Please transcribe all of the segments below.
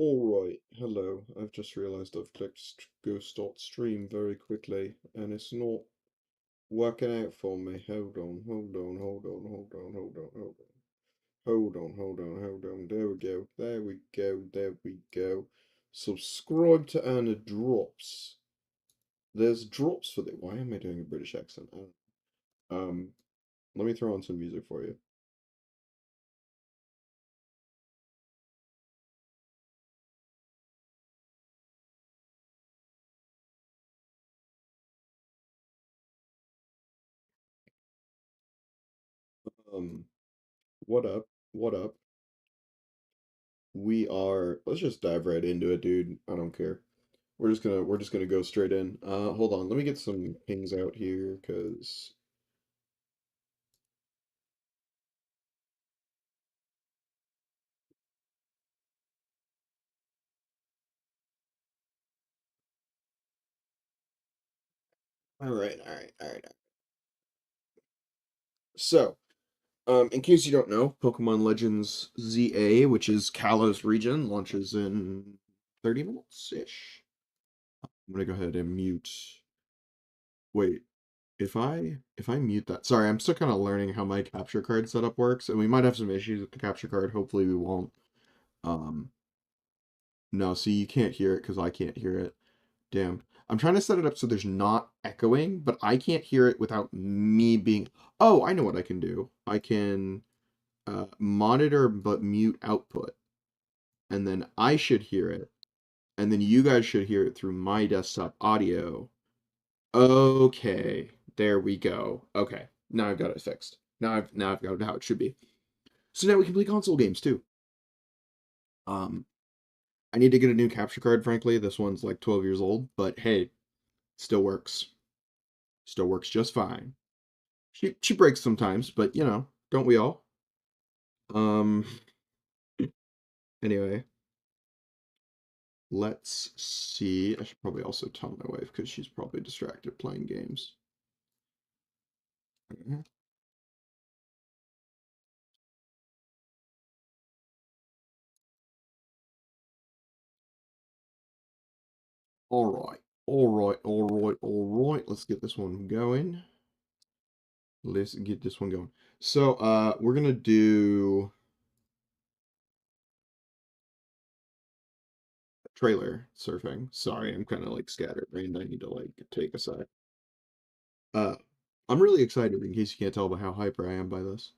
Alright, hello. I've just realized I've clicked go start stream very quickly and it's not working out for me. Hold on, hold on, hold on, hold on, hold on, hold on. Hold on, hold on, hold on. There we go. There we go. There we go. Subscribe to earn a drops. There's drops for the why am I doing a British accent? I don't know. Let me throw on some music for you. Um, what up? What up? Let's just dive right into it, dude. I don't care. We're just gonna go straight in. Hold on, let me get some pings out here, cause all right. So, in case you don't know, Pokemon Legends ZA, which is Kalos region, launches in 30 minutes ish. I'm gonna go ahead and mute. Wait, if I mute that, sorry, I'm still kind of learning how my capture card setup works, and we might have some issues with the capture card. Hopefully, we won't. Um, no, see, you can't hear it because I can't hear it. Damn. I'm trying to set it up so there's not echoing, but I can't hear it without me being. Oh, I know what I can do. I can monitor but mute output, and then I should hear it, and then you guys should hear it through my desktop audio. Okay, there we go. Okay, now I've got it fixed. Now I've got it how it should be. So now we can play console games too. Um, I need to get a new capture card. Frankly, this one's like 12 years old, but hey, still works. Still works just fine. She breaks sometimes, but don't we all? Um anyway, let's see. I should probably also tell my wife because she's probably distracted playing games. Mhm. All right. All right. All right. All right. Let's get this one going. Let's get this one going. So, we're gonna do trailer surfing. Sorry, I'm kind of like scatterbrained. I need to like take a sec. Uh, I'm really excited in case you can't tell by how hyper I am by this.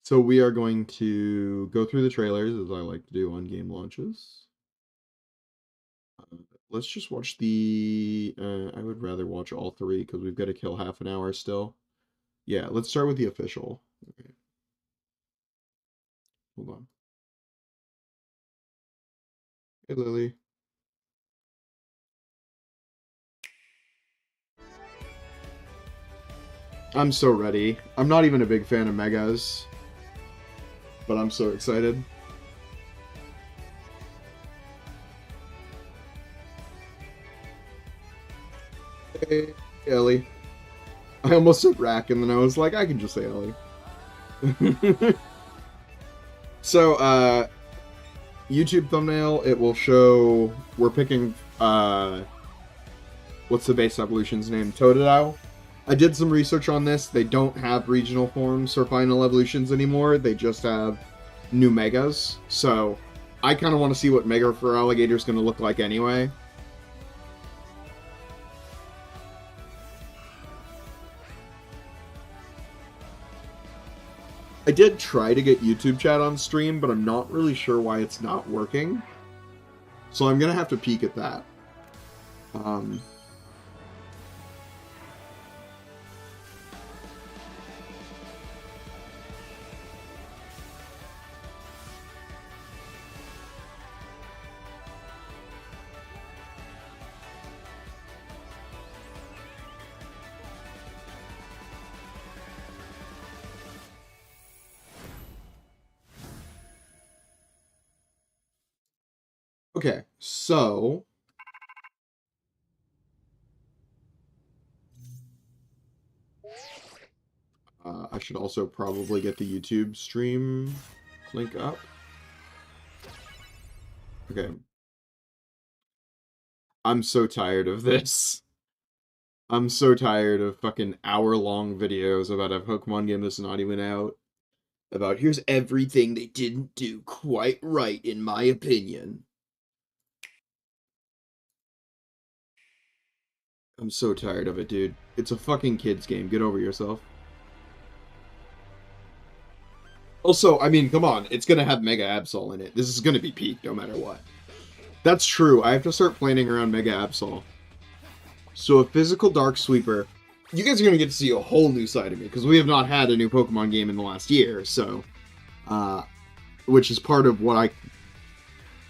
So we are going to go through the trailers as I like to do on game launches. Uh, let's just watch the. I would rather watch all three because we've got to kill half an hour still. Yeah, let's start with the official. Okay, hold on. Hey, Lily. I'm so ready. I'm not even a big fan of Megas, but I'm so excited. Hey, Ellie. I almost said Rack, and then I was like, I can just say Ellie. So, YouTube thumbnail, it will show we're picking what's the base evolution's name? Totodile. I did some research on this. They don't have regional forms or final evolutions anymore. They just have new megas. So I kind of want to see what Mega for Alligator is going to look like anyway. I did try to get YouTube chat on stream, but I'm not really sure why it's not working. So I'm going to have to peek at that. Um, okay, so I should also probably get the YouTube stream link up. Okay. I'm so tired of this. I'm so tired of fucking hour-long videos about a Pokemon game that's not even out. About here's everything they didn't do quite right, in my opinion. I'm so tired of it, dude. It's a fucking kid's game. Get over yourself. Also, I mean, come on. It's gonna have Mega Absol in it. This is gonna be peak no matter what. That's true. I have to start planning around Mega Absol. So a physical Dark Sweeper. You guys are gonna get to see a whole new side of me, because we have not had a new Pokemon game in the last year, so... which is part of what I...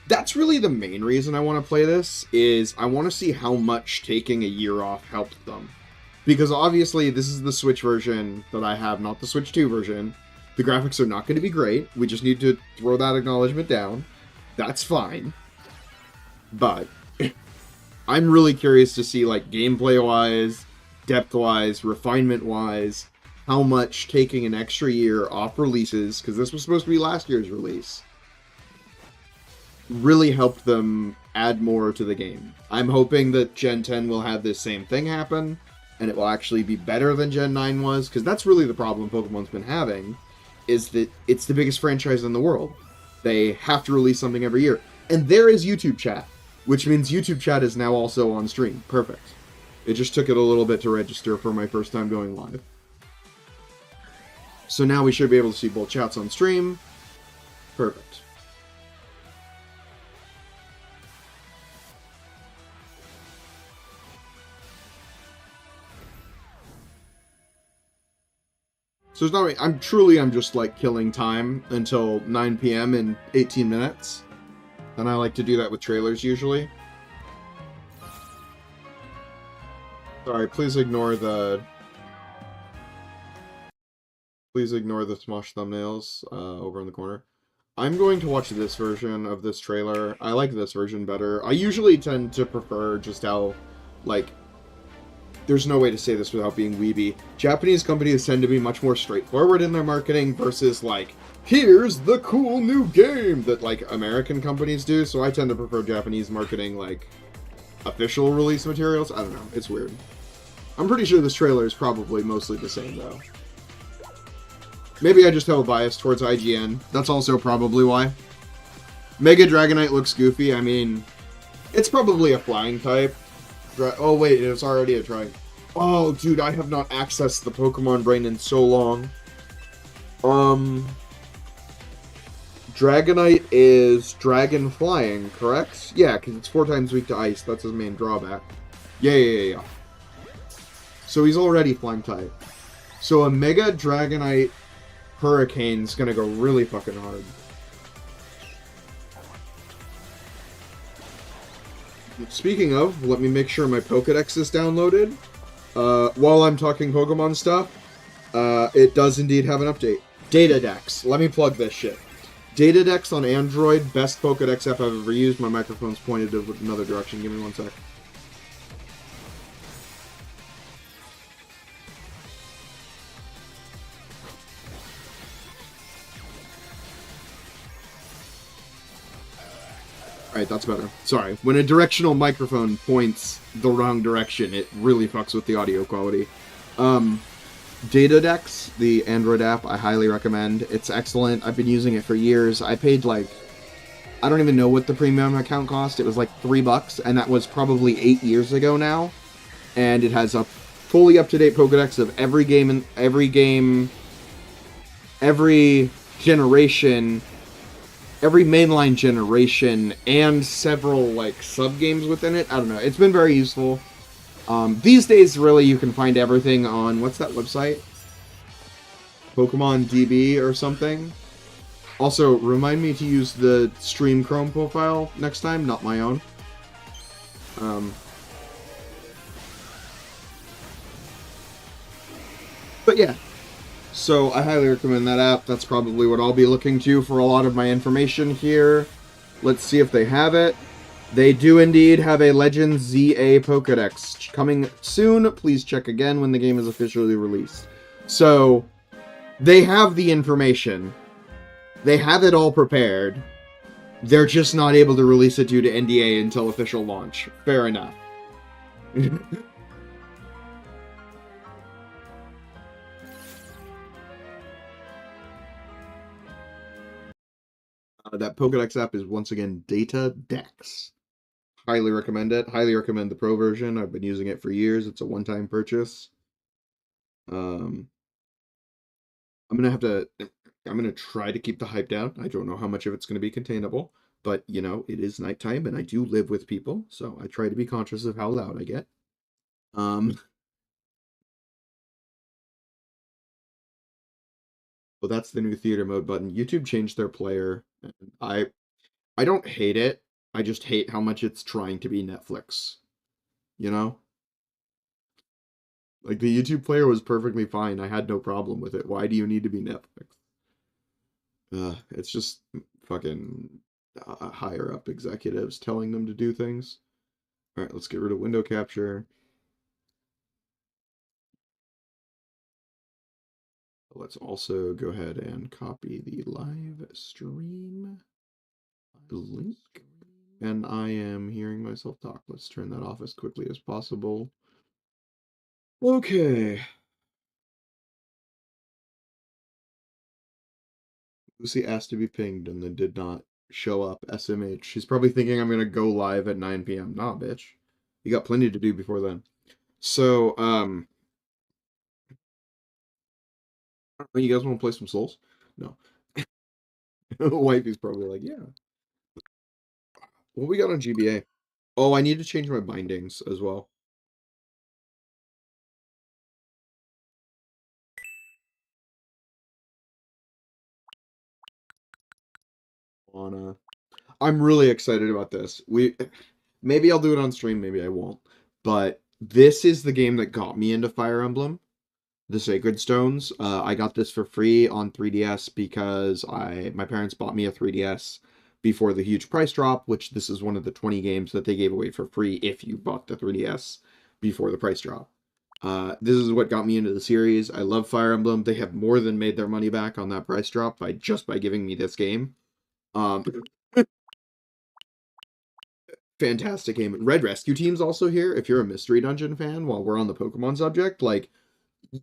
That's really the main reason I want to play this, is I want to see how much taking a year off helped them. Because obviously, this is the Switch version that I have, not the Switch 2 version. The graphics are not going to be great. We just need to throw that acknowledgement down. That's fine. But I'm really curious to see, like, gameplay-wise, depth-wise, refinement-wise, how much taking an extra year off releases, because this was supposed to be last year's release, really helped them add more to the game. I'm hoping that Gen 10 will have this same thing happen, and it will actually be better than Gen 9 was, because that's really the problem Pokemon's been having, is that it's the biggest franchise in the world. They have to release something every year. And there is YouTube chat, which means YouTube chat is now also on stream. Perfect. It just took it a little bit to register for my first time going live. So now we should be able to see both chats on stream. Perfect. So it's not... I'm just, like, killing time until 9 p.m. in 18 minutes. And I like to do that with trailers, usually. Sorry, please ignore the... Please ignore the Smosh thumbnails over in the corner. I'm going to watch this version of this trailer. I like this version better. I usually tend to prefer just how, like... There's no way to say this without being weeby. Japanese companies tend to be much more straightforward in their marketing versus, like, here's the cool new game that, like, American companies do. So I tend to prefer Japanese marketing, like, official release materials. I don't know. It's weird. I'm pretty sure this trailer is probably mostly the same, though. Maybe I just have a bias towards IGN. That's also probably why. Mega Dragonite looks goofy. I mean, it's probably a flying type. Oh, wait, it's already a try. Oh, dude, I have not accessed the Pokemon Brain in so long. Dragonite is dragon flying, correct? Yeah, because it's 4 times weak to ice. That's his main drawback. Yeah. So he's already flying type. So a Mega Dragonite Hurricane's gonna go really fucking hard. Speaking of, let me make sure my Pokedex is downloaded. While I'm talking Pokemon stuff, it does indeed have an update. Datadex. Let me plug this shit. Datadex on Android, best Pokedex app I've ever used. My microphone's pointed to another direction. Give me 1 sec. Alright, that's better. Sorry. When a directional microphone points the wrong direction, it really fucks with the audio quality. Datadex, the Android app, I highly recommend. It's excellent. I've been using it for years. I paid, like... I don't even know what the premium account cost. It was like $3, and that was probably 8 years ago now. And it has a fully up-to-date Pokedex of every generation... every mainline generation, and several, like, sub-games within it. I don't know. It's been very useful. These days, really, you can find everything on... What's that website? Pokemon DB or something? Also, remind me to use the Stream Chrome profile next time, not my own. But yeah. So, I highly recommend that app. That's probably what I'll be looking to for a lot of my information here. Let's see if they have it. They do indeed have a Legends ZA Pokedex coming soon. Please check again when the game is officially released. So, they have the information. They have it all prepared. They're just not able to release it due to NDA until official launch. Fair enough. That Pokedex app is once again Data Dex. Highly recommend it. Highly recommend the Pro version. I've been using it for years. It's a one-time purchase. Um, I'm gonna have to. I'm gonna try to keep the hype down. I don't know how much of it's gonna be containable, but you know, it is nighttime, and I do live with people, so I try to be conscious of how loud I get. Um, but that's the new theater mode button. YouTube changed their player. And I don't hate it. I just hate how much it's trying to be Netflix. You know, like the YouTube player was perfectly fine. I had no problem with it. Why do you need to be Netflix? It's just fucking higher up executives telling them to do things. All right, let's get rid of window capture. Let's also go ahead and copy the live stream link. And I am hearing myself talk. Let's turn that off as quickly as possible. Okay. Lucy asked to be pinged and then did not show up. SMH. She's probably thinking I'm gonna go live at 9 p.m. Nah, bitch. You got plenty to do before then. So, you guys want to play some Souls? No. Wifey's probably like, yeah. What we got on GBA? Oh, I need to change my bindings as well. On I'm really excited about this. Maybe I'll do it on stream, maybe I won't. But this is the game that got me into Fire Emblem, the Sacred Stones. I got this for free on 3DS because my parents bought me a 3DS before the huge price drop, which this is one of the 20 games that they gave away for free if you bought the 3DS before the price drop. This is what got me into the series. I love Fire Emblem. They have more than made their money back on that price drop by giving me this game. Um, Fantastic game. Red Rescue Team's also here. If you're a Mystery Dungeon fan, while we're on the Pokemon subject, like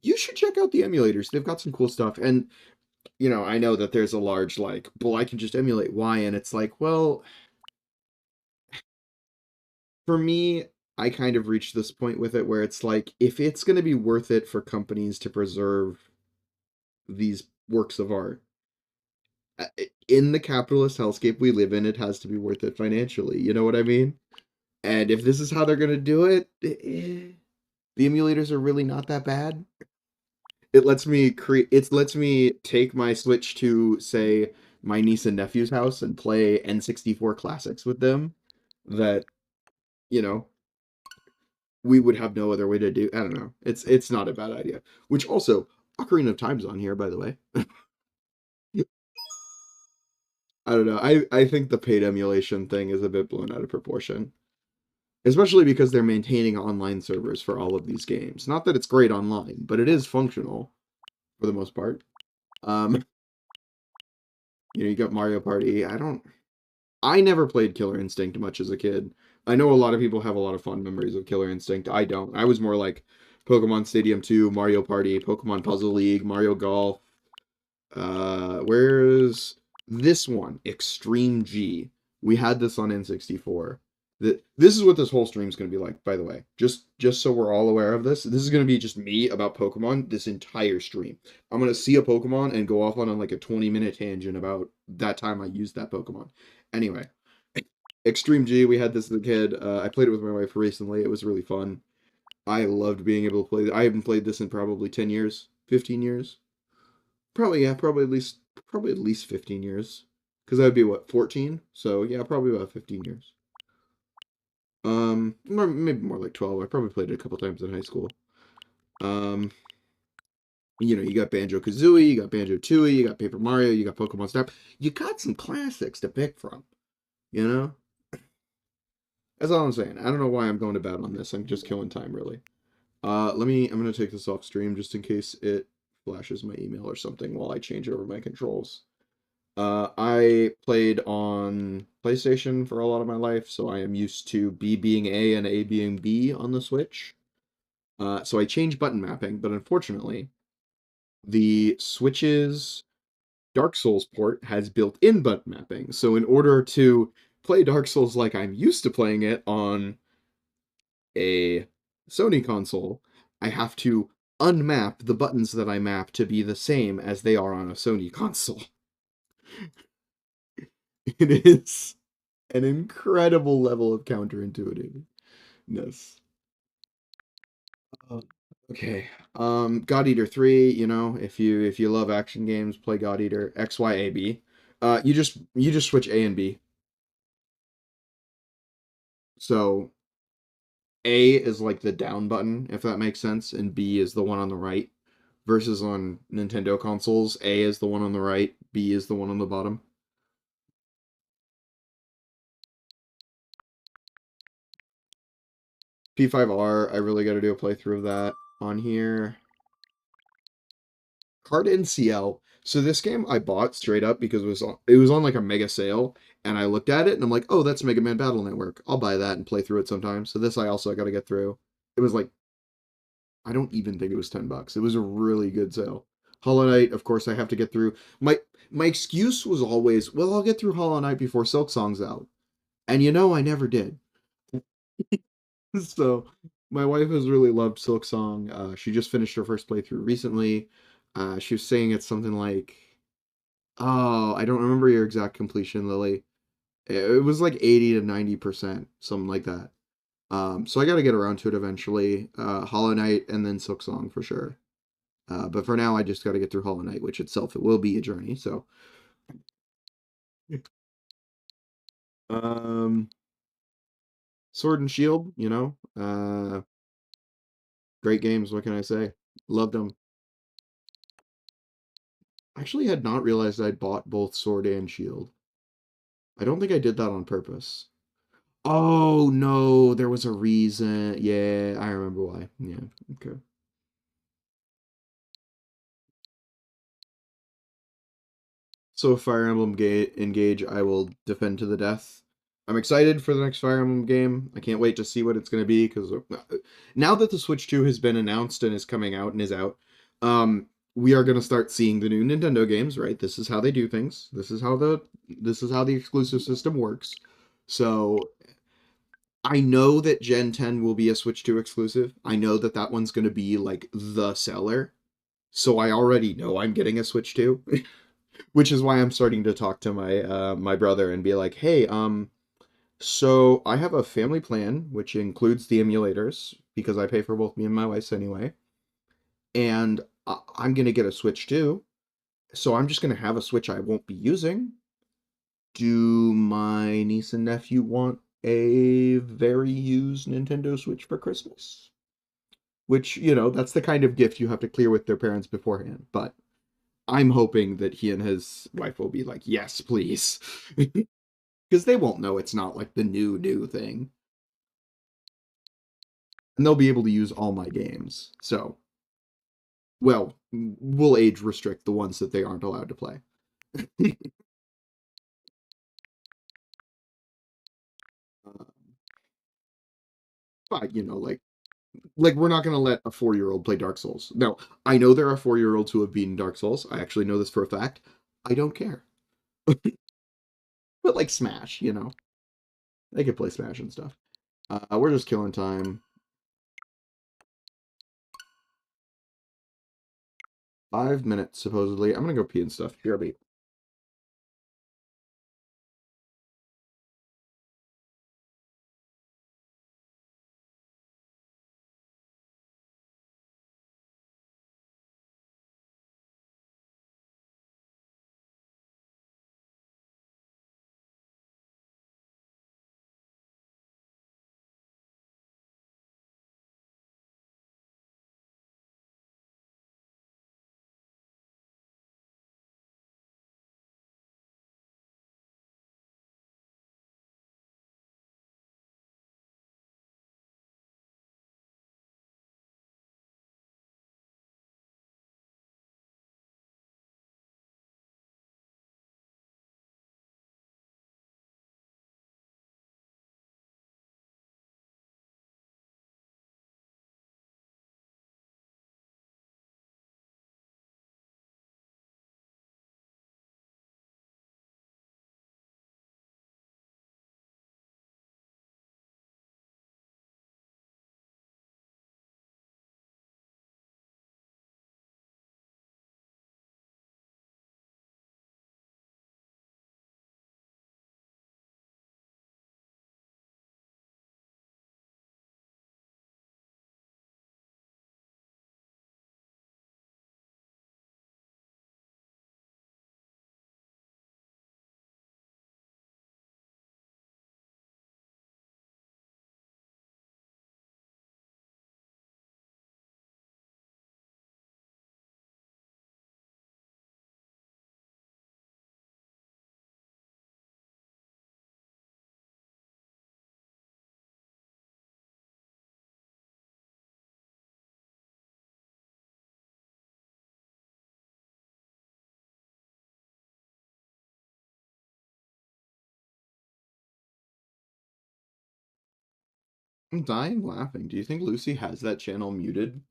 you should check out the emulators. They've got some cool stuff. And I know that there's a large like, well, I can just emulate Y, and it's like, well, for me, I kind of reached this point with it where it's like, if it's going to be worth it for companies to preserve these works of art in the capitalist hellscape we live in, it has to be worth it financially. You know what I mean? And if this is how they're going to do it, the emulators are really not that bad. It lets me take my Switch to, say, my niece and nephew's house and play N64 classics with them that, you know, we would have no other way to do. I don't know. It's not a bad idea. Which also, Ocarina of Time's on here, by the way. I don't know. I think the paid emulation thing is a bit blown out of proportion. Especially because they're maintaining online servers for all of these games. Not that it's great online, but it is functional for the most part. Um, you got Mario Party. I never played Killer Instinct much as a kid. I know a lot of people have a lot of fond memories of Killer Instinct. I don't. I was more like Pokemon Stadium 2, Mario Party, Pokemon Puzzle League, Mario Golf. Where's this one? Extreme G. We had this on N64. This is what this whole stream is going to be like, by the way. Just so we're all aware of this. This is going to be just me about Pokemon this entire stream. I'm going to see a Pokemon and go off on like a 20-minute tangent about that time I used that Pokemon. Anyway, Extreme G, we had this as a kid. I played it with my wife recently. It was really fun. I loved being able to play. I haven't played this in probably 10 years, 15 years. Probably, yeah, probably at least 15 years. Because that would be what, 14? So yeah, probably about 15 years. Maybe more like 12. I probably played it a couple times in high school. Um, you got Banjo Kazooie, you got Banjo Tooie, you got Paper Mario, you got Pokemon Snap. You got some classics to pick from. You know, that's all I'm saying. I don't know why I'm going to bed on this. I'm just killing time, really. I'm gonna take this off stream just in case it flashes my email or something while I change over my controls. I played on PlayStation for a lot of my life, so I am used to B being A and A being B on the Switch. So I changed button mapping, but unfortunately, the Switch's Dark Souls port has built-in button mapping. So in order to play Dark Souls like I'm used to playing it on a Sony console, I have to unmap the buttons that I map to be the same as they are on a Sony console. It is an incredible level of counterintuitiveness. Uh, Okay. God Eater 3, if you love action games, play God Eater XYAB. You just switch A and B. So A is like the down button, if that makes sense, and B is the one on the right. Versus on Nintendo consoles, A is the one on the right, B is the one on the bottom. P5R, I really got to do a playthrough of that on here. Card NCL. So this game I bought straight up because it was on like a mega sale, and I looked at it and I'm like, oh, that's Mega Man Battle Network. I'll buy that and play through it sometime. So this I also got to get through. It was like I don't even think it was $10. It was a really good sale. Hollow Knight, of course, I have to get through. My excuse was always, well, I'll get through Hollow Knight before Silk Song's out, and I never did. So my wife has really loved Silk Song. She just finished her first playthrough recently. She was saying it's something like, oh, I don't remember your exact completion, Lily. It was like 80 to 90%, something like that. So I got to get around to it eventually. Hollow Knight and then Silk Song for sure. But for now, I just got to get through Hollow Knight, which itself it will be a journey. So, um, Sword and Shield, great games. What can I say? Loved them. Actually, had not realized I'd bought both Sword and Shield. I don't think I did that on purpose. Oh no, there was a reason. Yeah, I remember why. Yeah, okay. So Fire Emblem Engage, I will defend to the death. I'm excited for the next Fire Emblem game. I can't wait to see what it's going to be because now that the Switch 2 has been announced and is coming out and is out, we are going to start seeing the new Nintendo games, right? This is how they do things. This is how the exclusive system works. So I know that Gen 10 will be a Switch 2 exclusive. I know that that one's going to be like the seller. So I already know I'm getting a Switch 2. Which is why I'm starting to talk to my brother and be like, "Hey, so I have a family plan which includes the emulators because I pay for both me and my wife's anyway, and I'm gonna get a Switch too. So I'm just gonna have a Switch I won't be using. Do my niece and nephew want a very used Nintendo Switch for Christmas?" Which, that's the kind of gift you have to clear with their parents beforehand. But I'm hoping that he and his wife will be like, "Yes, please." Because they won't know it's not like the new thing, and they'll be able to use all my games. So, well, we'll age restrict the ones that they aren't allowed to play. Uh, but like we're not gonna let a 4-year-old play Dark Souls. Now, I know there are 4-year-olds who have beaten Dark Souls. I actually know this for a fact. I don't care. But like Smash, they can play Smash and stuff. We're just killing time. 5 minutes supposedly. I'm gonna go pee and stuff. BRB. I'm dying laughing. Do you think Lucy has that channel muted?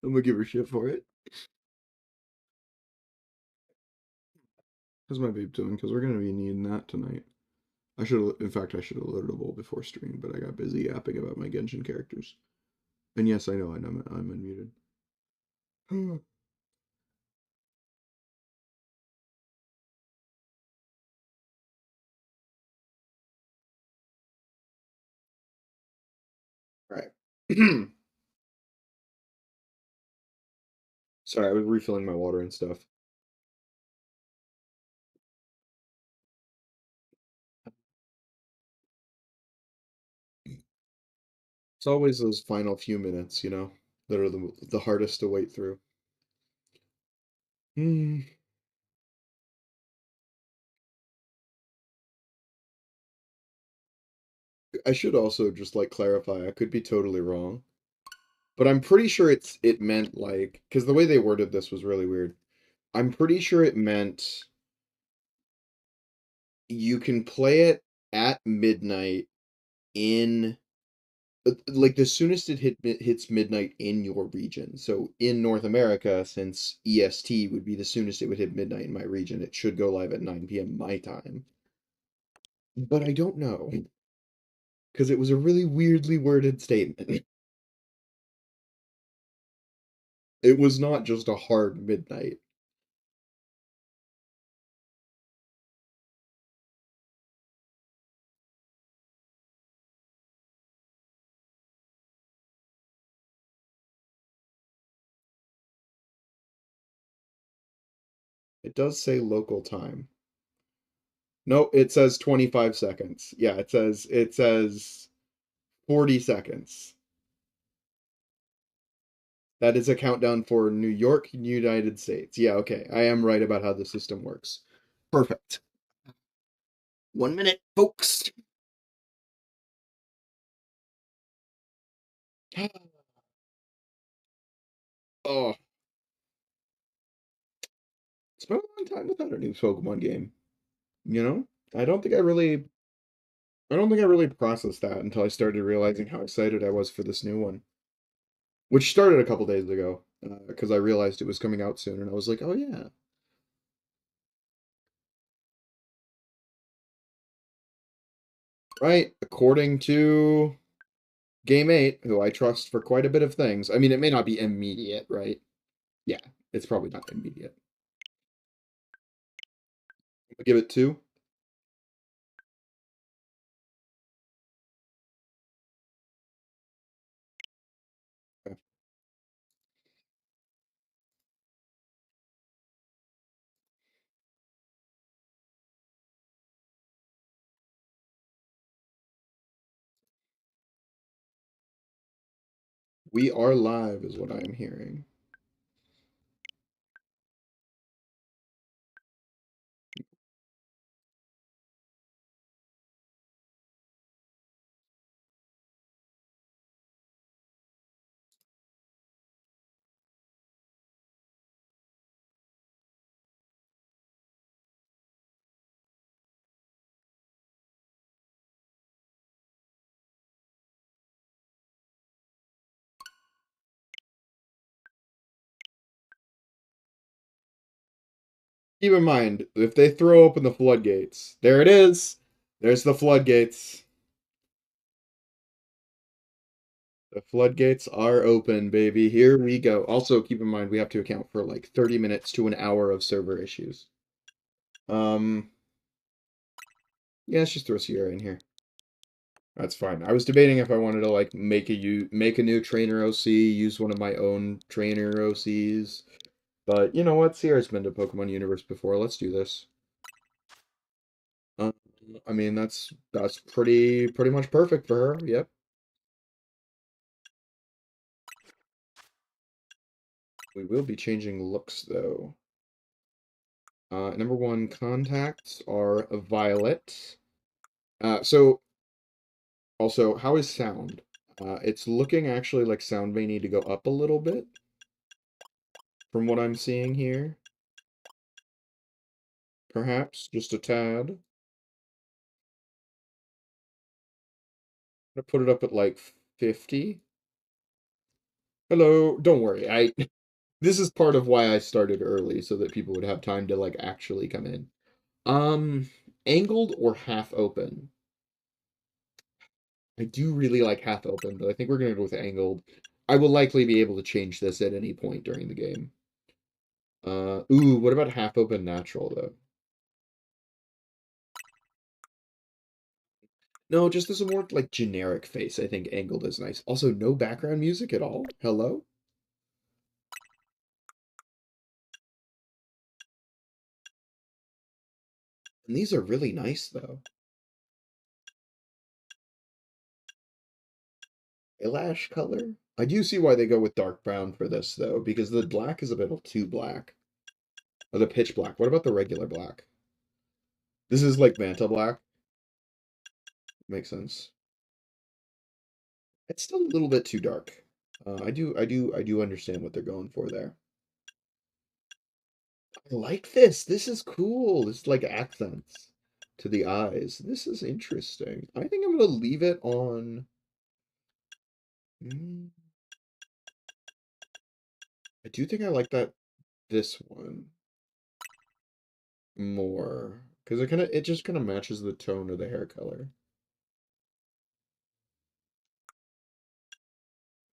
I'm gonna give her shit for it. How's my vape doing? Because we're gonna be needing that tonight. In fact, I should have loaded a bowl before stream, but I got busy yapping about my Genshin characters. And yes, I'm unmuted. All right. Sorry, I was refilling my water and stuff. It's always those final few minutes, that are the hardest to wait through. Hmm. I should also just like clarify, I could be totally wrong, but I'm pretty sure it meant like because the way they worded this was really weird. I'm pretty sure it meant you can play it at midnight in like the soonest hits midnight in your region. So in North America, since EST would be the soonest it would hit midnight in my region, it should go live at 9 p.m. my time. But I don't know because it was a really weirdly worded statement. It was not just a hard midnight. It does say local time. No, it says 25 seconds. Yeah, it says 40 seconds. That is a countdown for New York, United States. Yeah, okay. I am right about how the system works. Perfect. 1 minute, folks. Oh, it's been a long time without a new Pokemon game. You know? I don't think I really I don't think I really processed that until I started realizing how excited I was for this new one, which started a couple days ago, because I realized it was coming out soon, and I was like, oh yeah, right. According to Game 8, who I trust for quite a bit of things. I mean, it may not be immediate, right? Yeah, it's probably not immediate. I'll give it two. Okay. We are live, is what I am hearing. Keep in mind, if they throw open the floodgates, there it is. There's the floodgates. The floodgates are open, baby. Here we go. Also, keep in mind we have to account for like 30 minutes to an hour of server issues. Um, yeah, let's just throw Sierra in here. That's fine. I was debating if I wanted to like make a new trainer OC, use one of my own trainer OCs. But you know what? Sierra's been to Pokemon Universe before. Let's do this. Um, I mean that's pretty much perfect for her. Yep. We will be changing looks though. Number one, contacts are violet. So Also, how is sound? It's looking actually like sound may need to go up a little bit from what I'm seeing here. Perhaps just a tad. I'm gonna put it up at like 50. Hello, don't worry. This is part of why I started early so that people would have time to like actually come in. Um, Angled or half open? I do really like half open, but I think we're gonna go with angled. I will likely be able to change this at any point during the game. Ooh, what about half open natural though? No, just as a more like generic face, I think angled is nice. Also, no background music at all. Hello? And these are really nice though. Eyelash color? I do see why they go with dark brown for this though, because the black is a bit too black. Or the pitch black. What about the regular black? This is like Manta black. Makes sense. It's still a little bit too dark. I do understand what they're going for there. I like this. This is cool. It's like accents to the eyes. This is interesting. I think I'm gonna leave it on. Mm, I do think I like this one more because it just kind of matches the tone of the hair color.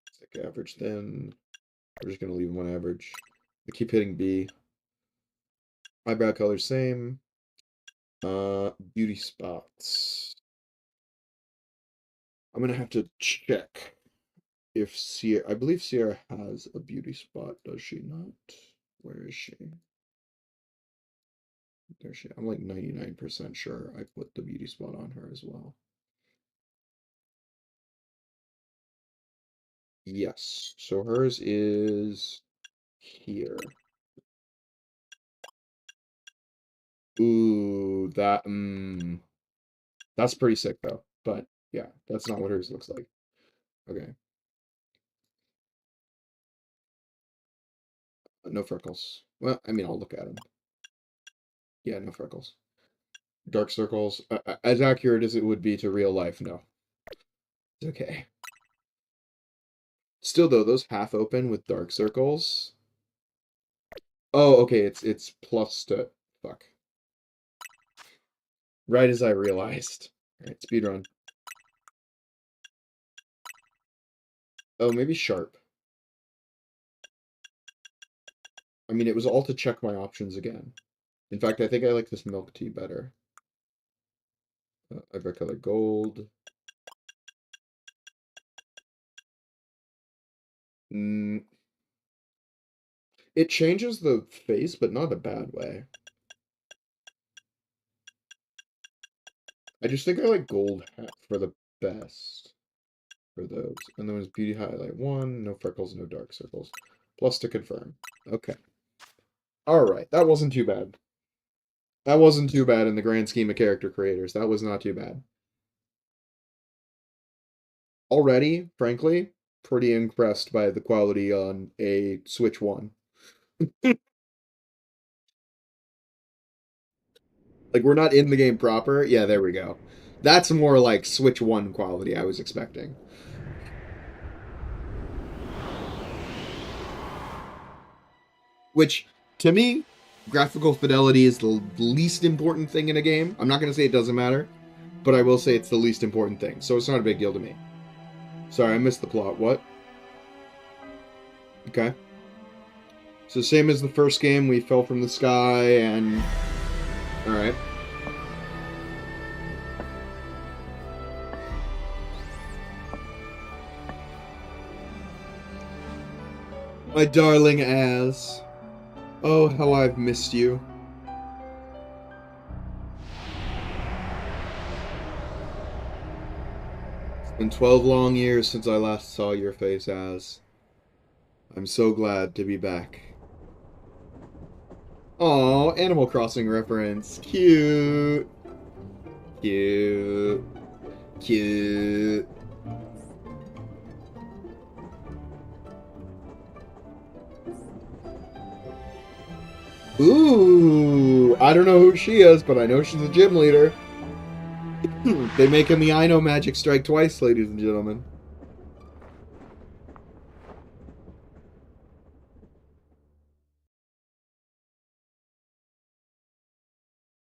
It's like average thin. We're just gonna leave them on average. I keep hitting B. Eyebrow color same. Beauty spots. I'm gonna have to check if Sierra. I believe Sierra has a beauty spot. Does she not? Where is she? There she. I'm like 99% sure I put the beauty spot on her as well. Yes. So hers is here. Ooh, that's pretty sick though. But yeah, that's not what hers looks like. Okay. No freckles. Well, I mean, I'll look at them. Yeah, no freckles. Dark circles. As accurate as it would be to real life, no. It's okay. Still though, those half open with dark circles. Oh, okay, it's plus to fuck. Right as I realized. Alright, speedrun. Oh, maybe sharp. I mean, it was all to check my options again. In fact, I think I like this milk tea better. Eyebrow color gold. Mm, it changes the face, but not a bad way. I just think I like gold for the best for those. And then was beauty highlight 1, no freckles, no dark circles. Plus to confirm. Okay. Alright, that wasn't too bad. That wasn't too bad in the grand scheme of character creators. That was not too bad. Already, frankly, pretty impressed by the quality on a Switch 1. Like, we're not in the game proper. Yeah, there we go. That's more like Switch 1 quality I was expecting. Which, to me, graphical fidelity is the least important thing in a game. I'm not going to say it doesn't matter, but I will say it's the least important thing. So it's not a big deal to me. Sorry, I missed the plot. What? Okay. So same as the first game, we fell from the sky and... Alright. My darling Az. Oh, how I've missed you. It's been 12 long years since I last saw your face, Az. I'm so glad to be back. Aw, Animal Crossing reference. Cute. Cute. Cute. Ooh, I don't know who she is, but I know she's a gym leader. They making the I know magic strike twice, ladies and gentlemen.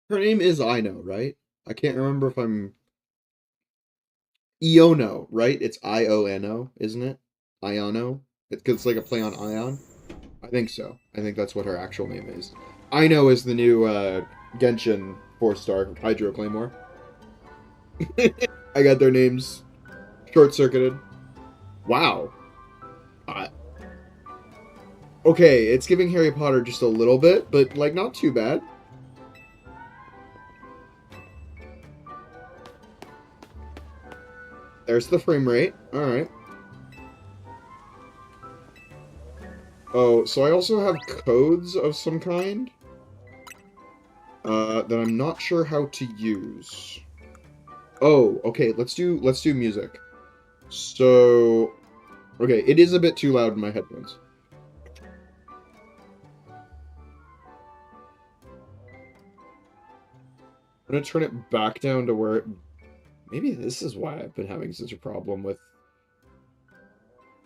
Her name is I know, right? I can't remember if I'm Iono, right? It's Iono, isn't it? Iono? It's like a play on Ion. I think so. I think that's what her actual name is. I know is the new Genshin 4-star Hydro Claymore. I got their names short circuited. Wow. Uh, okay, it's giving Harry Potter just a little bit, but like not too bad. There's the frame rate. All right. Oh, so I also have codes of some kind that I'm not sure how to use. Oh, okay. Let's do music. So, okay, it is a bit too loud in my headphones. I'm gonna turn it back down to where maybe this is why I've been having such a problem with.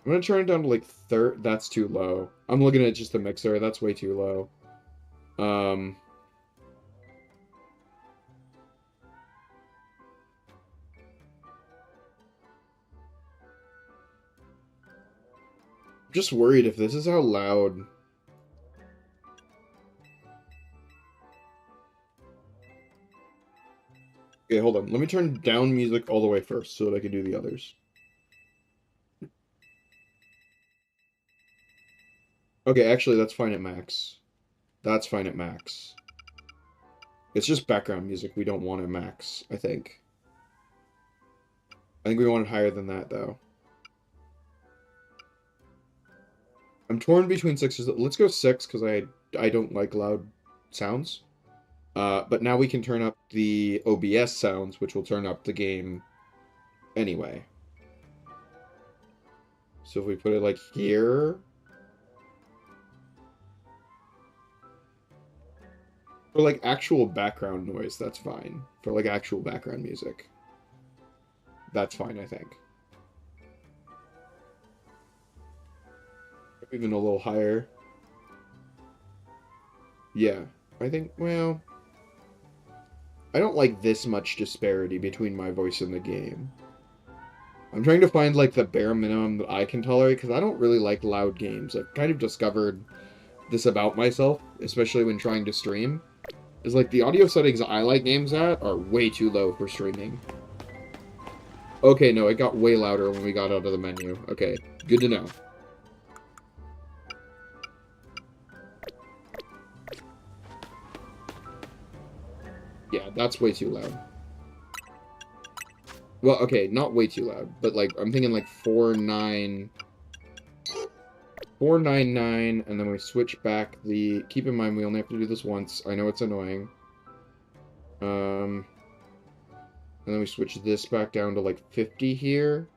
I'm gonna turn it down to like third. That's too low. I'm looking at just the mixer. That's way too low. Um, just worried if this is how loud. Okay, hold on. Let me turn down music all the way first so that I can do the others. Okay, actually, that's fine at max. That's fine at max. It's just background music we don't want at max, I think. I think we want it higher than that, though. I'm torn between sixes. Let's go six, because I don't like loud sounds. But now we can turn up the OBS sounds, which will turn up the game anyway. So if we put it like here... For like actual background noise, that's fine. For like actual background music. That's fine, I think. Even a little higher. Yeah. I think, well... I don't like this much disparity between my voice and the game. I'm trying to find like the bare minimum that I can tolerate, because I don't really like loud games. I've kind of discovered this about myself, especially when trying to stream. Is like the audio settings I like games at are way too low for streaming. Okay, no, it got way louder when we got out of the menu. Okay, good to know. Yeah, that's way too loud. Well, okay, not way too loud, but like, I'm thinking like 499, and then we switch back the... Keep in mind, we only have to do this once. I know it's annoying. And then we switch this back down to like 50 here.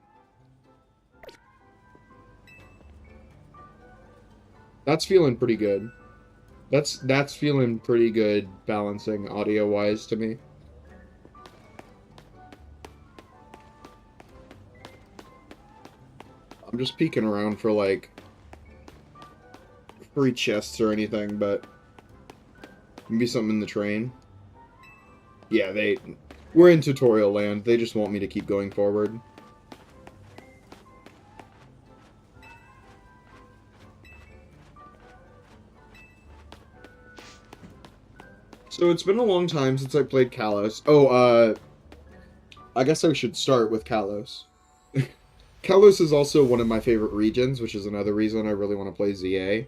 That's feeling pretty good. That's feeling pretty good balancing audio-wise to me. I'm just peeking around for like free chests or anything, but maybe something in the train. Yeah, we're in tutorial land. They just want me to keep going forward. So it's been a long time since I played Kalos. Oh, I guess I should start with Kalos. Kalos is also one of my favorite regions, which is another reason I really want to play ZA.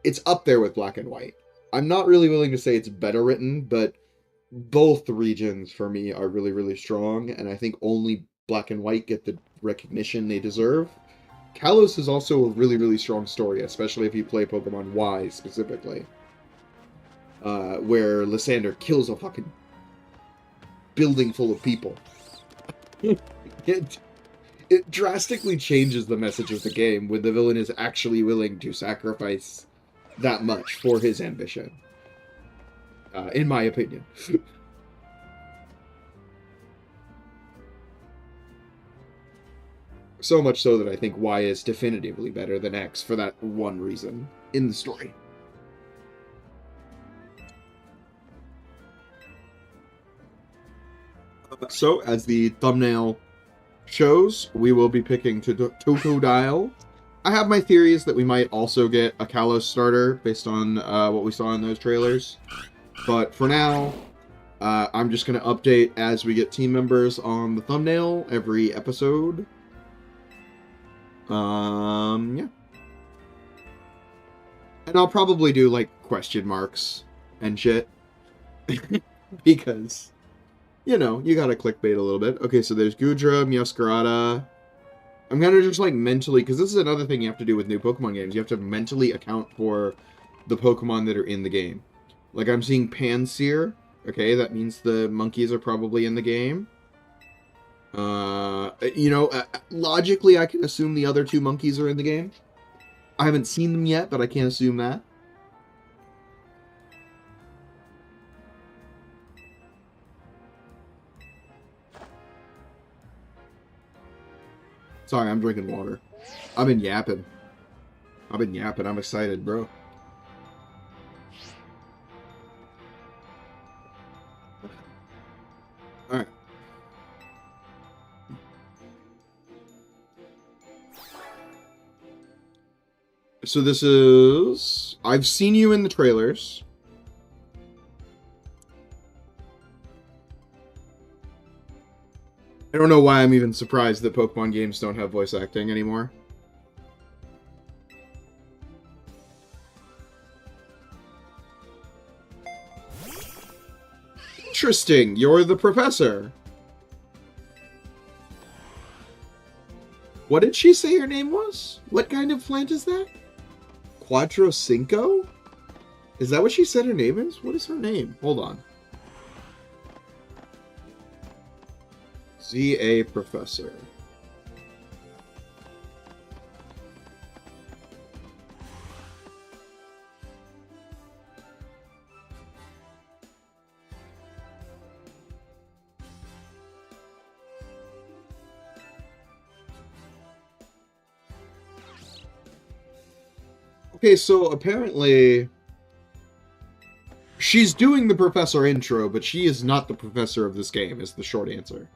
It's up there with Black and White. I'm not really willing to say it's better written, but both regions for me are really, really strong, and I think only Black and White get the recognition they deserve. Kalos is also a really, really strong story, especially if you play Pokemon Y specifically. Where Lysander kills a fucking building full of people. it, it drastically changes the message of the game when the villain is actually willing to sacrifice that much for his ambition. In my opinion. So much so that I think Y is definitively better than X for that one reason in the story. So, as the thumbnail shows, we will be picking Totodile. I have my theories that we might also get a Kalos starter based on what we saw in those trailers. But for now, I'm just going to update as we get team members on the thumbnail every episode. Yeah. And I'll probably do, like, question marks and shit. Because, you know, you gotta clickbait a little bit. Okay, so there's Gudra, Meowscarada. I'm gonna just, like, mentally... Because this is another thing you have to do with new Pokemon games. You have to mentally account for the Pokemon that are in the game. Like, I'm seeing Pansear. Okay, that means the monkeys are probably in the game. You know, logically, I can assume the other two monkeys are in the game. I haven't seen them yet, but I can't assume that. Sorry, I'm drinking water. I've been yapping. I'm excited, bro. Alright. So this is... I've seen you in the trailers. I don't know why I'm even surprised that Pokemon games don't have voice acting anymore. Interesting, you're the professor. What did she say her name was? What kind of plant is that? Quadrocinco? Is that what she said her name is? What is her name? Hold on. ZA Professor. Okay, so apparently she's doing the professor intro, but she is not the professor of this game, is the short answer.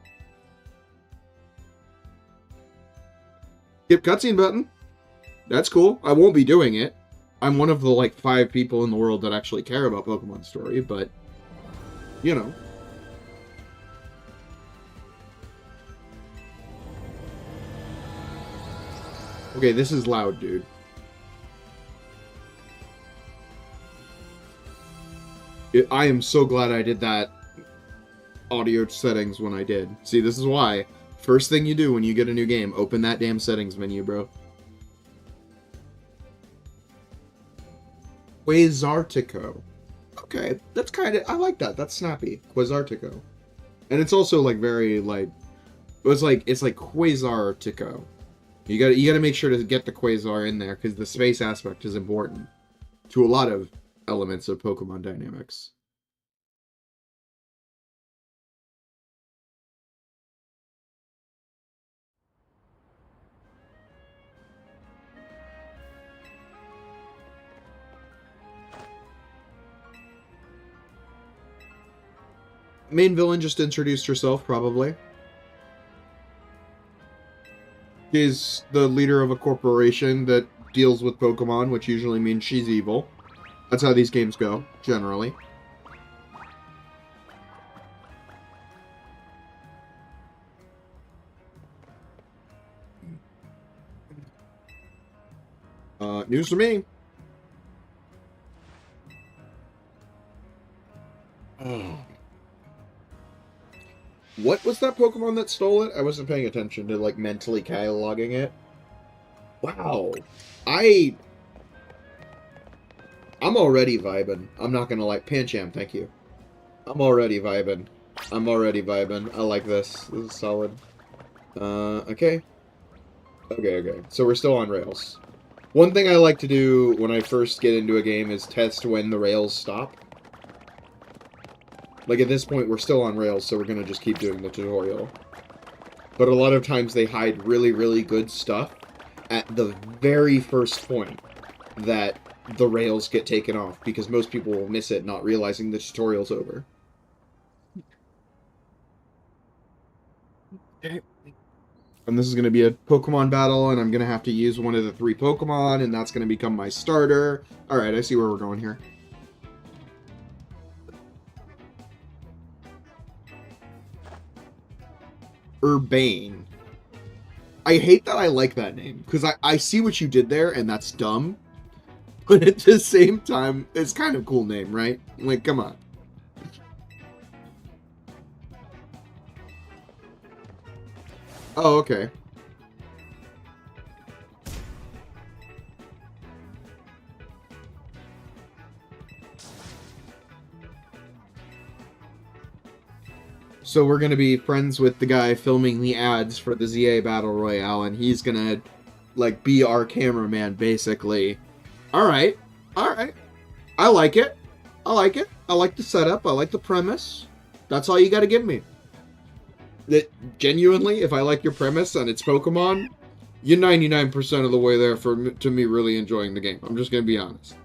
Skip cutscene button. That's cool. I won't be doing it. I'm one of the, like, 5 people in the world that actually care about Pokemon story, but, you know. Okay, this is loud, dude. I am so glad I did that audio settings when I did. See, this is why. First thing you do when you get a new game, open that damn settings menu, bro. Quasartico. Okay, that's kind of... I like that. That's snappy. Quasartico. And it's also, like, very, like... It's like Quasartico. You gotta make sure to get the Quasar in there, because the space aspect is important to a lot of elements of Pokemon dynamics. Main villain just introduced herself, probably. She's the leader of a corporation that deals with Pokemon, which usually means she's evil. That's how these games go, generally. News to me. Oh. What was that Pokemon that stole it? I wasn't paying attention to, like, mentally cataloging it. Wow. I'm already vibing. I'm not gonna, like, Pancham, thank you. I'm already vibing. I'm already vibing. I like this. This is solid. Okay. Okay. So we're still on rails. One thing I like to do when I first get into a game is test when the rails stop. Like, at this point, we're still on rails, so we're gonna just keep doing the tutorial. But a lot of times they hide really, really good stuff at the very first point that the rails get taken off, because most people will miss it, not realizing the tutorial's over. Okay. And this is going to be a Pokemon battle, and I'm going to have to use one of the 3 Pokemon, and that's going to become my starter. Alright, I see where we're going here. Urbane. I hate that I like that name, because I see what you did there, and that's dumb. But at the same time, it's kind of a cool name, right? Like, come on. Oh, okay. So we're gonna be friends with the guy filming the ads for the ZA Battle Royale, and he's gonna, like, be our cameraman, basically. Alright. Alright. I like it. I like it. I like the setup. I like the premise. That's all you gotta give me. That, genuinely, if I like your premise and it's Pokemon, you're 99% of the way there to me really enjoying the game. I'm just gonna be honest.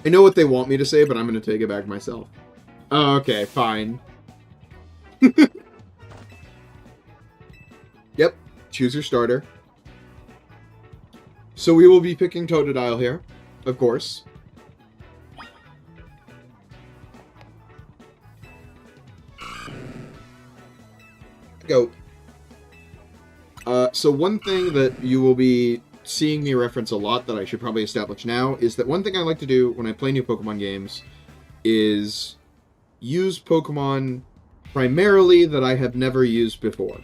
I know what they want me to say, but I'm going to take it back myself. Oh, okay, fine. Yep, choose your starter. So we will be picking Totodile here, of course. Go. So one thing that you will be seeing me reference a lot that I should probably establish now is that one thing I like to do when I play new Pokemon games is use Pokemon primarily that I have never used before.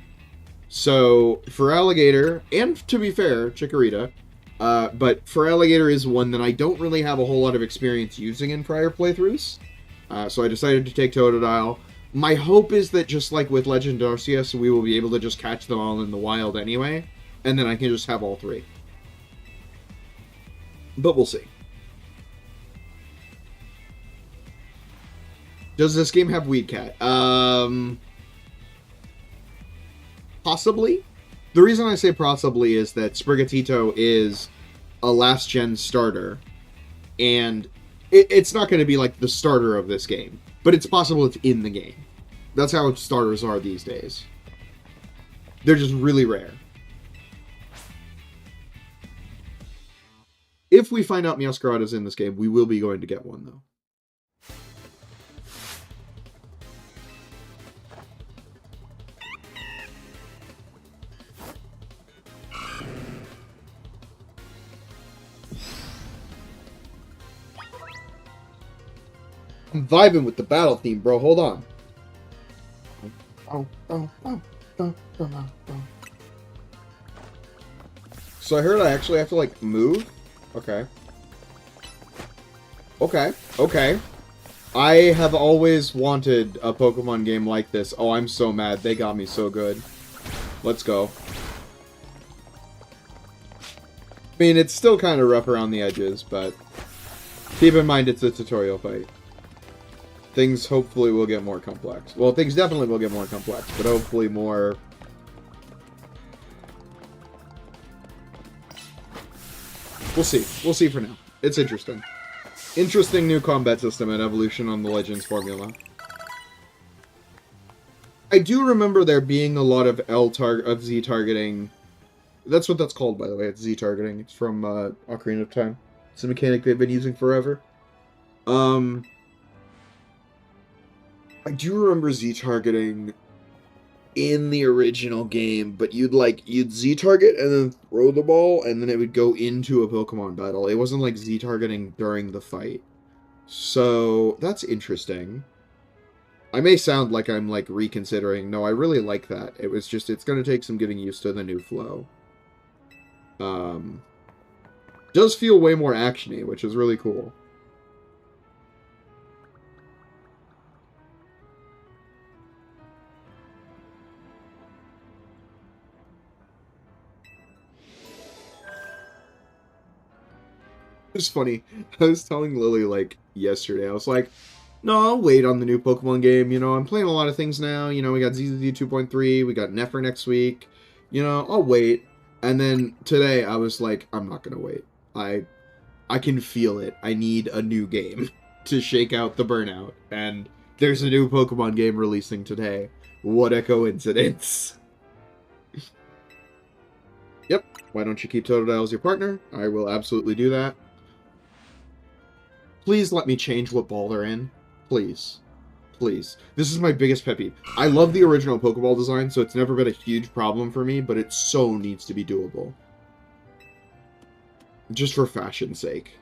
So for Alligator, and to be fair, Chikorita, but for Alligator is one that I don't really have a whole lot of experience using in prior playthroughs. So I decided to take Totodile. My hope is that just like with Legend Arceus, we will be able to just catch them all in the wild anyway, and then I can just have all 3. But we'll see. Does this game have Weed Cat? Possibly. The reason I say possibly is that Sprigatito is a last-gen starter, and it's not going to be like the starter of this game, but it's possible it's in the game. That's how starters are these days. They're just really rare. If we find out Meowscarada's in this game, we will be going to get one, though. I'm vibing with the battle theme, bro. Hold on. So I heard I actually have to, like, move? Okay. Okay. I have always wanted a Pokemon game like this. Oh, I'm so mad. They got me so good. Let's go. I mean, it's still kind of rough around the edges, but keep in mind it's a tutorial fight. Things hopefully will get more complex. Well, things definitely will get more complex, but hopefully more... We'll see. We'll see for now. It's interesting. Interesting new combat system and evolution on the Legends formula. I do remember there being a lot of Z targeting. That's what that's called, by the way. It's Z targeting. It's from Ocarina of Time. It's a mechanic they've been using forever. I do remember Z targeting in the original game, but you'd Z target and then throw the ball, and then it would go into a Pokemon battle. It wasn't like Z targeting during the fight. So that's interesting. I may sound like I'm like reconsidering. No, I really like that. It was just it's gonna take some getting used to the new flow. Um, does feel way more actiony, which is really cool. It's funny. I was telling Lily like yesterday. I was like, "No, I'll wait on the new Pokemon game. You know, I'm playing a lot of things now. You know, we got ZZ 2.3, we got Nefer next week. You know, I'll wait." And then today I was like, "I'm not gonna wait. I I can feel it. I need a new game to shake out the burnout." And there's a new Pokemon game releasing today. What a coincidence! Yep. Why don't you keep Totodile as your partner? I will absolutely do that. Please let me change what ball they're in. Please. Please. This is my biggest pet peeve. I love the original Pokeball design, so it's never been a huge problem for me, but it so needs to be doable. Just for fashion's sake.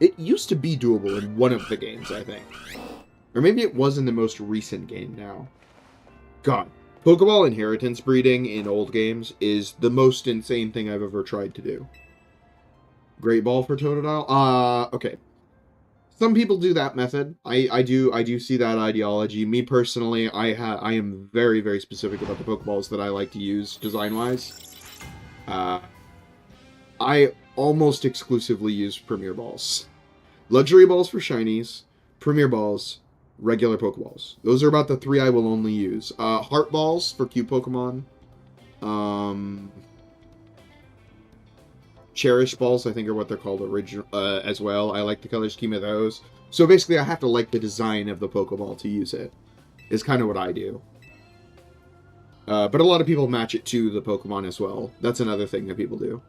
It used to be doable in one of the games, I think. Or maybe it was in the most recent game now. God. Pokeball inheritance breeding in old games is the most insane thing I've ever tried to do. Great Ball for Totodile? Okay. Some people do that method. I do see that ideology. Me personally, I am very, very specific about the Pokeballs that I like to use design-wise. Uh, I almost exclusively use Premier Balls. Luxury Balls for Shinies, Premier Balls, regular Pokeballs. Those are about the three I will only use. Heart Balls for cute Pokemon. Um, Cherish Balls, I think, are what they're called original as well. I like the color scheme of those. So basically, I have to like the design of the Pokeball to use it. Is kind of what I do. But a lot of people match it to the Pokemon as well. That's another thing that people do.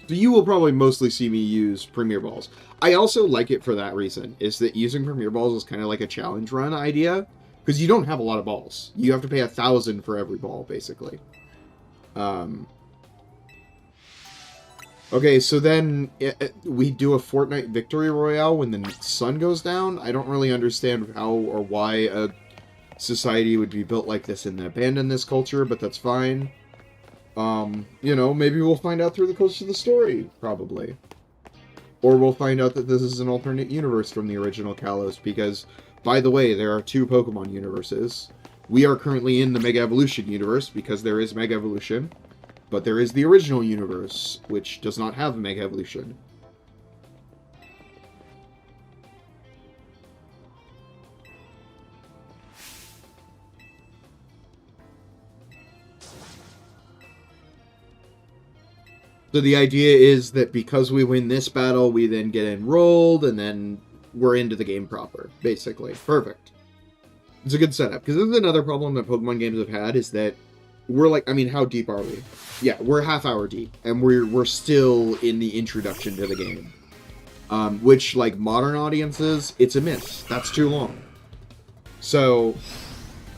So you will probably mostly see me use Premier Balls. I also like it for that reason, is that using Premier Balls is kind of like a challenge run idea, because you don't have a lot of balls. You have to pay 1,000 for every ball, basically. Okay, so then we do a Fortnite Victory Royale when the sun goes down. I don't really understand how or why a society would be built like this and abandon this culture, but that's fine. You know, maybe we'll find out through the course of the story, probably. Or we'll find out that this is an alternate universe from the original Kalos, because, by the way, there are two Pokemon universes. We are currently in the Mega Evolution universe, because there is Mega Evolution, but there is the original universe, which does not have Mega Evolution. So the idea is that because we win this battle, we then get enrolled, and then we're into the game proper, basically. Perfect. It's a good setup, because this is another problem that Pokemon games have had, is that we're like, I mean, how deep are we? Yeah, we're half hour deep, and we're still in the introduction to the game. Which, like, modern audiences, it's a miss. That's too long. So,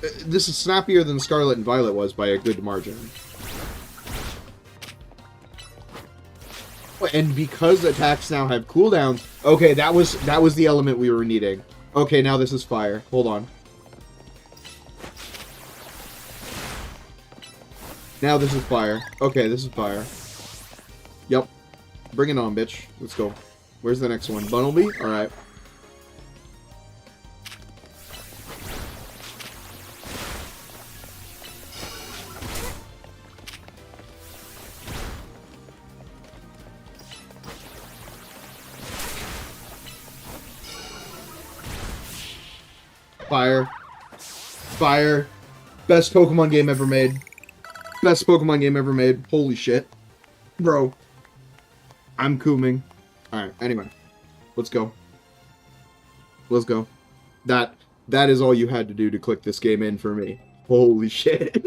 this is snappier than Scarlet and Violet was by a good margin. And because attacks now have cooldowns, okay, that was the element we were needing. Okay, now this is fire. Hold on. Now this is fire. Okay, this is fire. Yep. Bring it on, bitch. Let's go. Where's the next one? Bunnelby? Alright. Fire. Fire. Best Pokemon game ever made. Best Pokemon game ever made. Holy shit. Bro. I'm cooming. Alright, anyway. Let's go. Let's go. That is all you had to do to click this game in for me. Holy shit.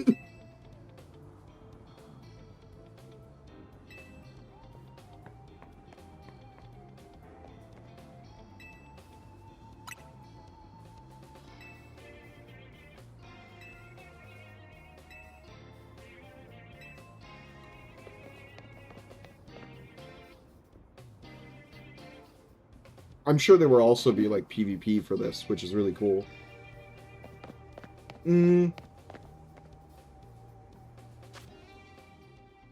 I'm sure there will also be like PvP for this, which is really cool. Mm,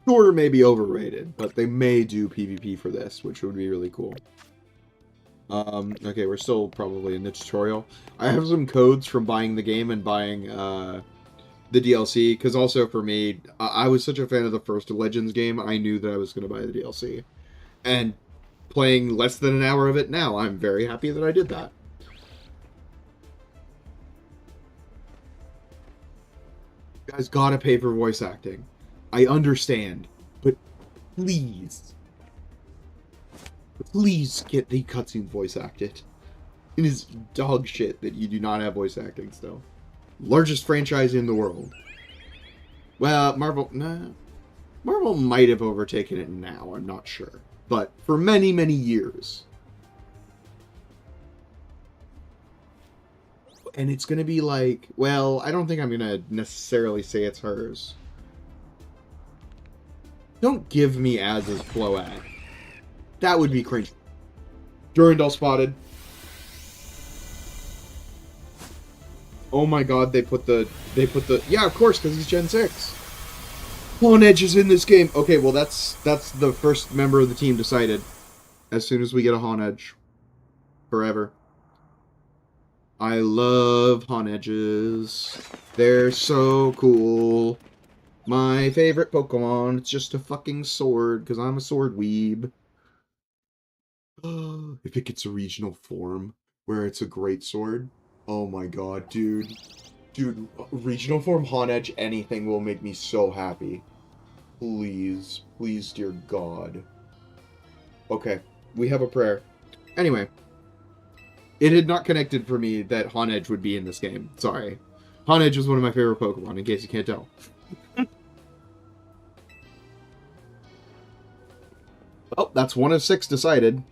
Shorter may be overrated, but they may do PvP for this, which would be really cool. Okay, we're still probably in the tutorial. I have some codes from buying the game and buying, the DLC, because also for me, I was such a fan of the first Legends game, I knew that I was going to buy the DLC. And playing less than an hour of it now, I'm very happy that I did that. You guys gotta pay for voice acting. I understand, but please, please get the cutscene voice acted. It is dog shit that you do not have voice acting still. Largest franchise in the world. Well, Marvel, nah. Marvel might have overtaken it now, I'm not sure. But for many, many years. And it's gonna be like, well, I don't think I'm gonna necessarily say it's hers. Don't give me ads as Float. That would be cringe. Durandal spotted. Oh my god, they put the yeah, of course, because he's Gen 6. Pawn Edge is in this game. Okay, well that's the first member of the team decided. As soon as we get a Hawn Edge. Forever. I love Hawn Edges. They're so cool. My favorite Pokemon. It's just a fucking sword, because I'm a sword weeb. If it gets a regional form where it's a great sword, oh my god, dude. Dude, regional form Hawn Edge anything will make me so happy. Please, please, dear God. Okay, we have a prayer. Anyway, it had not connected for me that Hawn Edge would be in this game. Sorry. Hawn Edge was one of my favorite Pokemon, in case you can't tell. Well, that's 1 of 6 decided.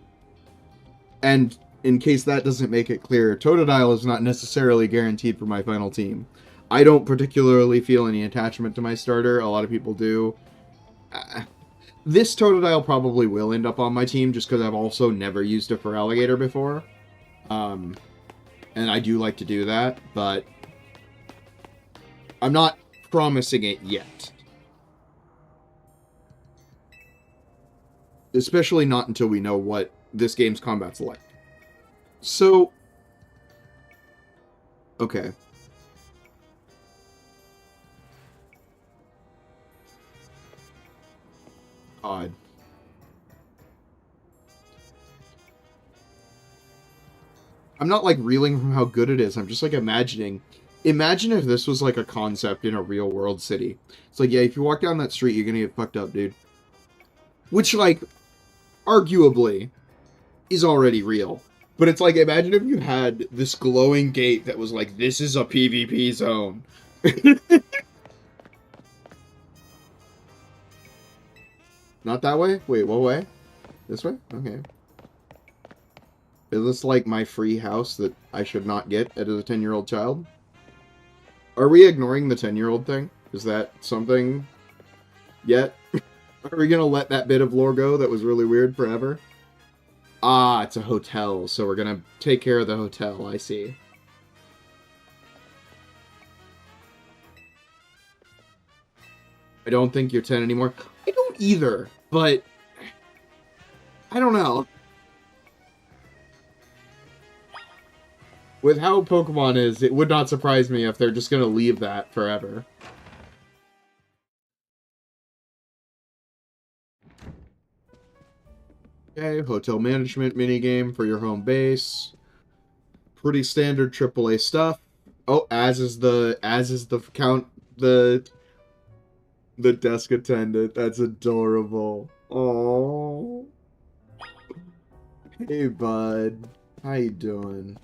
And in case that doesn't make it clear, Totodile is not necessarily guaranteed for my final team. I don't particularly feel any attachment to my starter. A lot of people do. This Totodile probably will end up on my team just because I've also never used it for Alligator before. And I do like to do that, but I'm not promising it yet. Especially not until we know what this game's combat's like. So, okay. Odd. I'm not like reeling from how good it is. I'm just like imagining. Imagine if this was like a concept in a real world city. It's like, yeah, if you walk down that street, you're gonna get fucked up, dude. Which, like, arguably is already real. But it's like, imagine if you had this glowing gate that was like, this is a PvP zone. Not that way? Wait, what way? This way? Okay. Is this like my free house that I should not get as a 10-year-old child? Are we ignoring the 10-year-old thing? Is that something yet? Are we gonna let that bit of lore go that was really weird forever? Ah, it's a hotel, so we're gonna take care of the hotel, I see. I don't think you're 10 anymore. I don't either, but I don't know. With how Pokemon is, it would not surprise me if they're just gonna leave that forever. Okay, hotel management minigame for your home base. Pretty standard AAA stuff. Oh, as is the count the desk attendant. That's adorable. Oh. Hey bud. How you doing?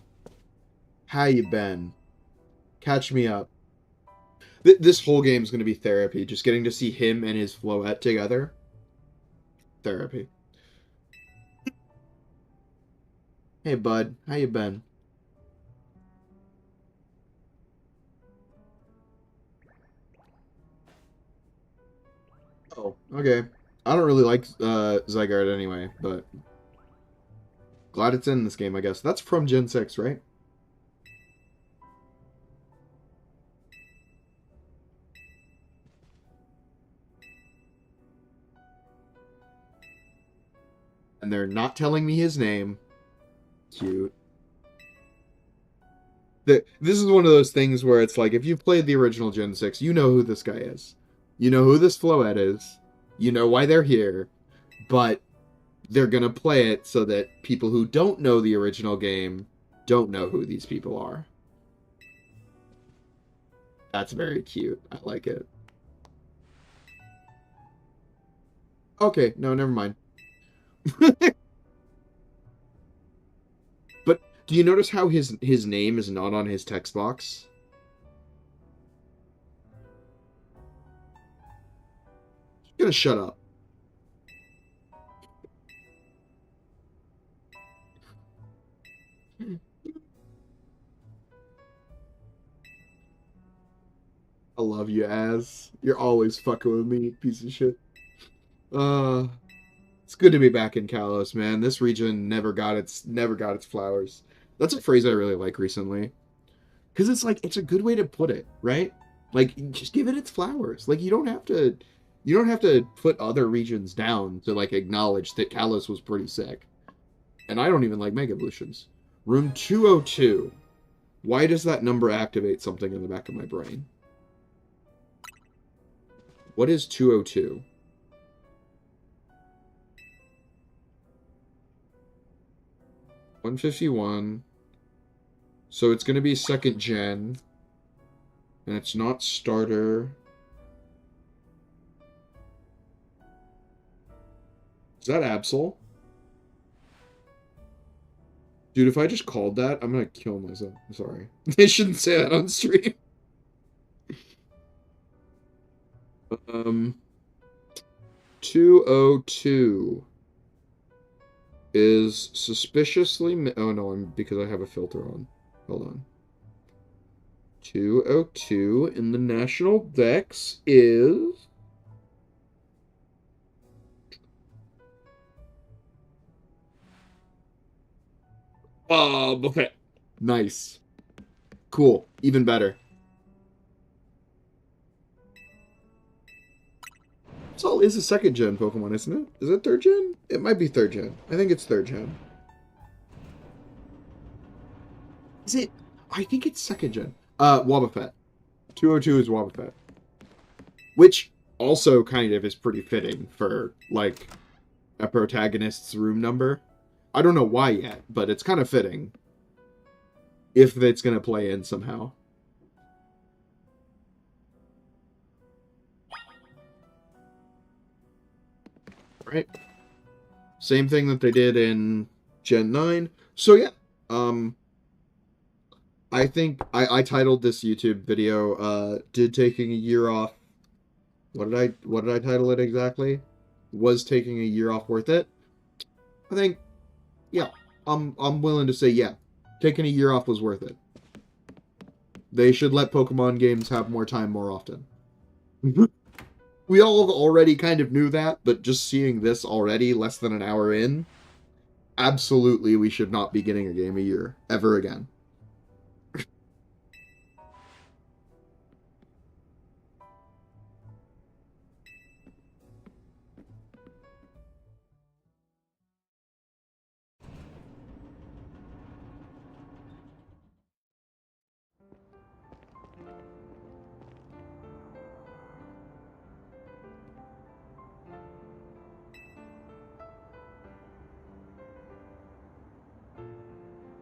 How you been? Catch me up. This whole game is going to be therapy. Just getting to see him and his Floette together. Therapy. Hey bud. How you been? Oh, okay. I don't really like Zygarde anyway, but Glad it's in this game, I guess. That's from Gen 6, right? And they're not telling me his name. Cute. This is one of those things where it's like, if you've played the original Gen 6, you know who this guy is. You know who this Floette is. You know why they're here. But they're going to play it so that people who don't know the original game don't know who these people are. That's very cute. I like it. Okay, no, never mind. But do you notice how his name is not on his text box? He's gonna shut up. I love you, Az. You're always fucking with me, piece of shit. Uh, it's good to be back in Kalos, man. This region never got its flowers. That's a phrase I really like recently. Because it's like, it's a good way to put it, right? Like, just give it its flowers. Like, you don't have to put other regions down to like acknowledge that Kalos was pretty sick. And I don't even like Mega Evolutions. Room 202. Why does that number activate something in the back of my brain? What is 202? 151. So it's going to be second gen. And it's not starter. Is that Absol? Dude, if I just called that, I'm going to kill myself. I'm sorry. I shouldn't say that on stream. 202 is suspiciously... Oh, no, because I have a filter on. Hold on. 202 in the national dex is... okay. Nice. Cool. Even better. Sol is a second gen Pokemon, isn't it? Is it third gen? It might be third gen. I think it's third gen. Is it? I think it's second gen. Wobbuffet. 202 is Wobbuffet. Which also kind of is pretty fitting for, like, a protagonist's room number. I don't know why yet, but it's kind of fitting. If it's going to play in somehow. Right? Same thing that they did in Gen 9. So yeah, I think I titled this YouTube video, did taking a year off, what did I title it exactly? Was taking a year off worth it? I think, yeah, I'm willing to say yeah. Taking a year off was worth it. They should let Pokemon games have more time more often. We all already kind of knew that, but just seeing this already, less than an hour in, absolutely we should not be getting a game a year, ever again.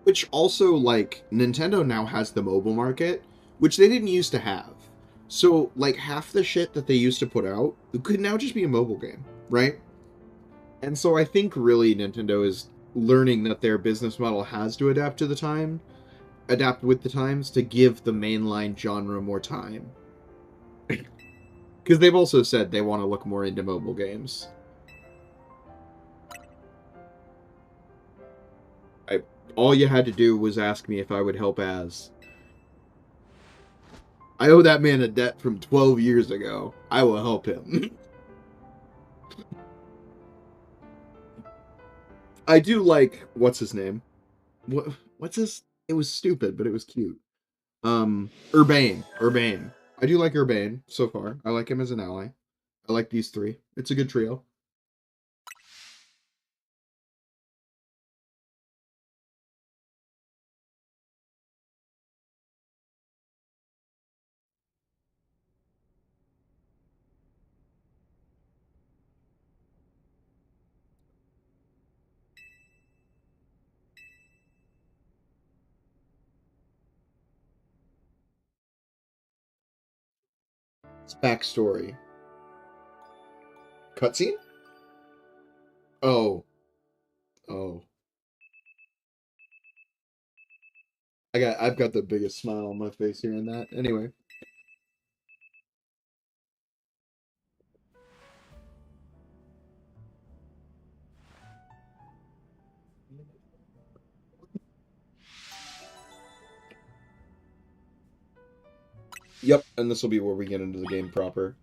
Which also, like, Nintendo now has the mobile market, which they didn't used to have. So, like, half the shit that they used to put out could now just be a mobile game, right? And so I think really Nintendo is learning that their business model has to adapt with the times to give the mainline genre more time. Because they've also said they want to look more into mobile games. All you had to do was ask me if I would help Az. I owe that man a debt from 12 years ago. I will help him. I do like what's his name? What what's his? It was stupid, but it was cute. Urbane. I do like Urbane so far. I like him as an ally. I like these three. It's a good trio. It's backstory. Cutscene? Oh. Oh. I've got the biggest smile on my face hearing that. Anyway. Yep, and this will be where we get into the game proper.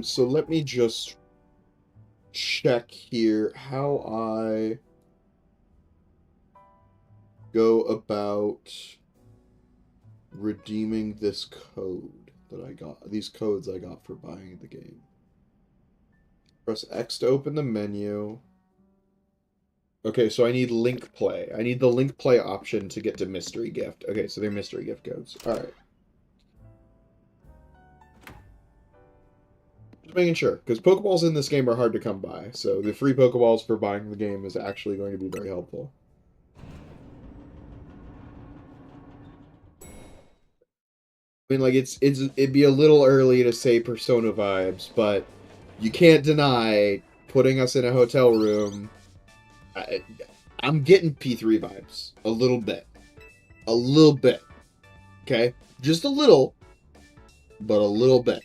So let me just check here how I go about redeeming this code that I got. These codes I got for buying the game. Press X to open the menu. Okay, so I need link play. I need the link play option to get to mystery gift. Okay, so they're mystery gift codes. All right. Just making sure, because Pokeballs in this game are hard to come by. So the free Pokeballs for buying the game is actually going to be very helpful. I mean, like it'd be a little early to say Persona vibes, but you can't deny putting us in a hotel room. I, I'm getting P3 vibes a little bit. Okay, just a little, but a little bit.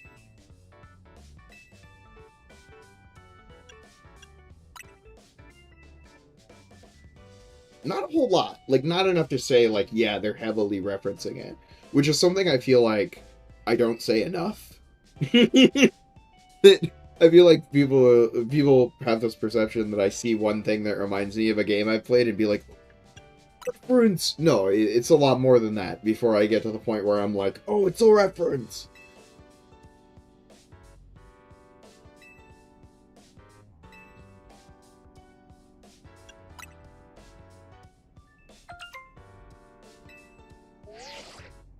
Not a whole lot. Like not enough to say like yeah they're heavily referencing it, which is something I feel like I don't say enough. I feel like people have this perception that I see one thing that reminds me of a game I've played and be like, reference. No, it's a lot more than that before I get to the point where I'm like, oh, it's a reference.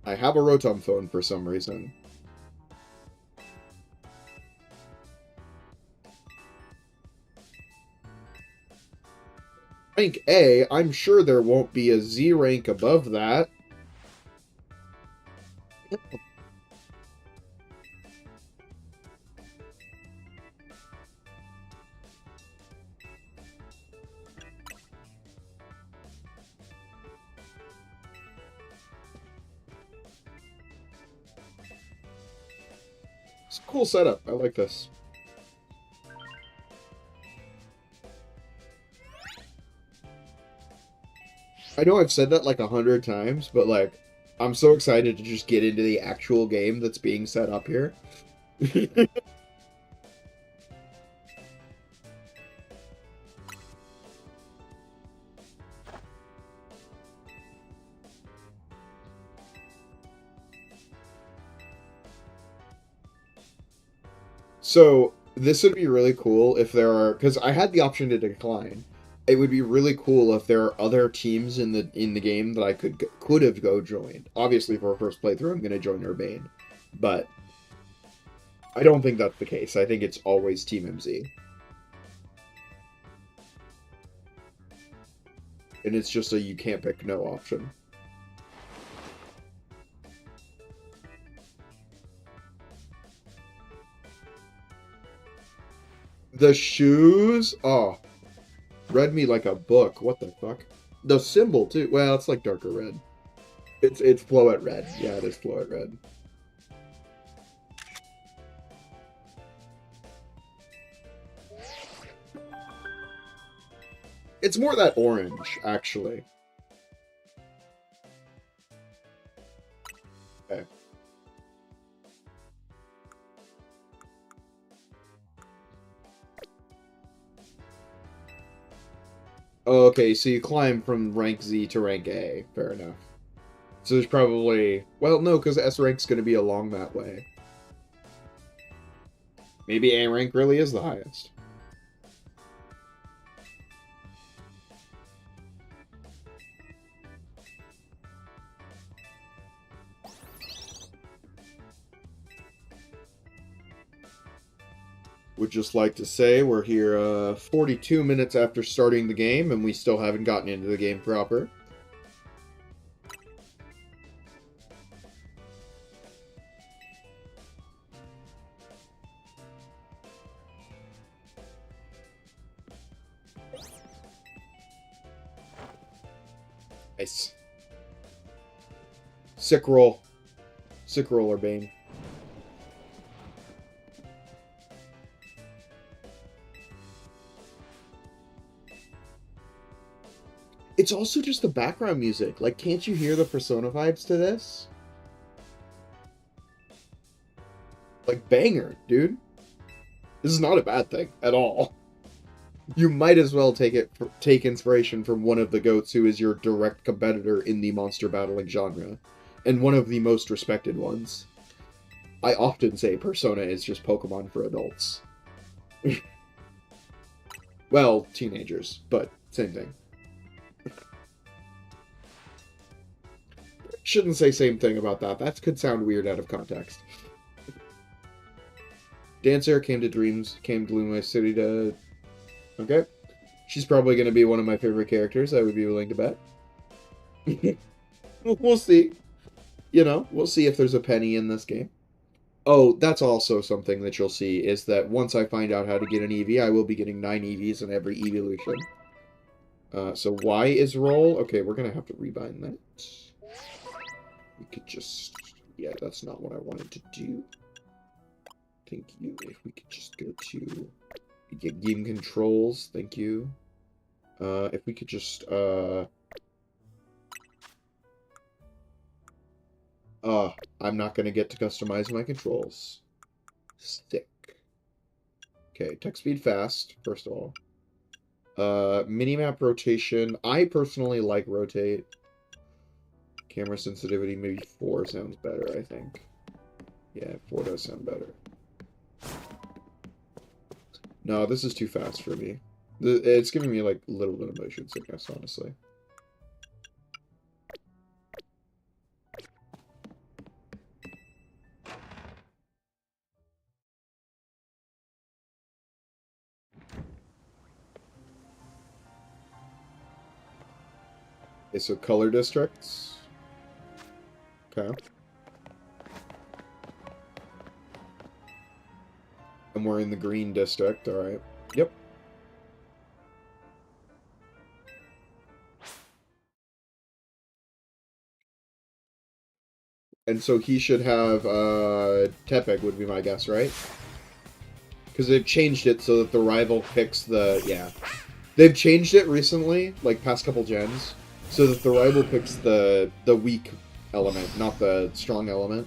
I have a Rotom phone for some reason. Rank A, I'm sure there won't be a Z rank above that. It's a cool setup. I like this. I know I've said that like 100 times, but like, I'm so excited to just get into the actual game that's being set up here. So this would be really cool if there are, because I had the option to decline. It would be really cool if there are other teams in the game that I could have go joined. Obviously, for a first playthrough, I'm going to join Urbane, but I don't think that's the case. I think it's always Team MZ, and it's just a you can't pick no option. The shoes, oh, read me like a book. What the fuck? The symbol too. Well, it's like darker red. It's Floet red. Yeah, it is Floet red. It's more that orange, actually. Okay. Oh, okay, so you climb from rank Z to rank A. Fair enough. So there's probably... Well, no, because S rank's going to be along that way. Maybe A rank really is the highest. Would just like to say we're here 42 minutes after starting the game, and we still haven't gotten into the game proper. Nice. Sick roll. Sick roller Bane. It's also just the background music. Like, can't you hear the Persona vibes to this? Like, banger, dude. This is not a bad thing at all. You might as well take inspiration from one of the GOATs who is your direct competitor in the monster battling genre, and one of the most respected ones. I often say Persona is just Pokemon for adults. Well, teenagers, but same thing. Shouldn't say same thing about that. That could sound weird out of context. Dancer came to Lumina City to... Okay. She's probably going to be one of my favorite characters, I would be willing to bet. We'll see. You know, we'll see if there's a penny in this game. Oh, that's also something that you'll see, is that once I find out how to get an EV, I will be getting 9 EVs in every evolution. So Y is roll. Okay, we're going to have to rebind that. We could just... Yeah, that's not what I wanted to do. Thank you. If we could just go to... Get game controls. Thank you. If we could just... I'm not going to get to customize my controls. Stick. Okay, text speed fast, first of all. Minimap rotation. I personally like rotate. Camera sensitivity, maybe 4 sounds better, I think. Yeah, 4 does sound better. No, this is too fast for me. It's giving me, like, a little bit of motion sickness, honestly. Okay, so color districts. Okay. And we're in the green district, alright. Yep. And so he should have, Tepeg would be my guess, right? Because they've changed it so that the rival picks the... Yeah. They've changed it recently, like past couple gens, so that the rival picks the weak element, not the strong element.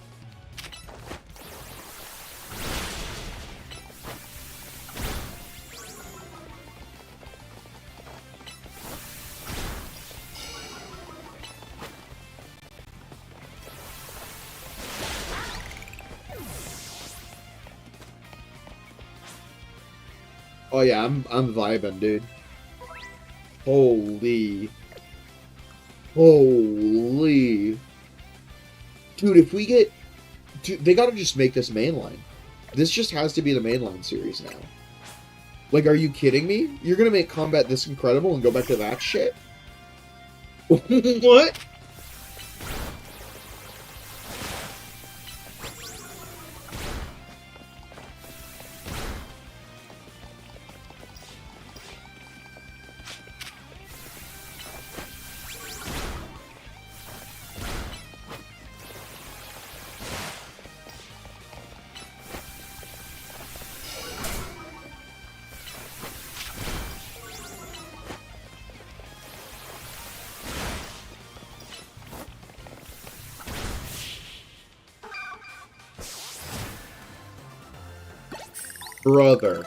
Oh yeah, I'm vibing, dude. Holy. Holy. Dude, if we get... Dude, they gotta just make this mainline. This just has to be the mainline series now. Like, are you kidding me? You're gonna make combat this incredible and go back to that shit? What? Brother.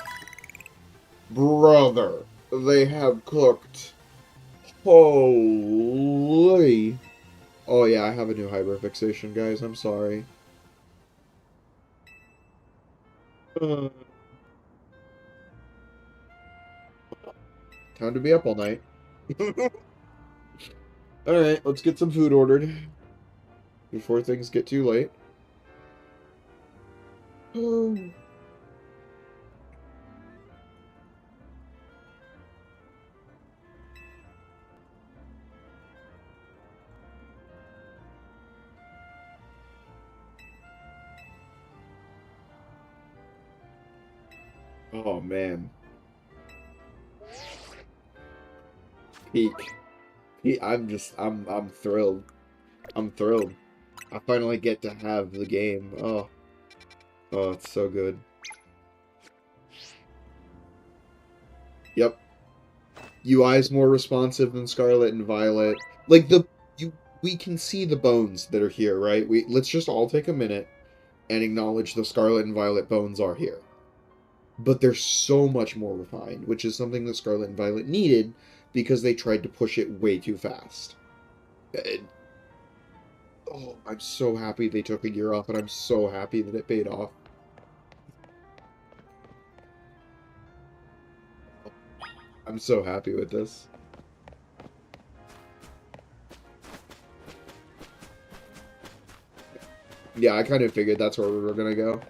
Brother. They have cooked Holy. Oh yeah, I have a new hyperfixation, guys. I'm sorry. Uh, Time to be up all night. Alright, let's get some food ordered before things get too late. Oh man. Peak. I'm thrilled. I'm thrilled. I finally get to have the game. Oh. Oh, it's so good. Yep. UI is more responsive than Scarlet and Violet. Like we can see the bones that are here, right? Let's just all take a minute and acknowledge the Scarlet and Violet bones are here. But they're so much more refined, which is something that Scarlet and Violet needed because they tried to push it way too fast. Oh, I'm so happy they took a year off, and I'm so happy that it paid off. I'm so happy with this. Yeah, I kind of figured that's where we were gonna go.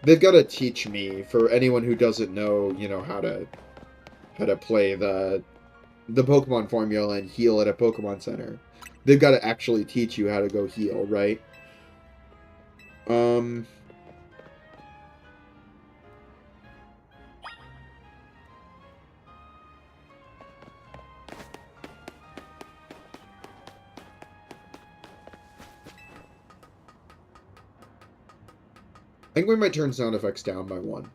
They've got to teach me, for anyone who doesn't know, how to play the Pokemon formula and heal at a Pokemon Center. They've got to actually teach you how to go heal, right? Um, I think we might turn sound effects down by one.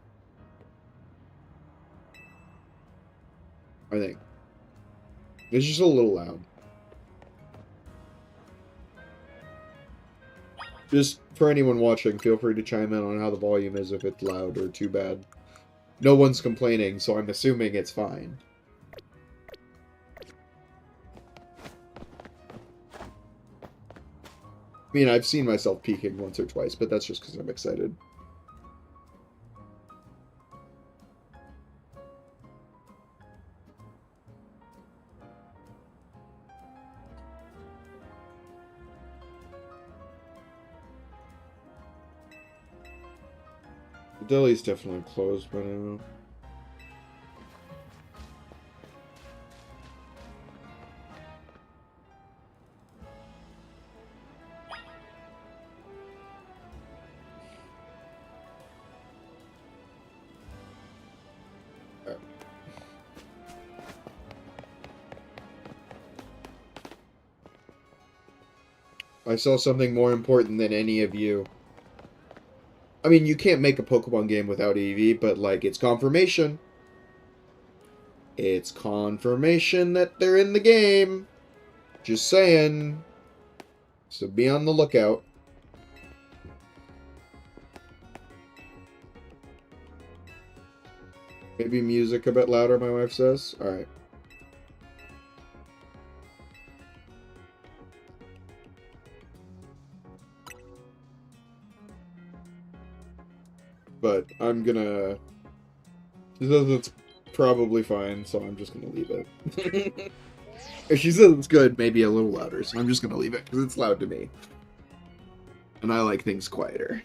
I think. It's just a little loud. Just for anyone watching, feel free to chime in on how the volume is if it's loud or too bad. No one's complaining, so I'm assuming it's fine. I mean, I've seen myself peeking once or twice, but that's just because I'm excited. The deli's definitely closed by now. I saw something more important than any of you. I mean, you can't make a Pokemon game without Eevee, but, like, it's confirmation. It's confirmation that they're in the game. Just saying. So be on the lookout. Maybe music a bit louder, my wife says. Alright. But I'm gonna... She says it's probably fine, so I'm just gonna leave it. If she says it's good, maybe a little louder, so I'm just gonna leave it, because it's loud to me. And I like things quieter.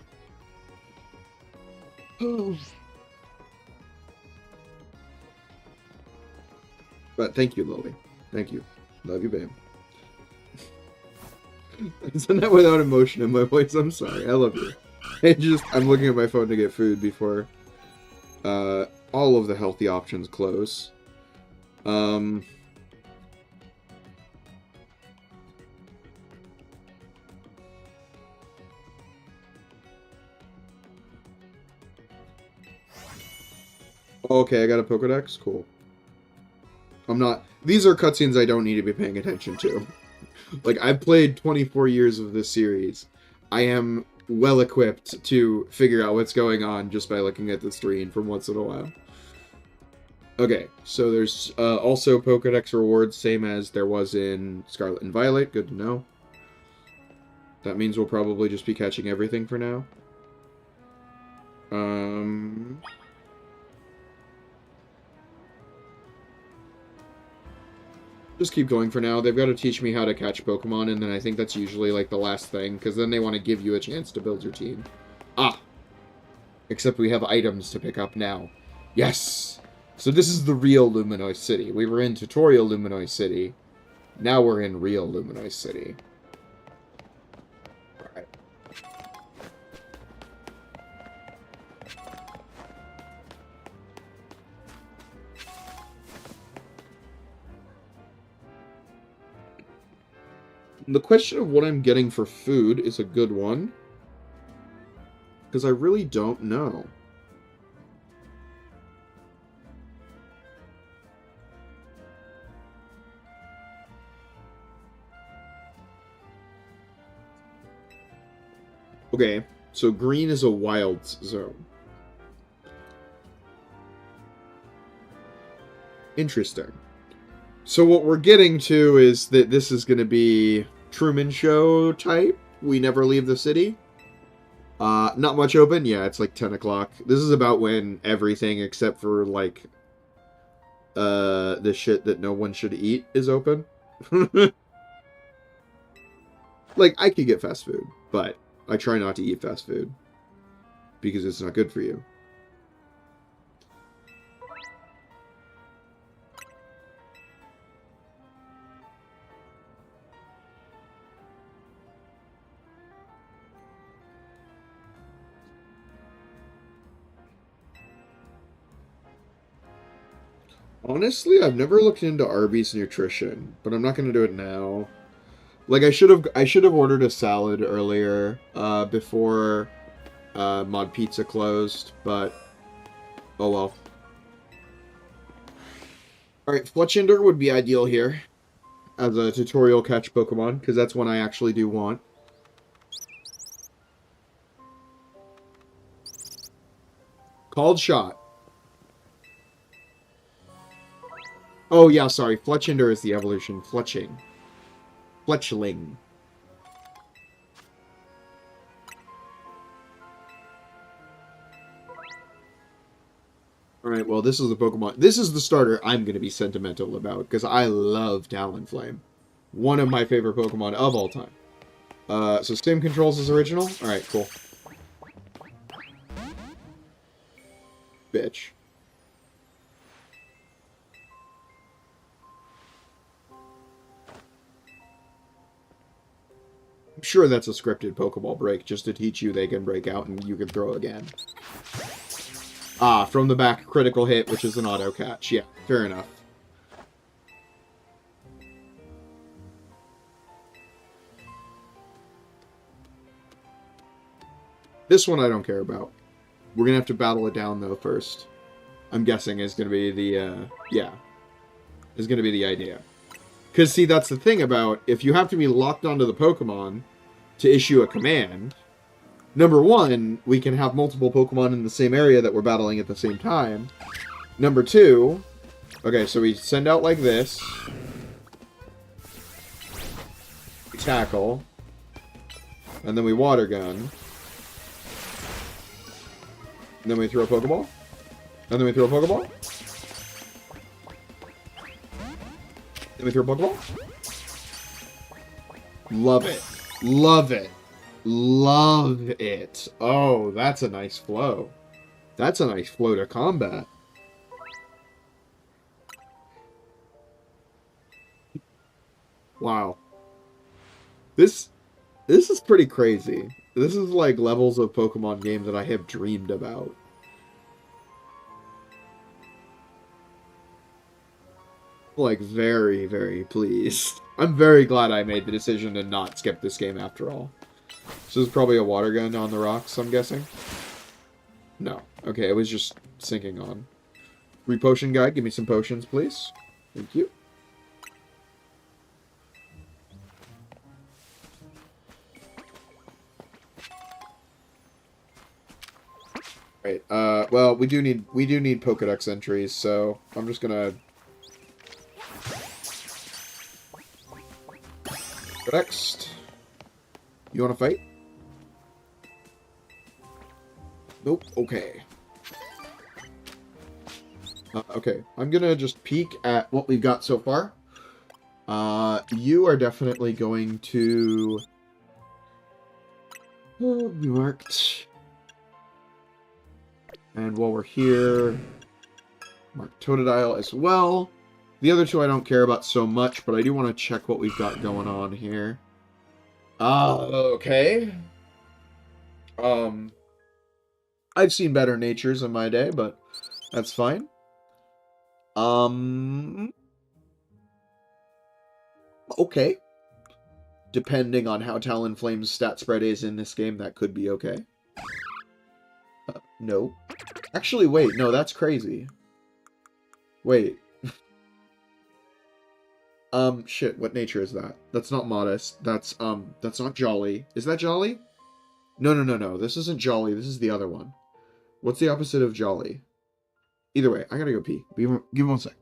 But thank you, Lily. Thank you. Love you, babe. I said that without emotion in my voice. I'm sorry. I love you. I'm looking at my phone to get food before all of the healthy options close. Okay, I got a Pokedex? Cool. I'm not... These are cutscenes I don't need to be paying attention to. Like, I've played 24 years of this series. I am well equipped to figure out what's going on just by looking at the screen from once in a while. Okay, so there's also Pokedex rewards, same as there was in Scarlet and Violet. Good to know. That means we'll probably just be catching everything for now. Just keep going for now. They've got to teach me how to catch Pokemon, and then I think that's usually, like, the last thing, because then they want to give you a chance to build your team. Ah! Except we have items to pick up now. Yes! So this is the real Luminois City. We were in Tutorial Luminois City. Now we're in real Luminois City. Alright. The question of what I'm getting for food is a good one. Because I really don't know. Okay, so green is a wild zone. Interesting. So what we're getting to is that this is going to be Truman Show type. We never leave the city. Not much open. Yeah, it's like 10 o'clock. This is about when everything except for, like, the shit that no one should eat is open. Like, I could get fast food, but I try not to eat fast food. Because it's not good for you. Honestly, I've never looked into Arby's nutrition, but I'm not gonna do it now. Like I should have ordered a salad earlier, before Mod Pizza closed, but oh well. Alright, Fletchinder would be ideal here as a tutorial catch Pokemon, because that's one I actually do want. Called Shot. Oh yeah, sorry, Fletchinder is the evolution. Fletching. Fletchling. Alright, well, this is the Pokemon. This is the starter I'm going to be sentimental about, because I love Talonflame. One of my favorite Pokemon of all time. So Stim controls is original? Alright, cool. Bitch. I'm sure that's a scripted Pokeball break, just to teach you they can break out and you can throw again. Ah, from the back, critical hit, which is an auto catch. Yeah, fair enough. This one I don't care about. We're gonna have to battle it down, though, first. I'm guessing is gonna be the, yeah. Is gonna be the idea. Because, see, that's the thing about, if you have to be locked onto the Pokemon to issue a command, number one, we can have multiple Pokemon in the same area that we're battling at the same time. Number two, okay, so we send out like this. We tackle. And then we water gun. And then we throw a Pokeball. And then we throw a Pokeball. Then we throw a Pokeball. Love it. Love it. Love it. Oh, that's a nice flow. That's a nice flow to combat. Wow. This is pretty crazy. This is like levels of Pokemon game that I have dreamed about. Like, very, very pleased. I'm very glad I made the decision to not skip this game after all. So this is probably a water gun on the rocks, I'm guessing? No. Okay, it was just sinking on. Potion guy, give me some potions, please. Thank you. Right. Well, we do need Pokédex entries, so I'm just gonna next. You want to fight? Nope. Okay. Okay. I'm gonna just peek at what we've got so far. You are definitely going to be marked. And while we're here, mark Totodile as well. The other two I don't care about so much, but I do want to check what we've got going on here. Okay. Um, I've seen better natures in my day, but that's fine. Okay. Depending on how Talonflame's stat spread is in this game, that could be okay. No. Actually, wait, no, that's crazy. Wait. Shit, what nature is that? That's not modest. That's not jolly. Is that jolly? No. This isn't jolly. This is the other one. What's the opposite of jolly? Either way, I gotta go pee. Give me 1 sec.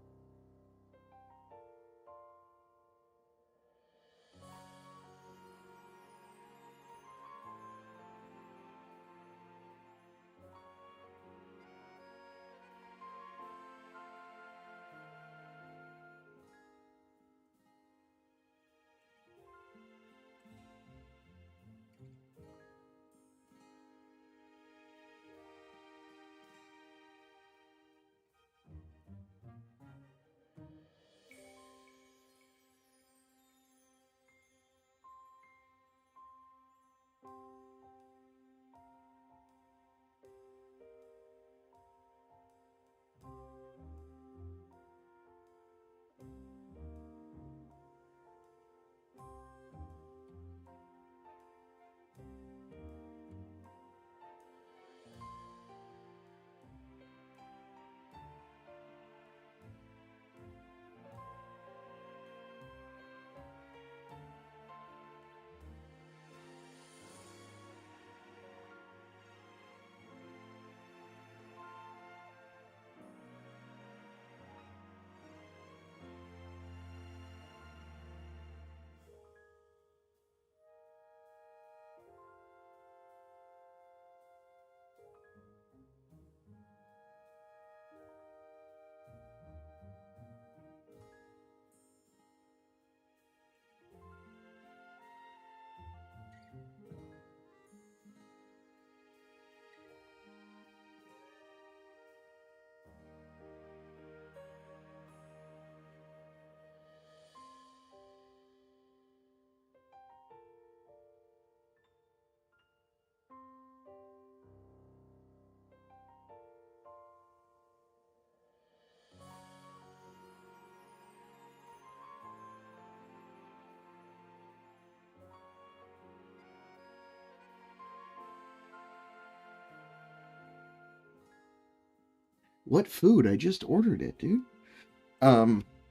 What food? I just ordered it, dude.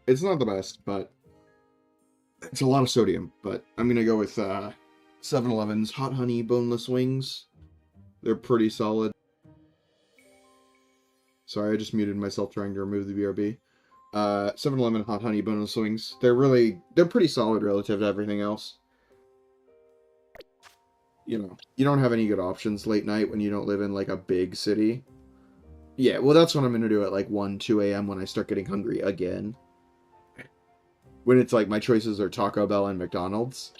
It's not the best, but it's a lot of sodium. But I'm gonna go with 7-Eleven's Hot Honey Boneless Wings. They're pretty solid. Sorry, I just muted myself trying to remove the BRB. 7-Eleven Hot Honey Boneless Wings. They're pretty solid relative to everything else. You know, you don't have any good options late night when you don't live in like a big city. Yeah, well, that's what I'm gonna do at like 1, 2 a.m. when I start getting hungry again. When it's like my choices are Taco Bell and McDonald's.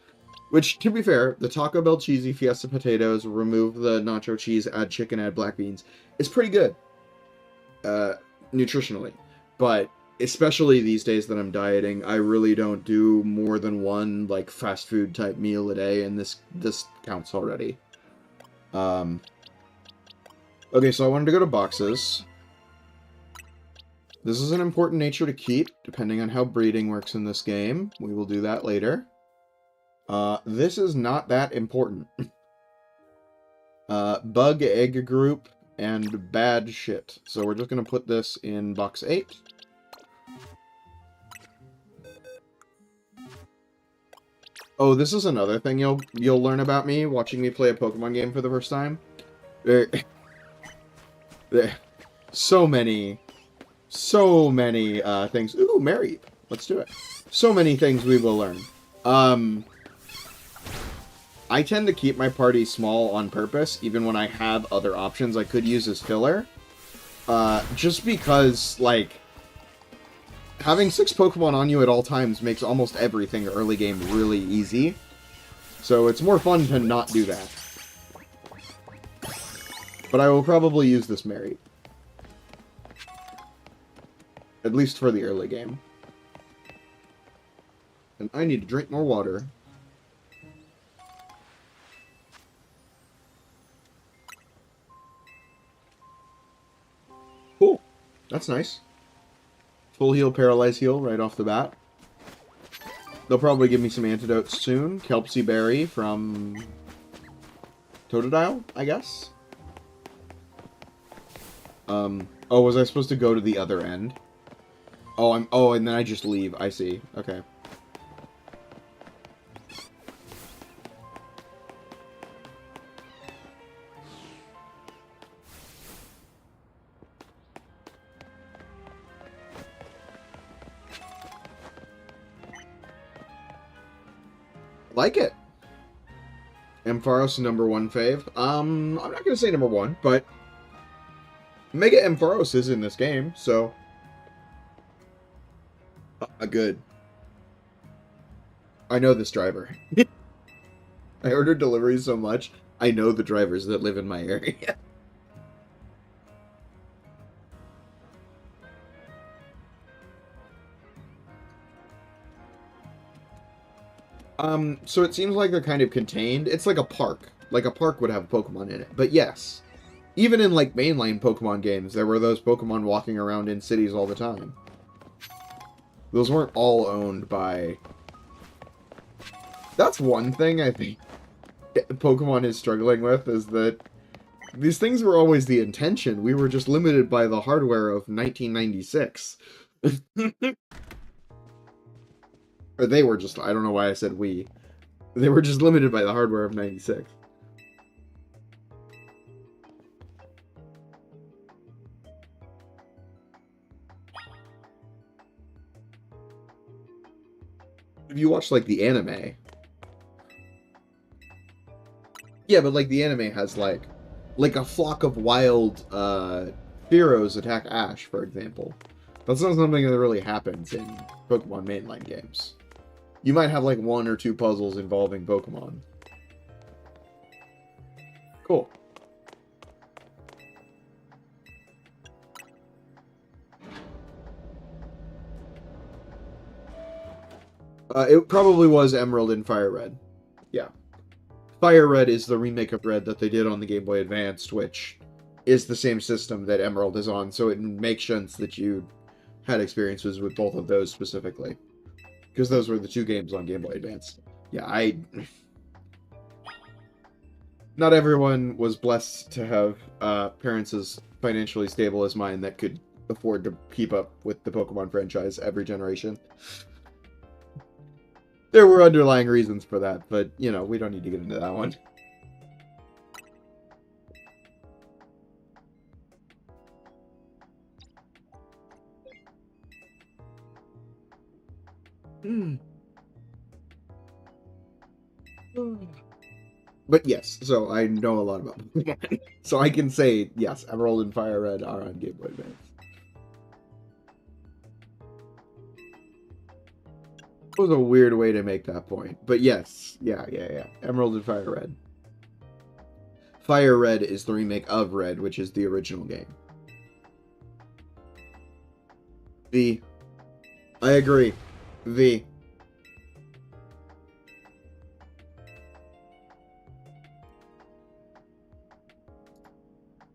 Which, to be fair, the Taco Bell cheesy Fiesta potatoes, remove the nacho cheese, add chicken, add black beans. It's pretty good. Nutritionally. But, especially these days that I'm dieting, I really don't do more than one, like, fast food type meal a day, and this counts already. Okay, so I wanted to go to boxes. This is an important nature to keep, depending on how breeding works in this game. We will do that later. This is not that important. Bug egg group and bad shit. So we're just gonna put this in box 8. Oh, this is another thing you'll learn about me watching me play a Pokemon game for the first time. There, so many things. Ooh, Mary. Let's do it. So many things we will learn. Um, I tend to keep my party small on purpose, even when I have other options I could use as filler. Just because, like, having 6 Pokemon on you at all times makes almost everything early game really easy. So it's more fun to not do that. But I will probably use this Mary. At least for the early game. And I need to drink more water. Cool. That's nice. Full heal, paralyze heal right off the bat. They'll probably give me some antidotes soon. Kelpsy Berry from Totodile, I guess. Oh, was I supposed to go to the other end? Oh, and then I just leave. I see. Okay. Like it. Ampharos #1 fave. I'm not gonna say #1, but Mega Ampharos is in this game, so good. I know this driver. I ordered deliveries so much, I know the drivers that live in my area. So it seems like they're kind of contained. It's like a park. Like a park would have Pokemon in it. But yes, even in like mainline Pokemon games, there were those Pokemon walking around in cities all the time. Those weren't all owned by... That's one thing I think Pokemon is struggling with, is that these things were always the intention. We were just limited by the hardware of 1996. Or they were just... I don't know why I said we. They were just limited by the hardware of 96. If you watch, like, the anime... Yeah, but, like, the anime has, like a flock of wild, Fearows attack Ash, for example. That's not something that really happens in Pokemon mainline games. You might have, like, 1 or 2 puzzles involving Pokemon. Cool. It probably was Emerald and Fire Red. Yeah. Fire Red is the remake of Red that they did on the Game Boy Advance, which is the same system that Emerald is on, so it makes sense that you had experiences with both of those specifically. Because those were the 2 games on Game Boy Advance. Yeah, not everyone was blessed to have parents as financially stable as mine that could afford to keep up with the Pokemon franchise every generation. There were underlying reasons for that, but, you know, we don't need to get into that one. But yes, so I know a lot about Pokemon. So I can say, yes, Emerald and Fire Red are on Game Boy Advance. It was a weird way to make that point. But yes, yeah. Emerald and Fire Red. Fire Red is the remake of Red, which is the original game. V. I agree. V.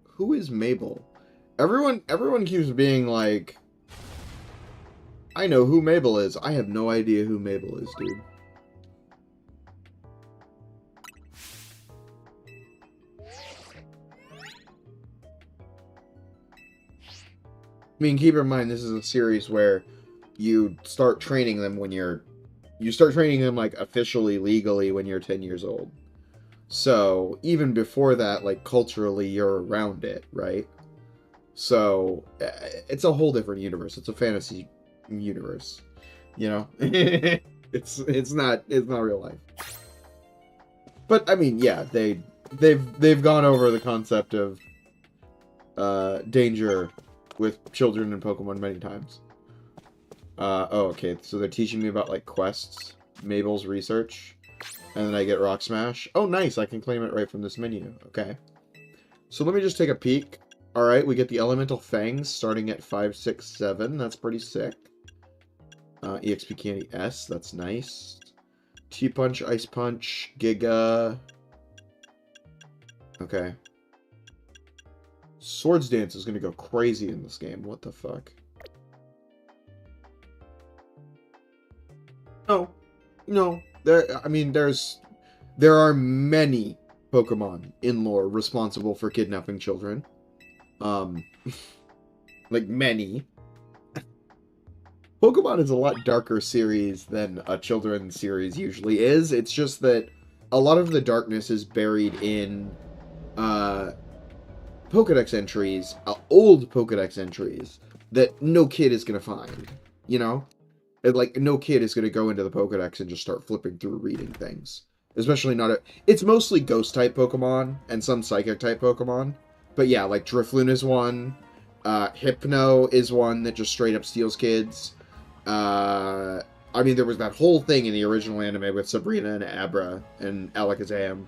Who is Mabel? Everyone keeps being like, I know who Mabel is. I have no idea who Mabel is, dude. I mean, keep in mind, this is a series where you start training them when you start training them, like, officially, legally when you're 10 years old. So, even before that, like, culturally, you're around it, right? So it's a whole different universe. It's a fantasy universe, you know. It's not real life. But I mean, yeah, they've gone over the concept of danger with children in Pokemon many times. Oh, okay. So they're teaching me about like quests, Mabel's research, and then I get Rock Smash. Oh, nice! I can claim it right from this menu. Okay. So let me just take a peek. All right, we get the Elemental Fangs starting at 5, 6, 7. That's pretty sick. EXP Candy S. That's nice. T-Punch, Ice Punch, Giga. Okay. Swords Dance is gonna go crazy in this game. What the fuck? No. No. I mean, there are many Pokemon in lore responsible for kidnapping children. Um, like many. Pokemon is a lot darker series than a children's series usually is. It's just that a lot of the darkness is buried in Pokedex entries, old Pokedex entries that no kid is gonna find. You know, like no kid is gonna go into the Pokedex and just start flipping through reading things. Especially not a. It's mostly Ghost type Pokemon and some Psychic type Pokemon. But yeah, like Drifloon is one. Hypno is one that just straight up steals kids. I mean, there was that whole thing in the original anime with Sabrina and Abra and Alakazam.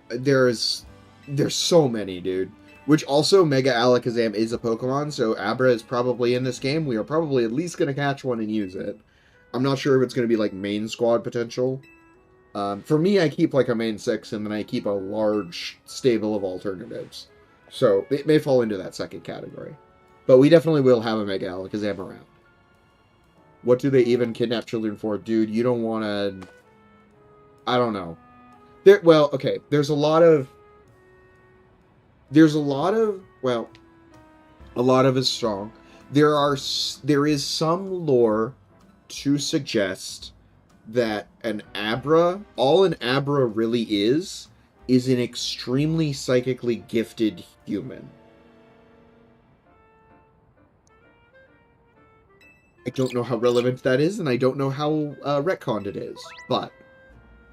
There's so many, dude. Which also, Mega Alakazam is a Pokemon, so Abra is probably in this game. We are probably at least going to catch one and use it. I'm not sure if it's going to be, like, main squad potential. For me, I keep, like, a main 6, and then I keep a large stable of alternatives. So, it may fall into that second category. But we definitely will have a Mega Alakazam around. What do they even kidnap children for? Dude, you don't want to... I don't know. Well, okay, there's a lot of, well, a lot of is strong. There is some lore to suggest that all an Abra really is an extremely psychically gifted human. I don't know how relevant that is, and I don't know how retconned it is, but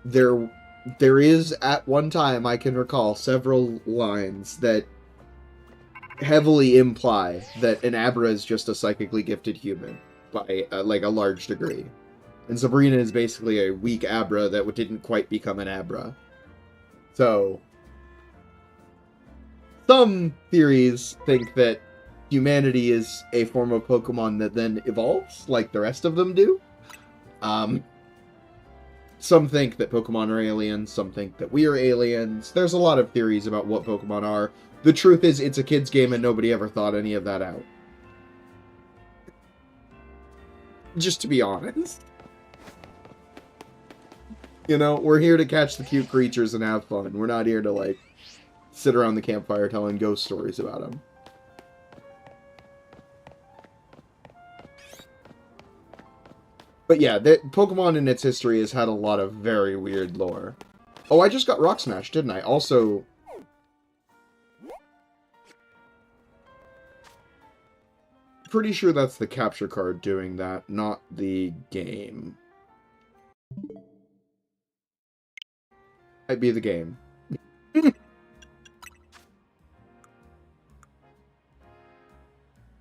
there is, at one time, I can recall several lines that heavily imply that an Abra is just a psychically gifted human by, like, a large degree. And Sabrina is basically a weak Abra that didn't quite become an Abra. So, some theories think that humanity is a form of Pokemon that then evolves, like the rest of them do. Some think that Pokemon are aliens, some think that we are aliens. There's a lot of theories about what Pokemon are. The truth is, it's a kid's game and nobody ever thought any of that out. Just to be honest. You know, we're here to catch the cute creatures and have fun. We're not here to, like, sit around the campfire telling ghost stories about them. But yeah, Pokemon in its history has had a lot of very weird lore. Oh, I just got Rock Smash, didn't I? Also... Pretty sure that's the capture card doing that, not the game. Might be the game.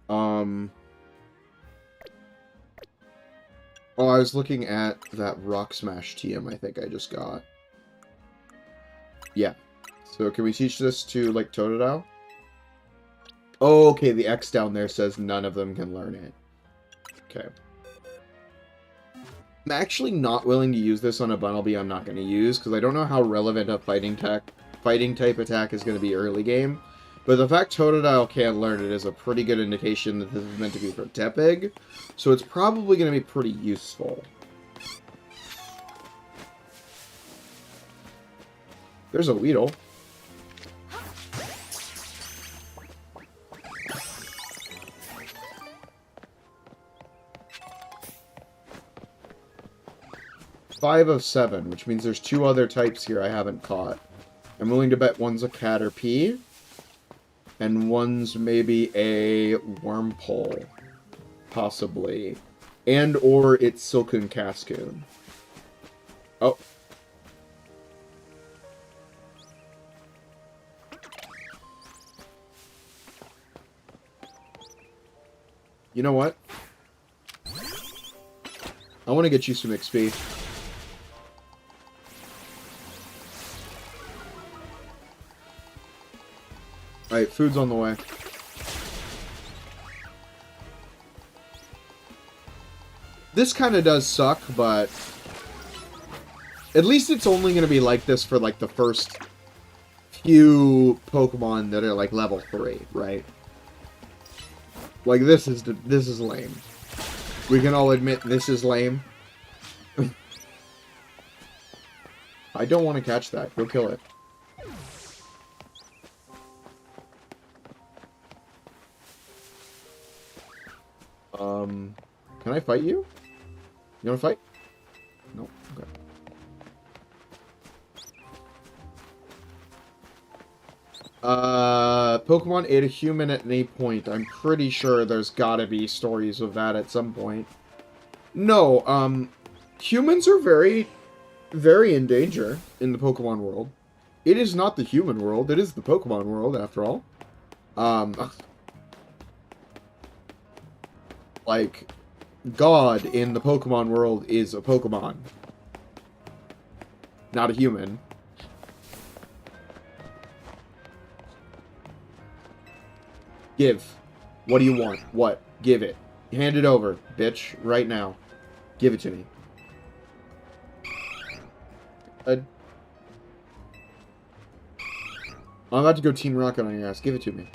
Oh, I was looking at that Rock Smash TM I think I just got. Yeah. So can we teach this to, like, Totodile? Oh, okay, the X down there says none of them can learn it. Okay. I'm actually not willing to use this on a Bunnelby I'm not going to use, because I don't know how relevant a fighting type attack is going to be early game. But the fact Totodile can't learn it is a pretty good indication that this is meant to be for Tepig, so it's probably going to be pretty useful. There's a Weedle. Five of 7, which means there's 2 other types here I haven't caught. I'm willing to bet one's a Caterpie, and one's maybe a Wormpole, possibly. And or it's Silcoon Cascoon. Oh. You know what? I want to get you some XP. Alright, food's on the way. This kind of does suck, but at least it's only going to be like this for, like, the first few Pokemon that are, like, level 3, right? Like, this is lame. We can all admit this is lame. I don't want to catch that. Go kill it. Can I fight you? You want to fight? No. Okay. Pokemon ate a human at any point. I'm pretty sure there's gotta be stories of that at some point. No, humans are very, very in danger in the Pokemon world. It is not the human world, it is the Pokemon world, after all. Like, God in the Pokemon world is a Pokemon. Not a human. Give. What do you want? What? Give it. Hand it over, bitch. Right now. Give it to me. I'm about to go Team Rocket on your ass. Give it to me.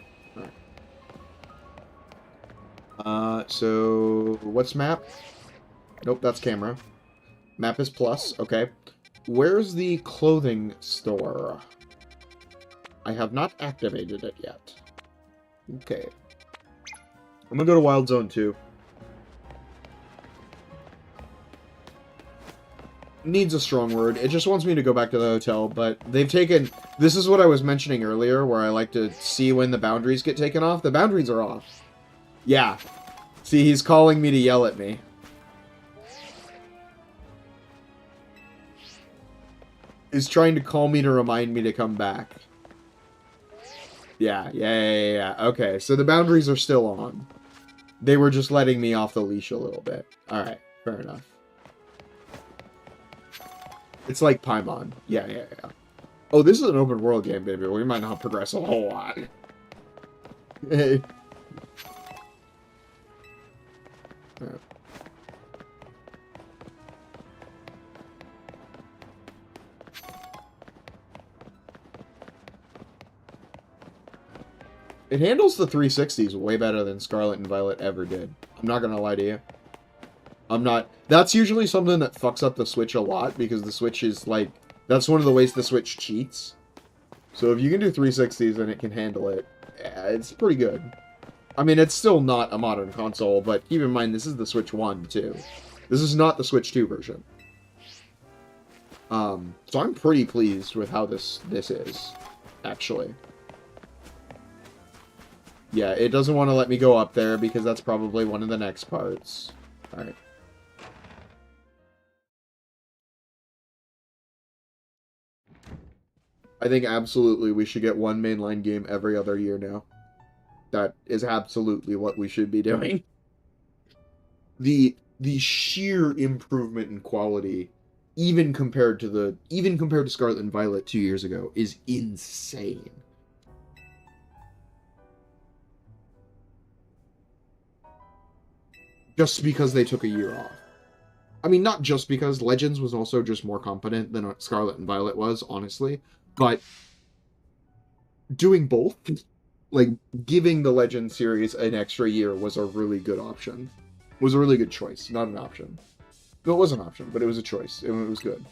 Alright. So... What's map? Nope, that's camera. Map is plus. Okay. Where's the clothing store? I have not activated it yet. Okay. I'm gonna go to Wild Zone 2. Needs a strong word. It just wants me to go back to the hotel, but they've taken... This is what I was mentioning earlier, where I like to see when the boundaries get taken off. The boundaries are off. Yeah. See, he's calling me to yell at me. He's trying to call me to remind me to come back. Yeah. Okay, so the boundaries are still on. They were just letting me off the leash a little bit. Alright, fair enough. It's like Paimon. Yeah. Oh, this is an open world game, baby. We might not progress a whole lot. Hey. Right. It handles the 360s way better than Scarlet and Violet ever did. I'm not gonna lie to you. I'm not... That's usually something that fucks up the Switch a lot, because the Switch is, like... That's one of the ways the Switch cheats. So if you can do 360s and it can handle it, it's pretty good. I mean, it's still not a modern console, but keep in mind, this is the Switch 1, too. This is not the Switch 2 version. So I'm pretty pleased with how this is, actually. Yeah, it doesn't want to let me go up there, because that's probably one of the next parts. Alright. I think absolutely we should get one mainline game every other year now. That is absolutely what we should be doing. The sheer improvement in quality, even compared to Scarlet and Violet 2 years ago, is insane. Just because they took a year off. I mean, not just because Legends was also just more competent than Scarlet and Violet was, honestly. But doing both, like, giving the Legend series an extra year was a really good option. Was a really good choice, not an option. No, it was an option, but it was a choice, and it was good.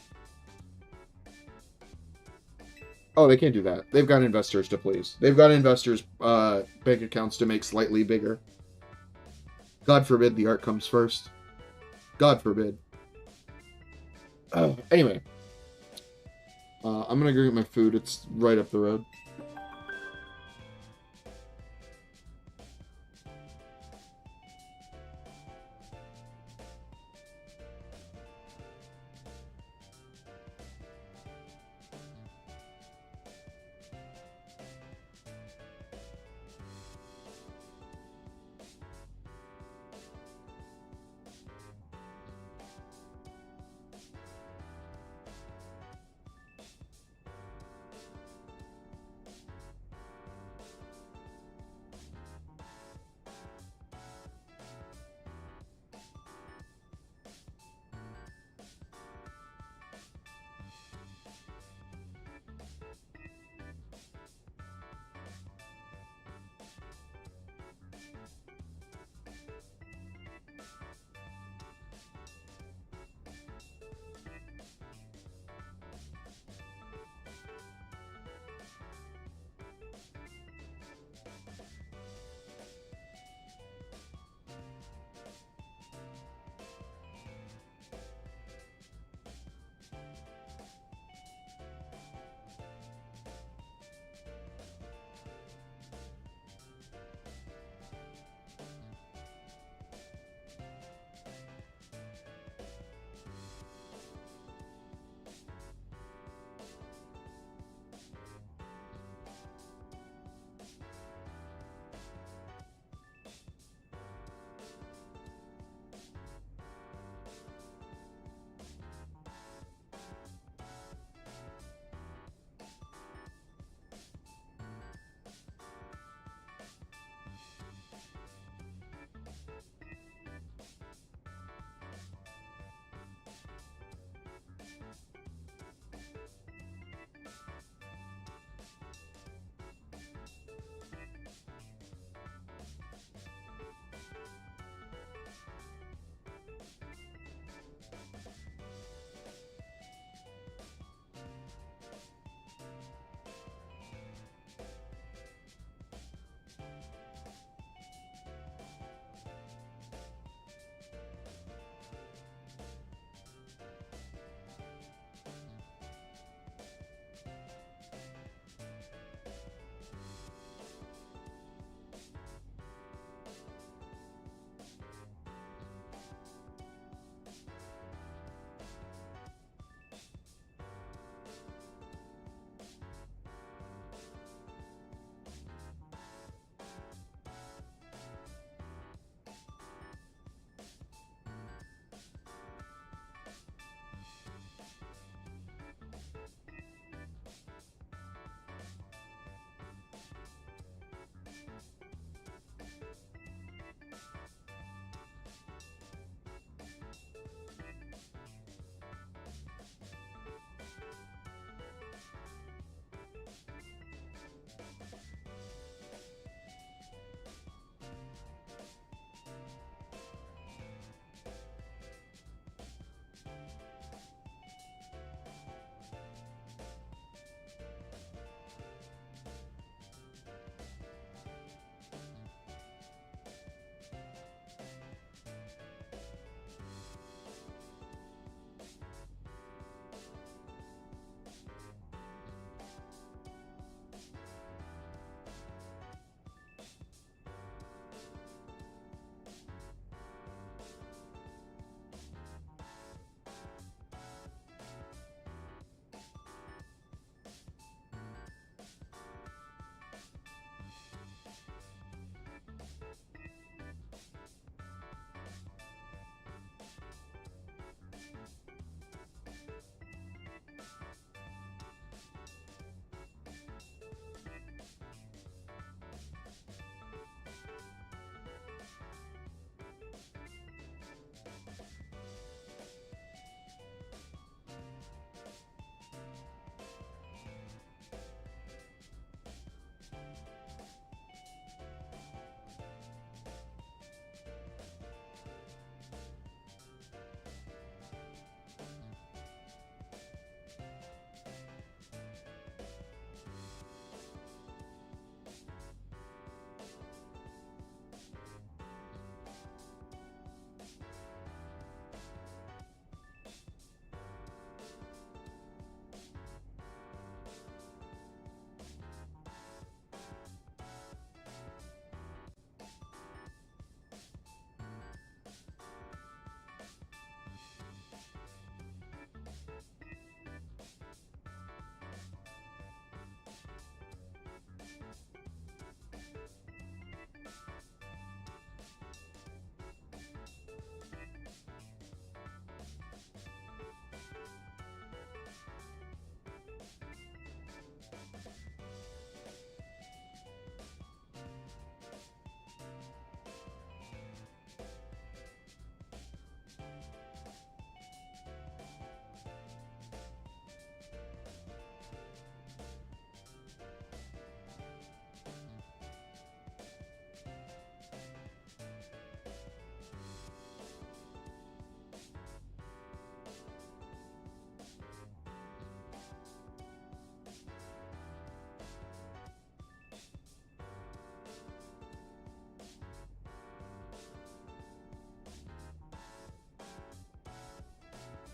Oh, they can't do that. They've got investors to please. They've got investors' bank accounts to make slightly bigger. God forbid the art comes first. God forbid. Anyway. I'm gonna go get my food. It's right up the road.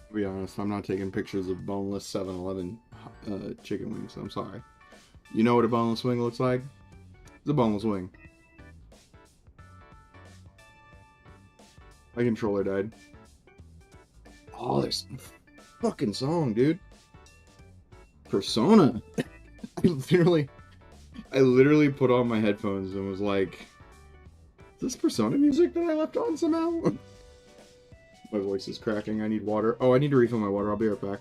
To be honest, I'm not taking pictures of boneless 7-Eleven chicken wings. I'm sorry. You know what a boneless wing looks like? It's a boneless wing. My controller died. Oh, this fucking song, dude. Persona. I literally put on my headphones and was like, is this Persona music that I left on somehow? My voice is cracking. I need water. Oh, I need to refill my water. I'll be right back.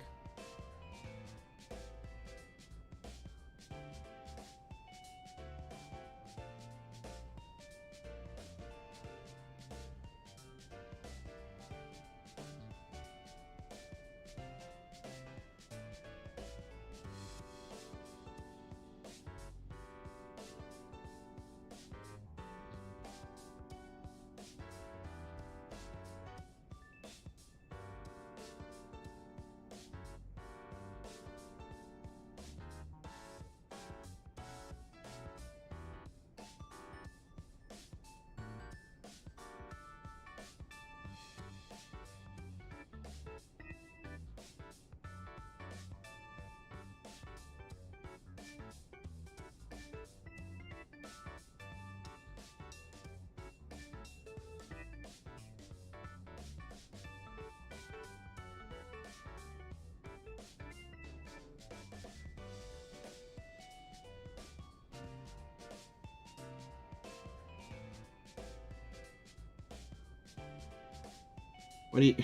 What do you...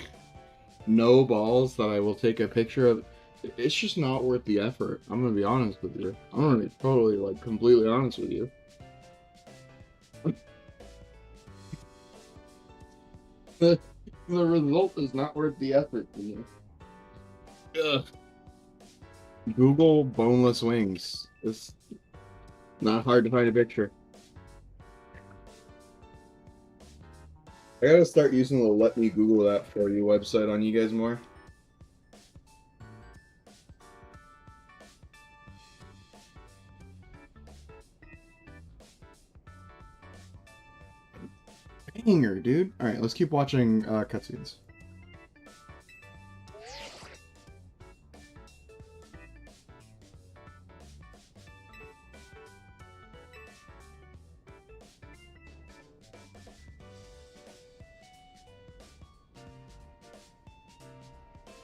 No balls that I will take a picture of. It's just not worth the effort. I'm gonna be honest with you. I'm gonna be totally, like, completely honest with you. The result is not worth the effort for me. Ugh. Google boneless wings. It's not hard to find a picture. I gotta start using the Let Me Google That For You website on you guys more. Banger, dude. Alright, let's keep watching cutscenes.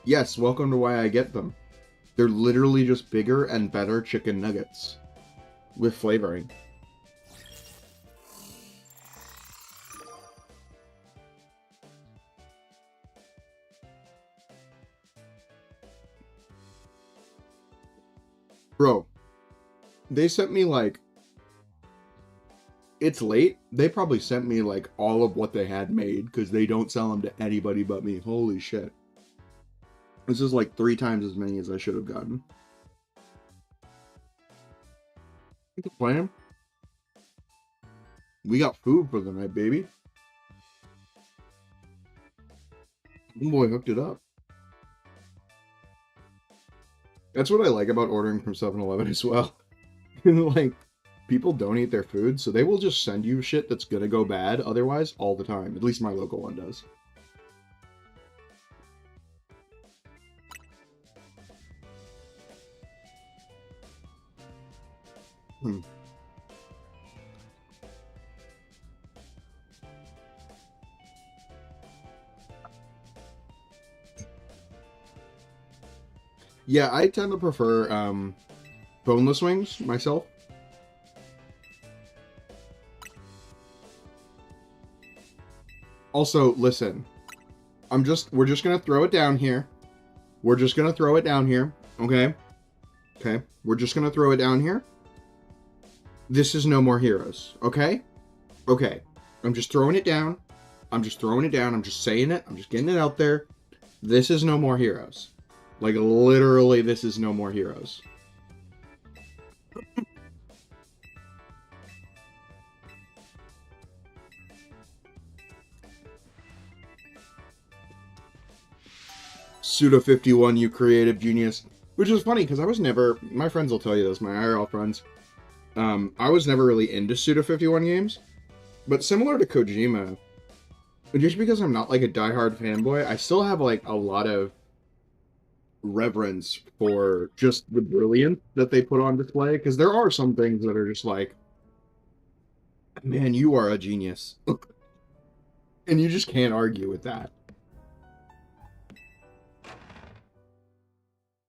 Yes, welcome to Why I Get Them. They're literally just bigger and better chicken nuggets with flavoring. Bro, they sent me like... It's late. They probably sent me like all of what they had made because they don't sell them to anybody but me. Holy shit. This is like 3 times as many as I should have gotten. What's the plan? We got food for the night, baby. Boy hooked it up. That's what I like about ordering from 7-Eleven as well. Like, people don't eat their food, so they will just send you shit that's gonna go bad otherwise all the time. At least my local one does. Yeah, I tend to prefer boneless wings myself. Also, listen. We're just gonna throw it down here. We're just gonna throw it down here, okay? Okay, we're just gonna throw it down here. This is No More Heroes, okay? Okay, I'm just throwing it down. I'm just throwing it down. I'm just saying it. I'm just getting it out there. This is No More Heroes. Like, literally, this is No More Heroes. Pseudo51, you creative genius. Which is funny, because I was never... My friends will tell you this, my IRL friends. I was never really into Pseudo51 games. But similar to Kojima, just because I'm not, like, a diehard fanboy, I still have, like, a lot of reverence for just the brilliance that they put on display, because there are some things that are just like, man, you are a genius. And you just can't argue with that.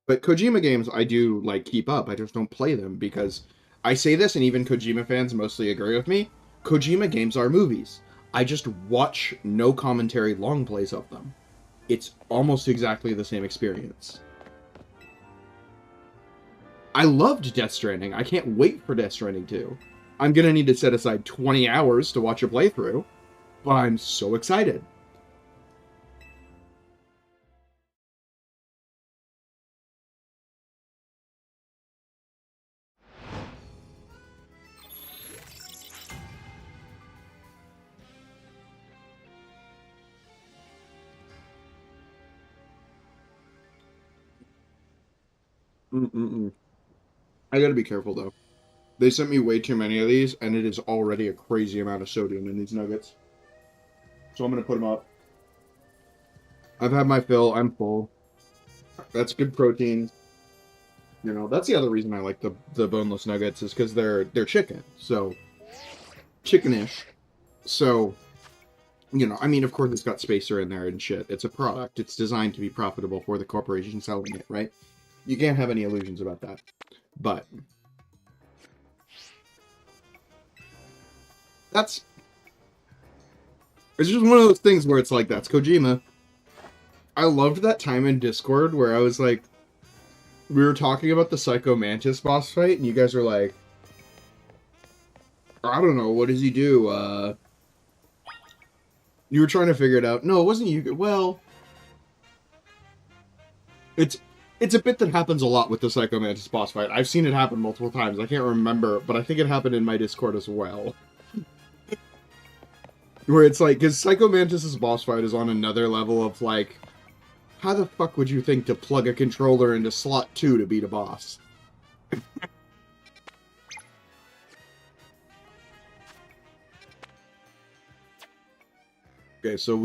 But Kojima games, I do like keep up. I just don't play them because I say this, and even Kojima fans mostly agree with me. Kojima games are movies. I just watch no commentary long plays of them. It's almost exactly the same experience. I loved Death Stranding. I can't wait for Death Stranding 2. I'm gonna need to set aside 20 hours to watch a playthrough, but I'm so excited. Mm-mm-mm. I gotta be careful though. They sent me way too many of these, and it is already a crazy amount of sodium in these nuggets. So I'm gonna put them up. I've had my fill. I'm full. That's good protein. You know, that's the other reason I like the boneless nuggets is because they're chicken. So chickenish. So you know, I mean, of course, it's got spacer in there and shit. It's a product. It's designed to be profitable for the corporation selling it, right? You can't have any illusions about that. But that's it's just one of those things where it's like that's Kojima. I loved that time in Discord where I was like, we were talking about the Psycho Mantis boss fight, and you guys are like, I don't know, what does he do? You were trying to figure it out. No, it wasn't you. Well, it's it's a bit that happens a lot with the Psycho Mantis boss fight. I've seen it happen multiple times. I can't remember, but I think it happened in my Discord as well. Where it's like, because Psycho Mantis' boss fight is on another level of like, how the fuck would you think to plug a controller into slot 2 to beat a boss? Okay, so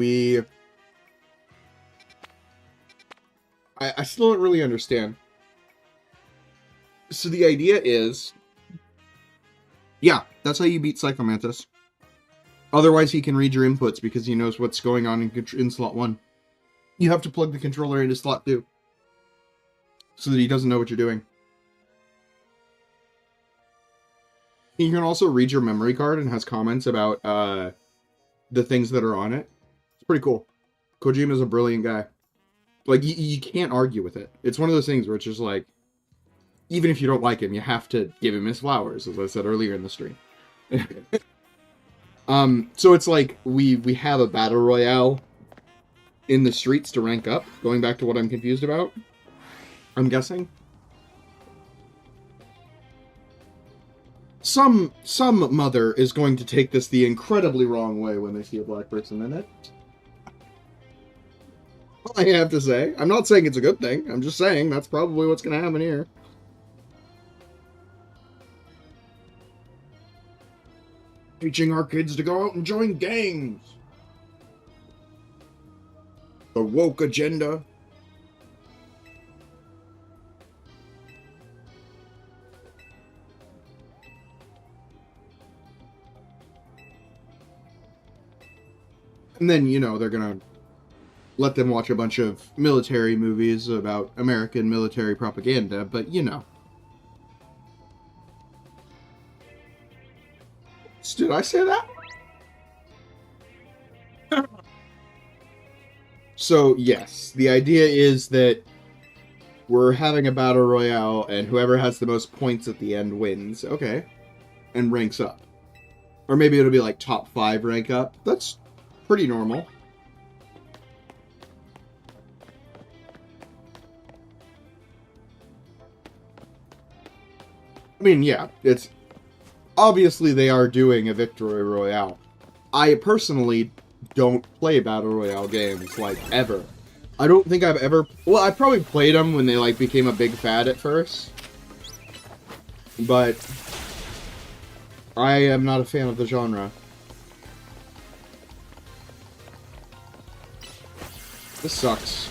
I still don't really understand. So the idea is, yeah, that's how you beat Psycho Mantis. Otherwise, he can read your inputs because he knows what's going on in slot 1. You have to plug the controller into slot 2 so that he doesn't know what you're doing. He can also read your memory card and has comments about the things that are on it. It's pretty cool. Kojima's a brilliant guy. Like, you can't argue with it. It's one of those things where it's just like, even if you don't like him, you have to give him his flowers, as I said earlier in the stream. So it's like, we have a battle royale in the streets to rank up, going back to what I'm confused about, I'm guessing. Some mother is going to take this the incredibly wrong way when they see a black person in it. I have to say. I'm not saying it's a good thing. I'm just saying that's probably what's going to happen here. Teaching our kids to go out and join gangs. The woke agenda. And then, you know, they're going to let them watch a bunch of military movies about American military propaganda, but you know. Did I say that? So, yes, the idea is that we're having a battle royale, and whoever has the most points at the end wins. Okay. And ranks up. Or maybe it'll be like top 5 rank up. That's pretty normal. I mean, yeah, it's... Obviously, they are doing a victory royale. I personally don't play battle royale games, like, ever. I don't think I've ever... Well, I probably played them when they, like, became a big fad at first. But I am not a fan of the genre. This sucks.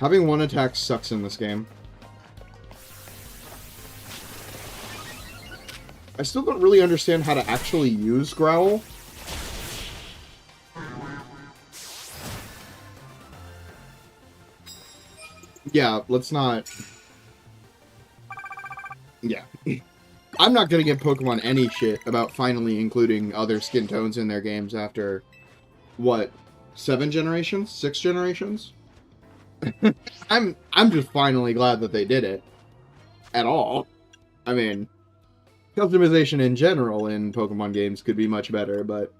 Having one attack sucks in this game. I still don't really understand how to actually use Growl. Yeah, let's not... Yeah. I'm not gonna give Pokemon any shit about finally including other skin tones in their games after, what, 7 generations? 6 generations? I'm just finally glad that they did it. At all. I mean, customization in general in Pokemon games could be much better, but...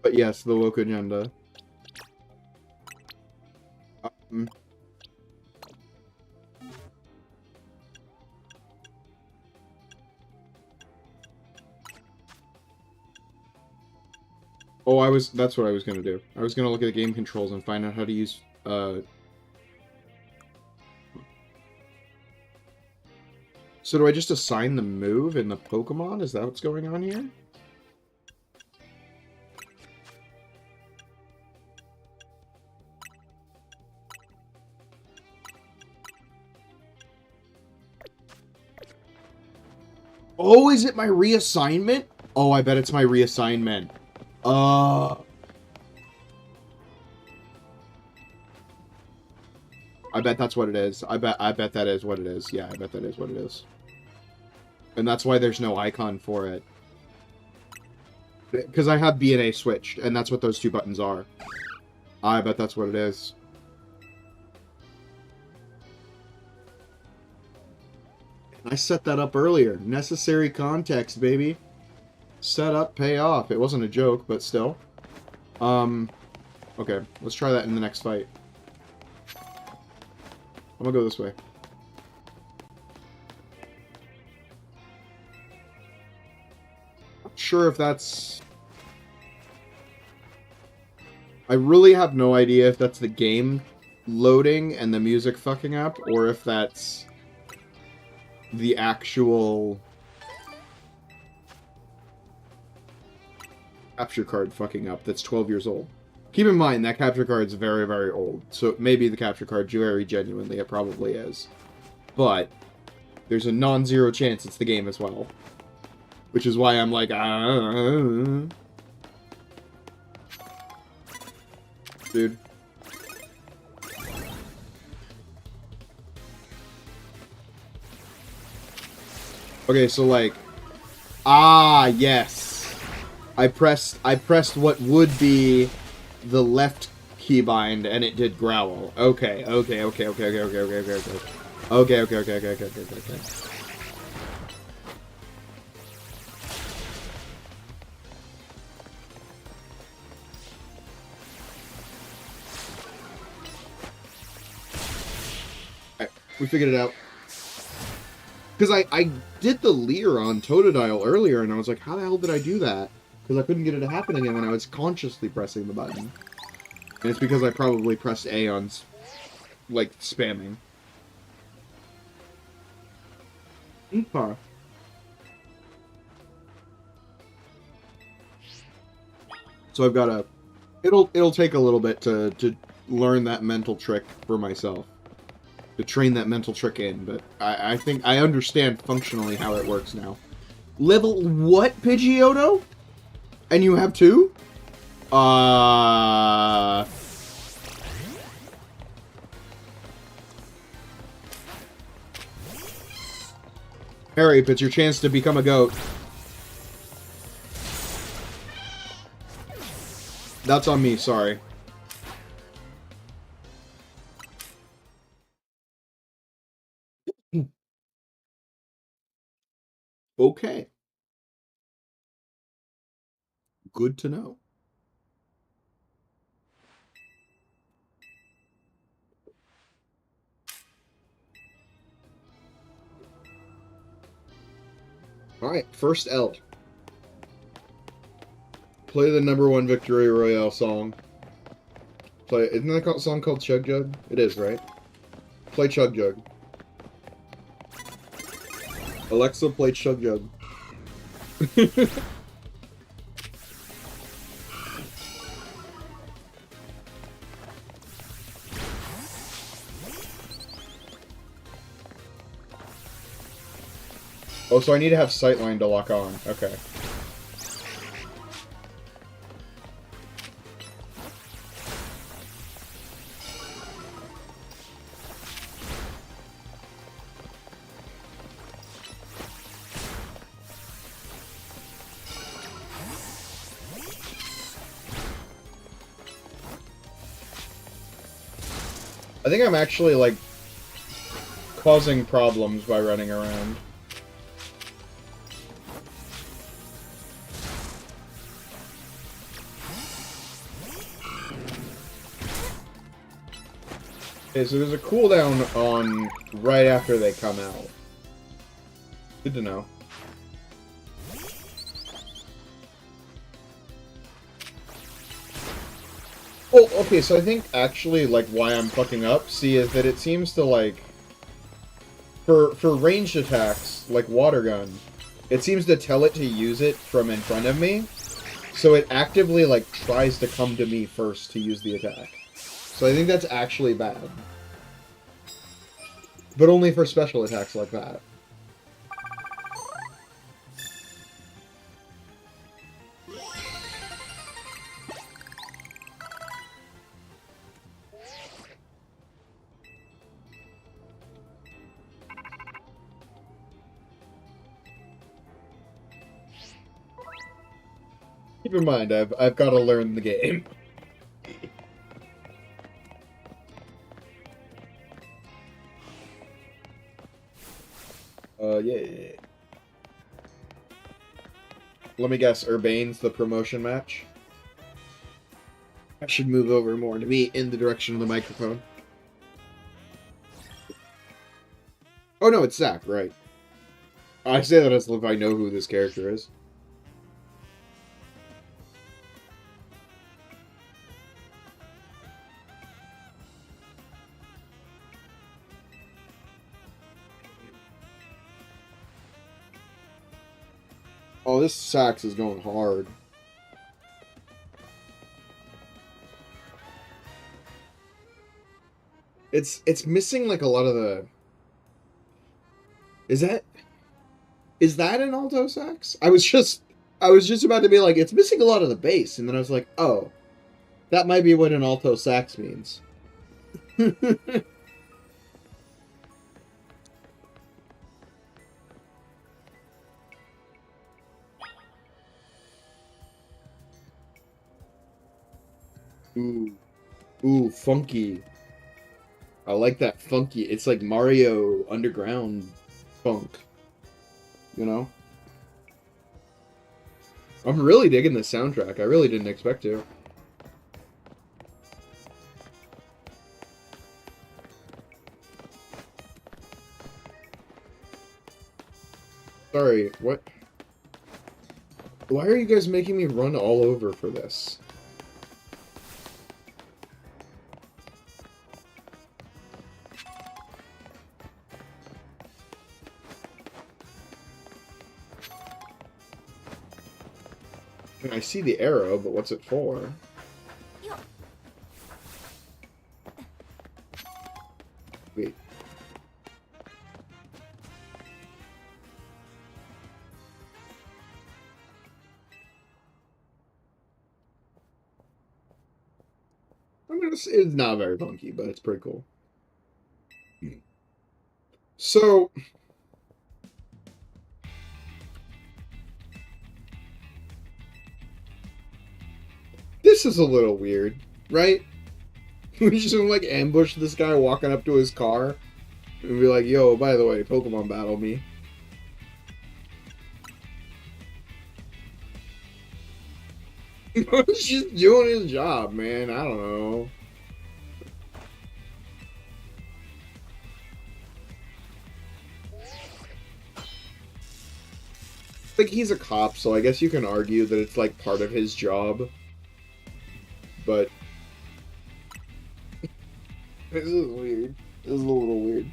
But yes, the woke agenda. Oh, that's what I was gonna do. I was gonna look at the game controls and find out how to use, So do I just assign the move in the Pokemon? Is that what's going on here? Oh, is it my reassignment? Oh, I bet it's my reassignment. I bet that's what it is. I bet that is what it is. Yeah, I bet that is what it is. And that's why there's no icon for it. Because I have B and A switched, and that's what those two buttons are. I bet that's what it is. I set that up earlier. Necessary context, baby. Set up, pay off. It wasn't a joke, but still. Okay, let's try that in the next fight. I'm gonna go this way. Not sure if that's... I really have no idea if that's the game loading and the music fucking up, or if that's the actual capture card fucking up that's 12 years old. Keep in mind, that capture card's very, very old, so maybe the capture card very genuinely, it probably is. But there's a non-zero chance it's the game as well. Which is why I'm like, Dude. Okay, so like, yes. I pressed what would be the left keybind, and it did growl. Okay. We figured it out. Because I did the leer on Totodile earlier, and I was like, how the hell did I do that? Because I couldn't get it to happen again when I was consciously pressing the button. And it's because I probably pressed A on, like, spamming. Okay. So I've got to... It'll take a little bit to learn that mental trick for myself. To train that mental trick in, but I think I understand functionally how it works now. Level what, Pidgeotto? And you have 2? Harry, it's your chance to become a goat. That's on me, sorry. Okay. Good to know. Alright, first L. Play the #1 Victory Royale song. Isn't that a song called Chug Jug? It is, right? Play Chug Jug. Alexa, play Chug Jug. Oh, so I need to have sightline to lock on. Okay. I think I'm actually, like, causing problems by running around. Okay, so there's a cooldown on right after they come out. Good to know. Well, okay, so I think actually, like, why I'm fucking up, see, is that it seems to, like, for ranged attacks, like water gun, it seems to tell it to use it from in front of me, so it actively, like, tries to come to me first to use the attack. So I think that's actually bad. But only for special attacks like that. Keep in mind, I've got to learn the game. Yeah. Let me guess, Urbane's the promotion match? I should move over more to be in the direction of the microphone. Oh no, it's Zach, right. I say that as if I know who this character is. Oh, this sax is going hard. It's missing like a lot of the... Is that an alto sax? I was just about to be like, it's missing a lot of the bass, and then I was like, oh, that might be what an alto sax means. Ooh, ooh, funky. I like that funky. It's like Mario Underground funk. You know? I'm really digging this soundtrack. I really didn't expect to. Sorry, what? Why are you guys making me run all over for this? I mean, I see the arrow, but what's it for? Wait. I'm gonna say it's not very funky, but it's pretty cool. So, this is a little weird, right? We just like ambush this guy walking up to his car and be like, yo, by the way, Pokemon battle me. He's just doing his job, man. I don't know. Like, he's a cop, so I guess you can argue that it's like part of his job. But this is weird. This is a little weird.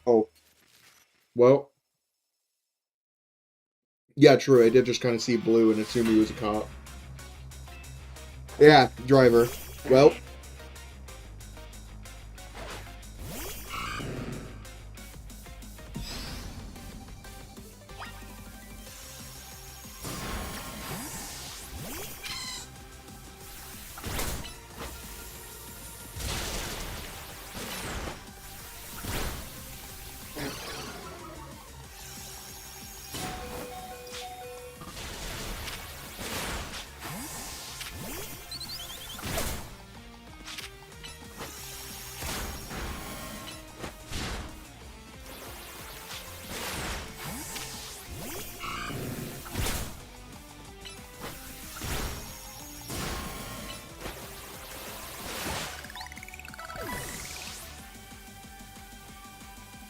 Oh, well, yeah, true. I did just kind of see blue and assume he was a cop. Yeah, driver. Well.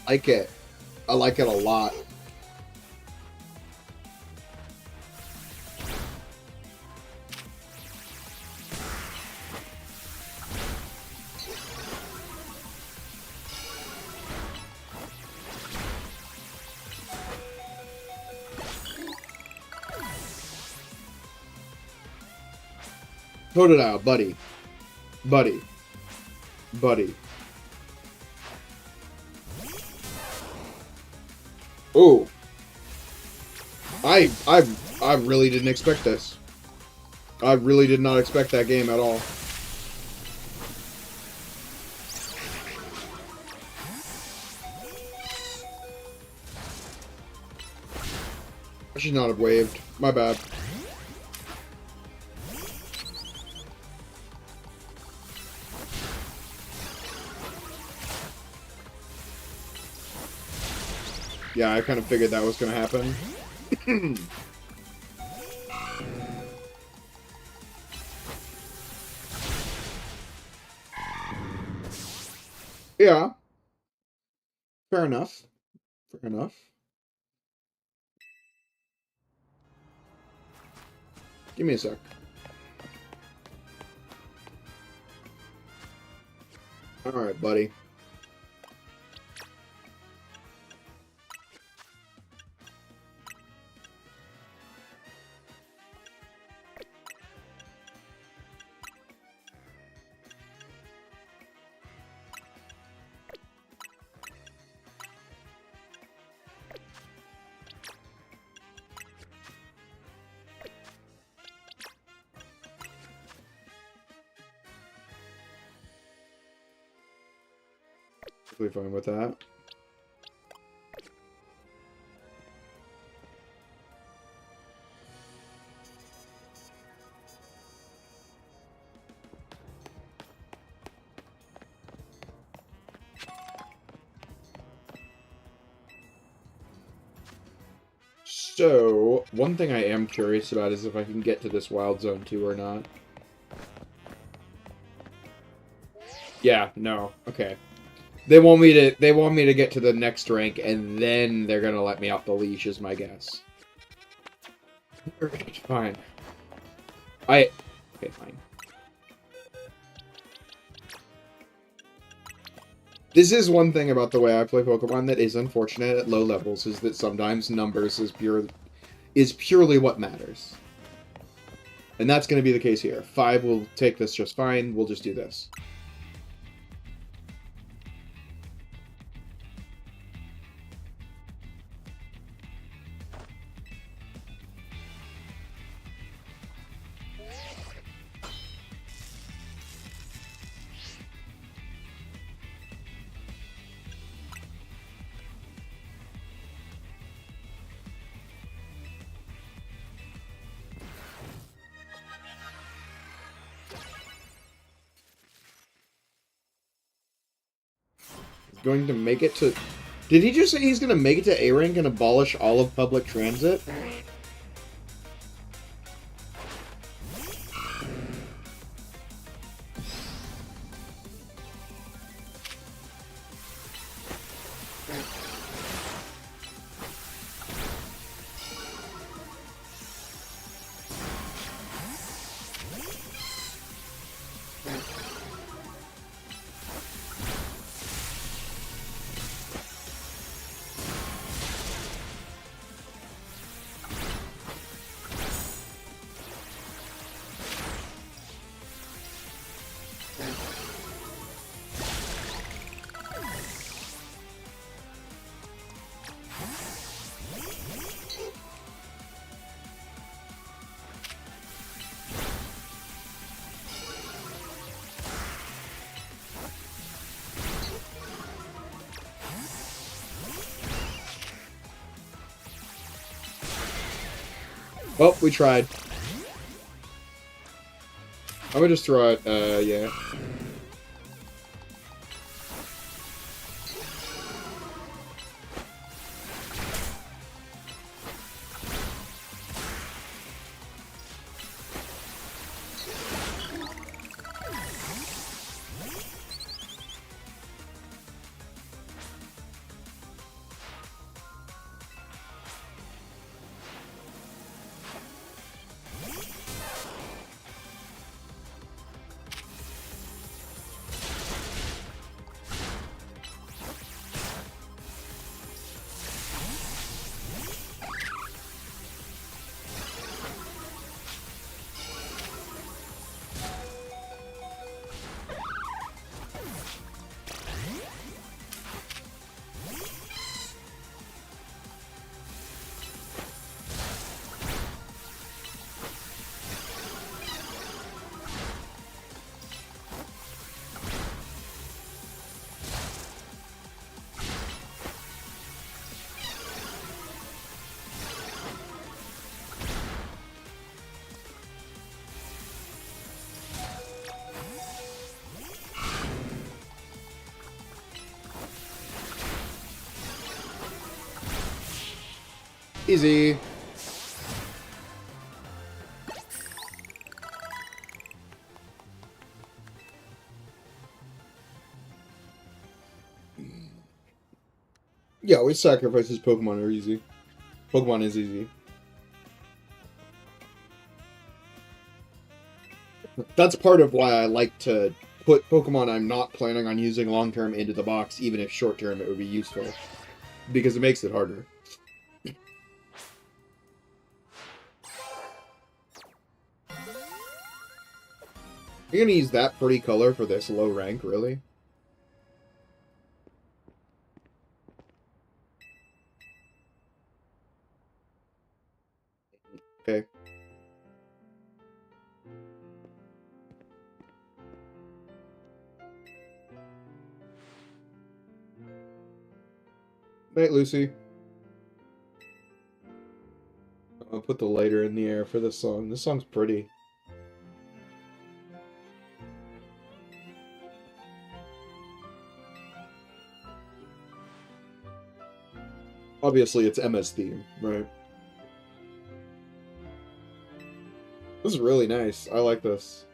Like it. I like it a lot. Put it out, buddy. Buddy. Buddy. Ooh. I really didn't expect this. I really did not expect that game at all. I should not have waved. My bad. Yeah, I kind of figured that was going to happen. Yeah. Fair enough. Fair enough. Give me a sec. Alright, buddy. Perfectly fine with that. So, one thing I am curious about is if I can get to this Wild Zone 2 or not. Yeah, no. Okay. They want me to get to the next rank and then they're going to let me off the leash is my guess. Alright, fine. Okay, fine. This is one thing about the way I play Pokemon that is unfortunate at low levels, is that sometimes numbers is purely what matters. And that's going to be the case here. 5 will take this just fine, we'll just do this. Going to make it to... Did he just say he's going to make it to A rank and abolish all of public transit? Well, we tried. I'm gonna just throw it, yeah. Easy. Yeah, we sacrifices Pokemon are easy. Pokemon is easy. That's part of why I like to put Pokemon I'm not planning on using long-term into the box, even if short-term it would be useful. Because it makes it harder. You're gonna use that pretty color for this low rank, really? Okay. Night, Lucy. I'll put the lighter in the air for this song. This song's pretty. Obviously, it's Emma's theme, right? This is really nice. I like this.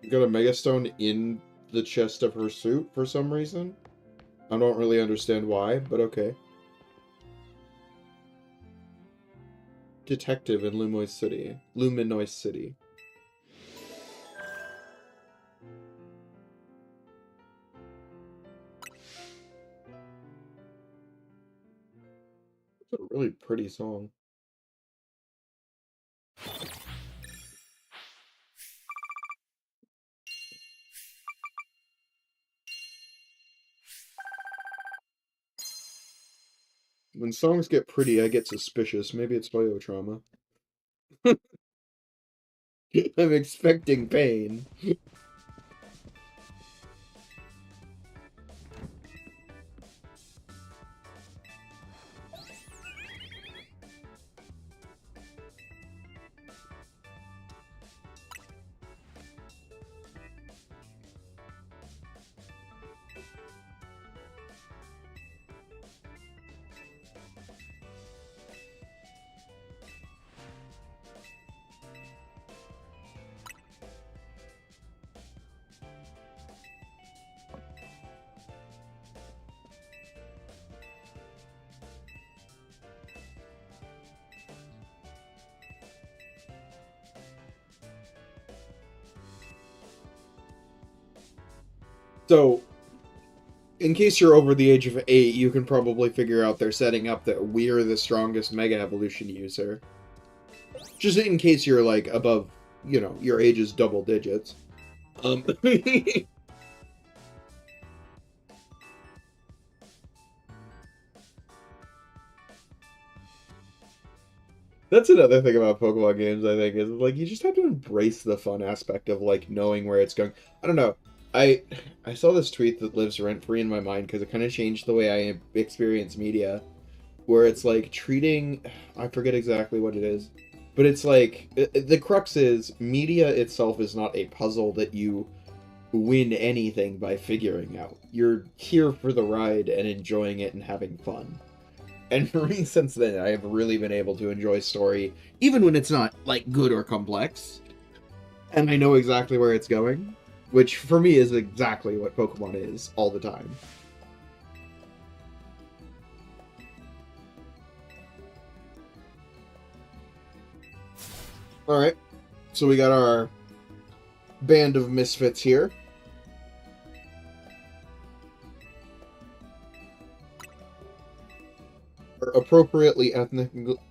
You got a Megastone in the chest of her suit for some reason. I don't really understand why, but okay. Detective in Luminois City. Luminois City. It's a really pretty song. When songs get pretty, I get suspicious. Maybe it's biotrauma. I'm expecting pain. So, in case you're over the age of 8, you can probably figure out they're setting up that we're the strongest Mega Evolution user. Just in case you're, like, above, you know, your age is double digits. That's another thing about Pokemon games, I think, is, like, you just have to embrace the fun aspect of, like, knowing where it's going. I don't know. I I saw this tweet that lives rent free in my mind because it kind of changed the way I experience media, where it's like treating, I forget exactly what it is, but it's like the crux is media itself is not a puzzle that you win anything by figuring out. You're here for the ride and enjoying it and having fun. And for me, since then, I have really been able to enjoy story, even when it's not like good or complex, and I know exactly where it's going, which for me is exactly what Pokemon is all the time. All right, so we got our band of misfits here. Our appropriately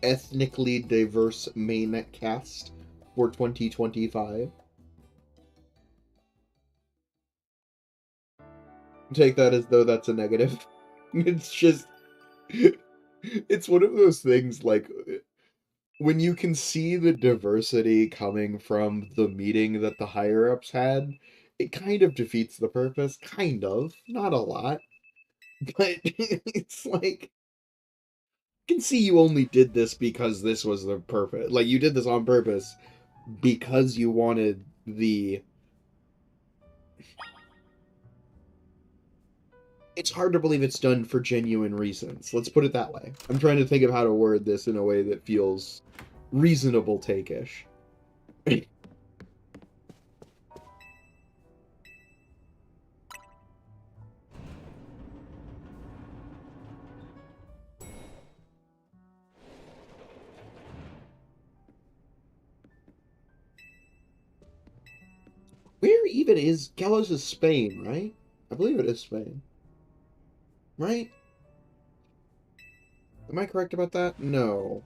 ethnically diverse main cast for 2025. Take that as though that's a negative. It's just, it's one of those things like when you can see the diversity coming from the meeting that the higher ups had, it kind of defeats the purpose. Kind of, not a lot, but it's like I can see you only did this because this was the purpose. Like you did this on purpose because you wanted the. It's hard to believe it's done for genuine reasons. Let's put it that way. I'm trying to think of how to word this in a way that feels reasonable take-ish. Where even is Gallows is Spain, right? I believe it is Spain. Right? Am I correct about that? No.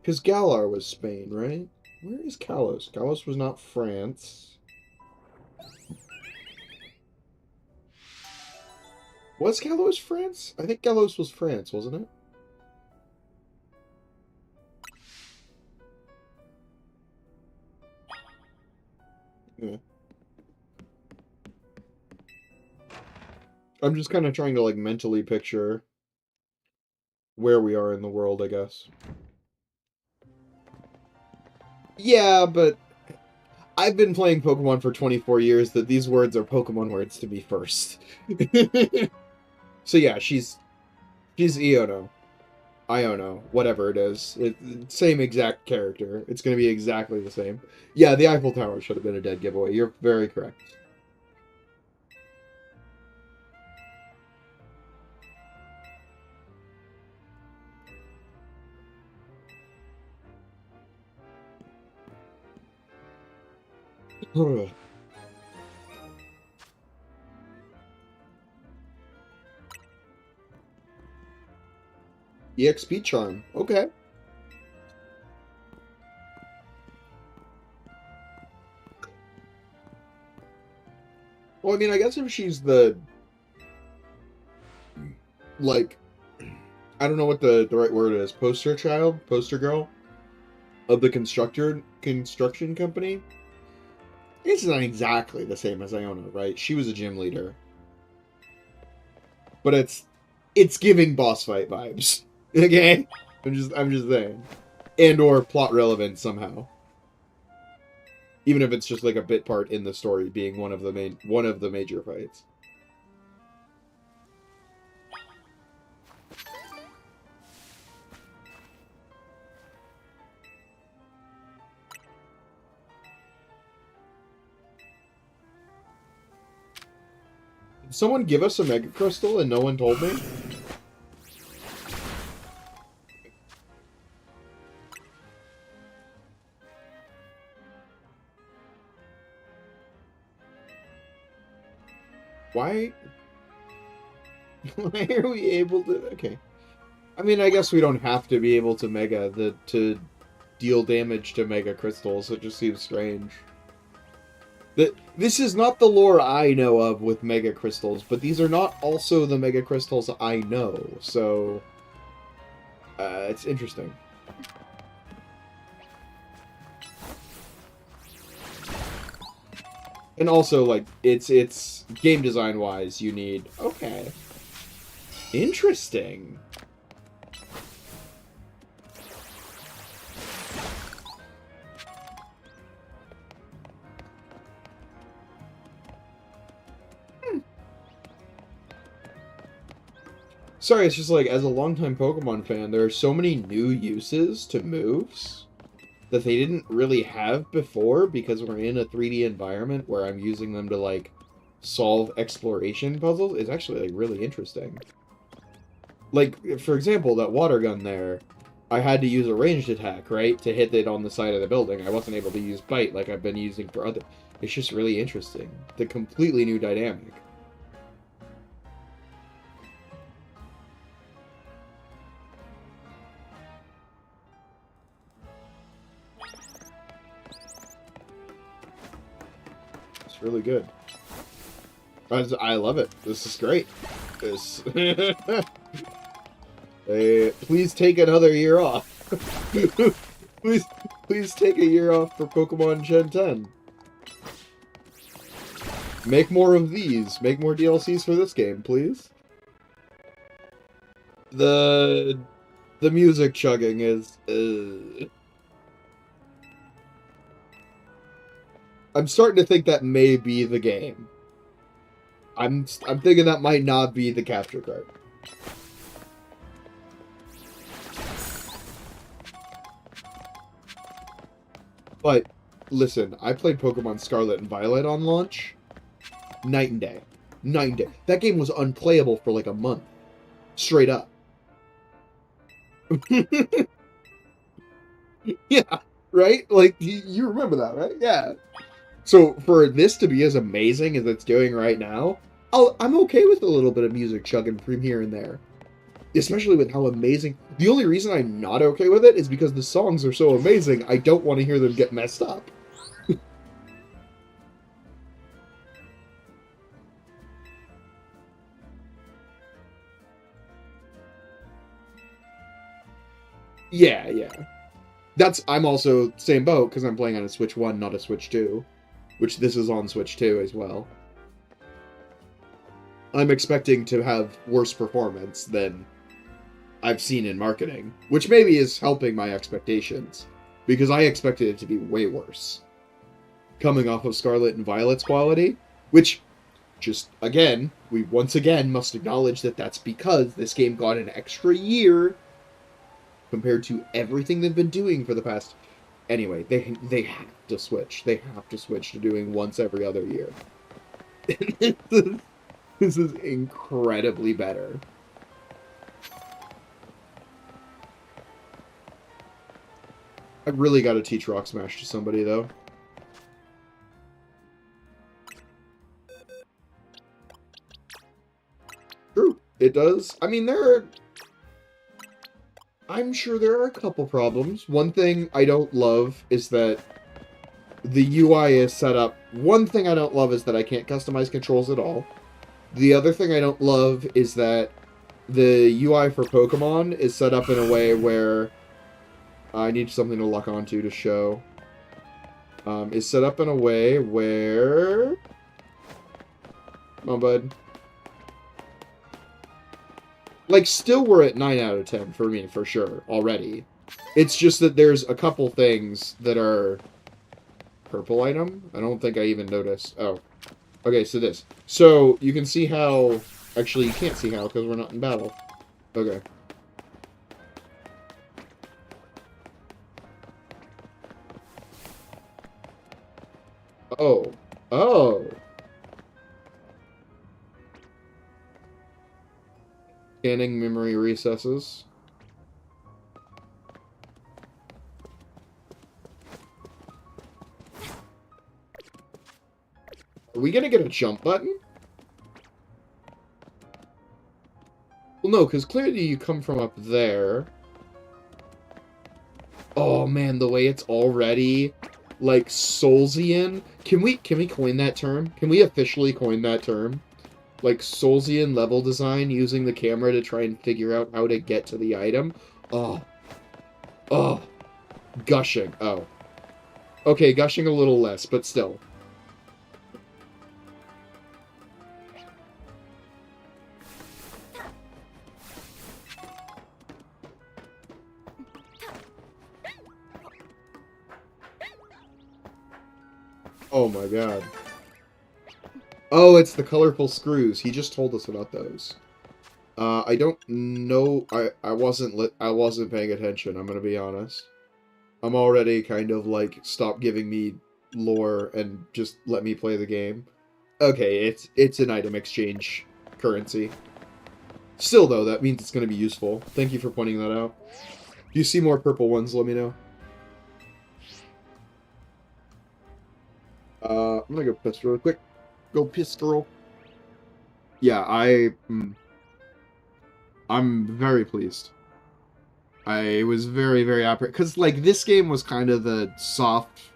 Because Galar was Spain, right? Where is Kalos? Kalos was not France. Was Kalos France? I think Kalos was France, wasn't it? Yeah. I'm just kind of trying to like mentally picture where we are in the world, I guess. Yeah, but I've been playing Pokemon for 24 years that these words are Pokemon words to me first. So yeah, she's Iono. Iono, whatever it is. Same exact character. It's going to be exactly the same. Yeah, the Eiffel Tower should have been a dead giveaway. You're very correct. EXP charm. Okay. Well, I mean, I guess if she's the like I don't know what the right word is, poster child, poster girl of the construction company. It's not exactly the same as Iona, right? She was a gym leader. But it's giving boss fight vibes. Okay? I'm just saying. And or plot relevant somehow. Even if it's just like a bit part in the story being one of the major fights. Did someone give us a Mega Crystal and no one told me? Why? Why are we able to? Okay. I mean, I guess we don't have to be able to to deal damage to Mega Crystals. It just seems strange. This is not the lore I know of with Mega Crystals, but these are not also the Mega Crystals I know. So it's interesting. And also, like, it's game design wise, you need... Okay. Interesting. Sorry, it's just like, as a longtime Pokemon fan, there are so many new uses to moves that they didn't really have before because we're in a 3D environment where I'm using them to, like, solve exploration puzzles. It's actually, like, really interesting. Like, for example, that water gun there, I had to use a ranged attack, right, to hit it on the side of the building. I wasn't able to use Bite like I've been using for other... It's just really interesting. The completely new dynamic. It's really good. I love it. This is great. This... please take another year off. please take a year off for Pokemon Gen 10. Make more of these. Make more DLCs for this game, please. The music chugging is... I'm starting to think that may be the game. I'm thinking that might not be the capture card. But, listen, I played Pokemon Scarlet and Violet on launch. Night and day. Night and day. That game was unplayable for like a month. Straight up. Yeah, right? Like, you remember that, right? Yeah. So, for this to be as amazing as it's doing right now, I'm okay with a little bit of music chugging from here and there. Especially with how amazing... The only reason I'm not okay with it is because the songs are so amazing, I don't want to hear them get messed up. Yeah, yeah. I'm also same boat, because I'm playing on a Switch 1, not a Switch 2. Which this is on Switch 2 as well. I'm expecting to have worse performance than I've seen in marketing, which maybe is helping my expectations, because I expected it to be way worse. Coming off of Scarlet and Violet's quality, which, just again, we once again must acknowledge that that's because this game got an extra year compared to everything they've been doing for the past... Anyway, they have to switch. They have to switch to doing once every other year. This is incredibly better. I really got to teach Rock Smash to somebody, though. True, it does. I mean, I'm sure there are a couple problems. One thing I don't love is that the UI is set up... One thing I don't love is that I can't customize controls at all. The other thing I don't love is that the UI for Pokemon is set up in a way where... I need something to lock onto to show. Is set up in a way where... Come on, bud. Like, still we're at 9 out of 10 for me, for sure, already. It's just that there's a couple things that are... Purple item? I don't think I even noticed. Oh. Okay, so this. So, you can see how... Actually, you can't see how, because we're not in battle. Okay. Oh. Oh! Scanning memory recesses. Are we gonna get a jump button? Well, no, because clearly you come from up there. Oh, man, the way it's already, like, Soulsian. Can we coin that term? Can we officially coin that term? Like, Soulsian level design using the camera to try and figure out how to get to the item? Oh. Oh. Gushing. Oh. Okay, gushing a little less, but still. Oh my god. Oh, it's the colorful screws. He just told us about those. I don't know. I wasn't paying attention. I'm gonna be honest. I'm already kind of like, stop giving me lore and just let me play the game. Okay, it's an item exchange currency. Still though, that means it's gonna be useful. Thank you for pointing that out. If you see more purple ones, let me know. I'm gonna go piss really quick. Go piss, girl. Yeah, I'm very pleased. I was very, very happy because like this game was kind of the soft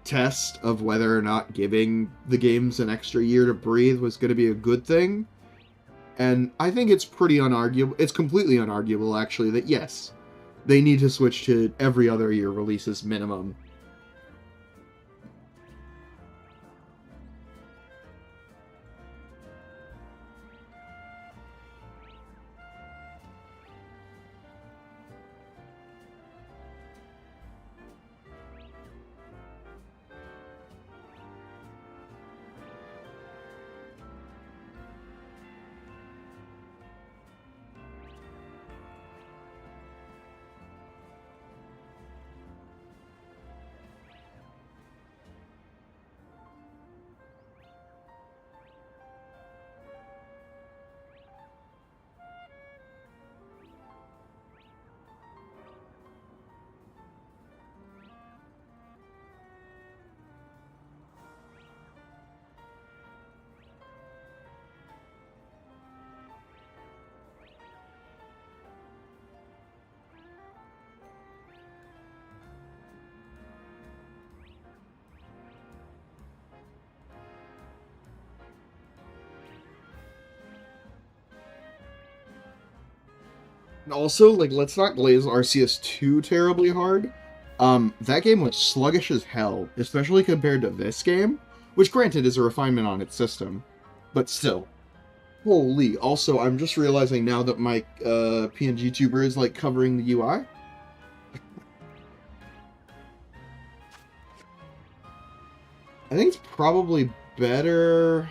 test of whether or not giving the games an extra year to breathe was going to be a good thing. And I think it's pretty unarguable. It's completely unarguable, actually, that yes, they need to switch to every other year releases minimum. And also, like, let's not glaze Arceus too terribly hard. That game was sluggish as hell, especially compared to this game, which granted is a refinement on its system, but still. Holy. Also, I'm just realizing now that my PNG tuber is like covering the UI. I think it's probably better.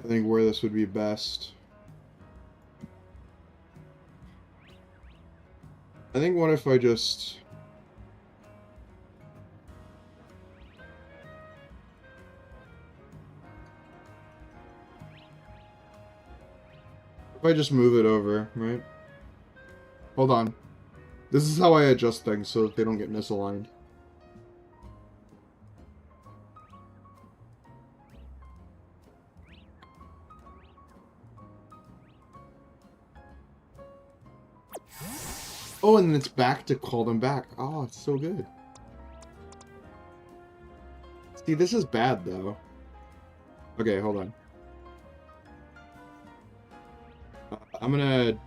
I think where this would be best. I think what if I just... If I just move it over, right? Hold on. This is how I adjust things so that they don't get misaligned. Oh, and then it's back to call them back. Oh, it's so good. See, this is bad, though. Okay, hold on. I'm gonna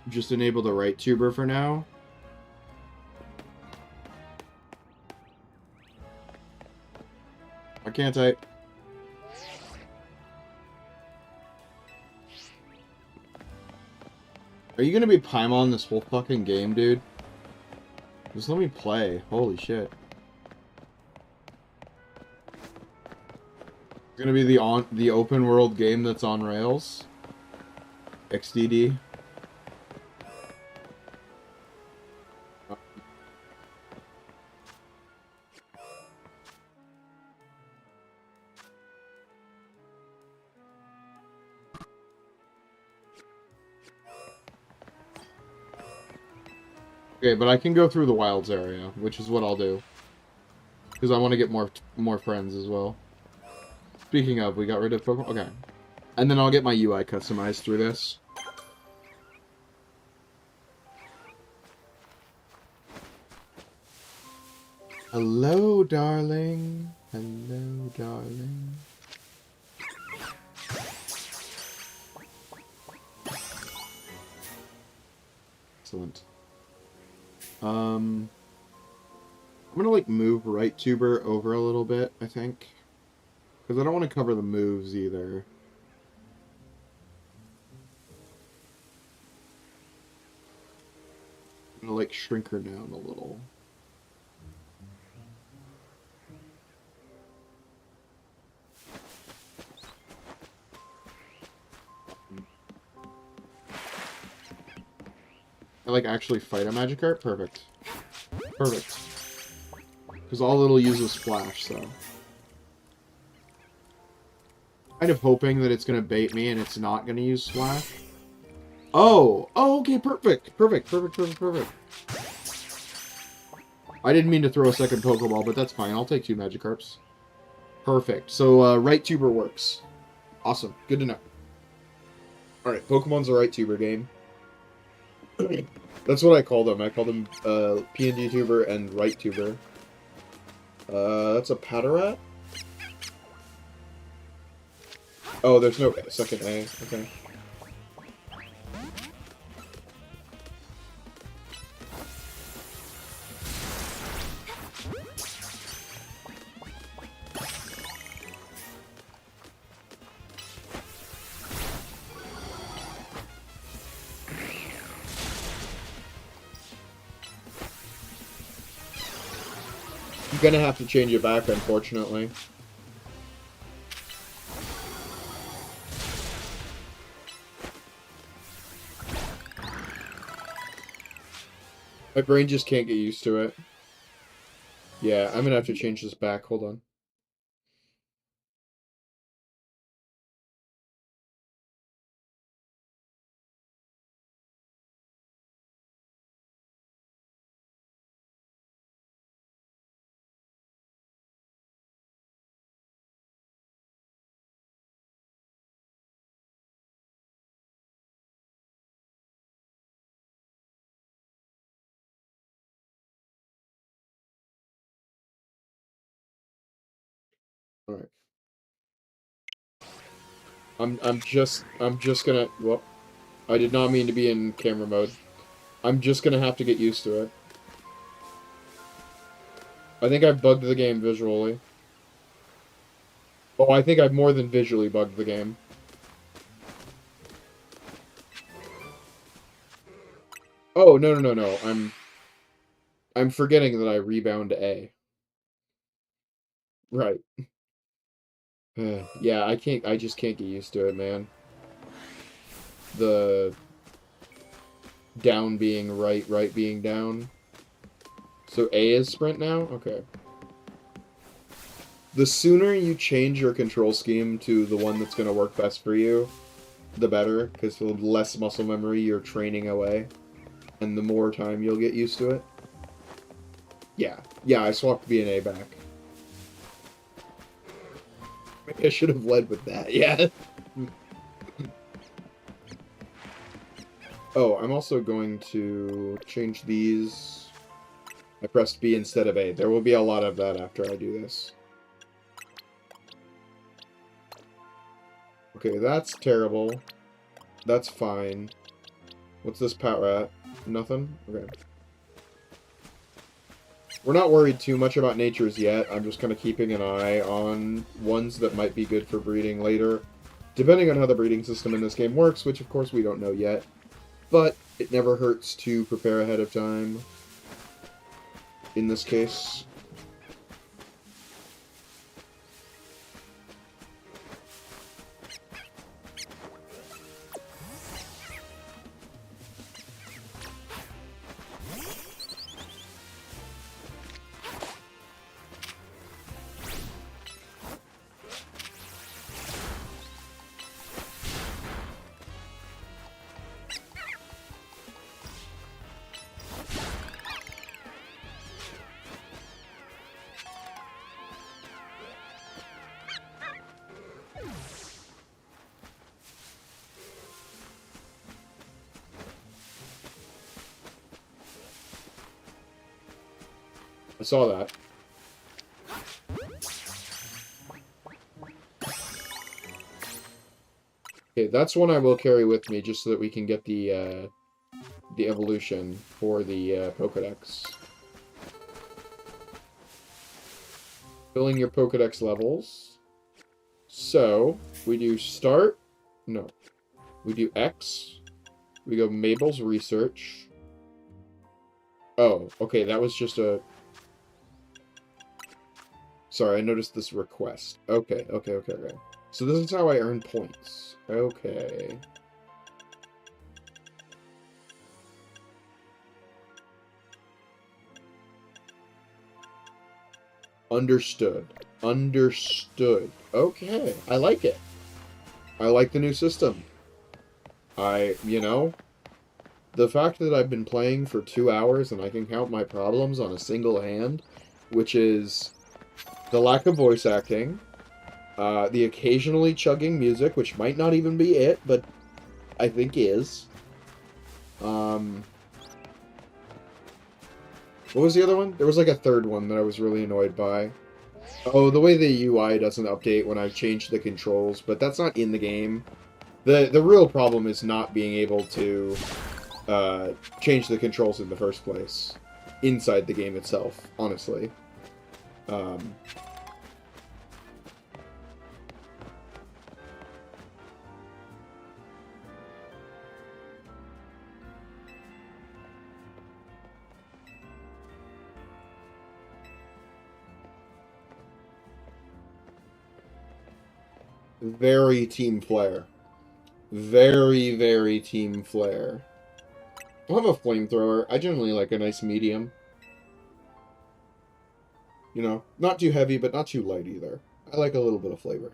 just enable the right tuber for now. Why can't I? Are you gonna be Paimon this whole fucking game, dude? Just let me play. Holy shit. It's gonna be the open world game that's on rails. XDD. Okay, but I can go through the wilds area, which is what I'll do. Because I want to get more friends as well. Speaking of, we got rid of Pokemon. Okay. And then I'll get my UI customized through this. Hello, darling. Hello, darling. Excellent. I'm gonna like move right tuber over a little bit, I think. Because I don't want to cover the moves either. gonna like shrink her down a little. I like actually fight a Magikarp? Perfect. Perfect. Because all it'll use is Flash, so. Kind of hoping that it's going to bait me and it's not going to use Slash. Oh! Oh, okay, perfect! Perfect, perfect, perfect, perfect. I didn't mean to throw a second Pokeball, but that's fine. I'll take 2 Magikarps. Perfect. So, right tuber works. Awesome. Good to know. Alright, Pokemon's a right tuber game. That's what I call them. I call them PND tuber and right tuber. That's a Patarat? Oh, there's no second A. Okay. I'm gonna have to change it back, unfortunately. My brain just can't get used to it. Yeah, I'm gonna have to change this back. Hold on. Alright. I'm just gonna, well, I did not mean to be in camera mode. I'm just gonna have to get used to it. I think I've bugged the game visually. Oh, I think I've more than visually bugged the game. Oh, no, no, no, no. I'm forgetting that I rebound to A. Right. Yeah, I just can't get used to it, man. The down being right, right being down. So A is sprint now? Okay. The sooner you change your control scheme to the one that's going to work best for you, the better, because the less muscle memory you're training away, and the more time you'll get used to it. Yeah. Yeah, I swapped B and A back. Maybe I should have led with that, yeah. Oh, I'm also going to change these. I pressed B instead of A. There will be a lot of that after I do this. Okay, that's terrible. That's fine. What's this Patrat? Nothing? Okay. We're not worried too much about natures yet. I'm just kind of keeping an eye on ones that might be good for breeding later. Depending on how the breeding system in this game works, which of course we don't know yet. But it never hurts to prepare ahead of time. In this case. I saw that. Okay, that's one I will carry with me just so that we can get the evolution for the Pokedex. Filling your Pokedex levels. So, we do start. No. We do X. We go Mabel's research. Oh, okay, that was just a... Sorry, I noticed this request. Okay, okay, okay, okay. So this is how I earn points. Okay. Understood. Understood. Okay, I like it. I like the new system. You know, the fact that I've been playing for 2 hours and I can count my problems on a single hand, which is the lack of voice acting, the occasionally chugging music, which might not even be it, but I think is. Um, what was the other one? There was like a third one that I was really annoyed by. Oh, the way the UI doesn't update when I change the controls, but that's not in the game. The real problem is not being able to uh, change the controls in the first place inside the game itself, honestly. Um, very Team Flare. Very, very Team Flare. I'll have a flamethrower. I generally like a nice medium. You know, not too heavy, but not too light either. I like a little bit of flavor.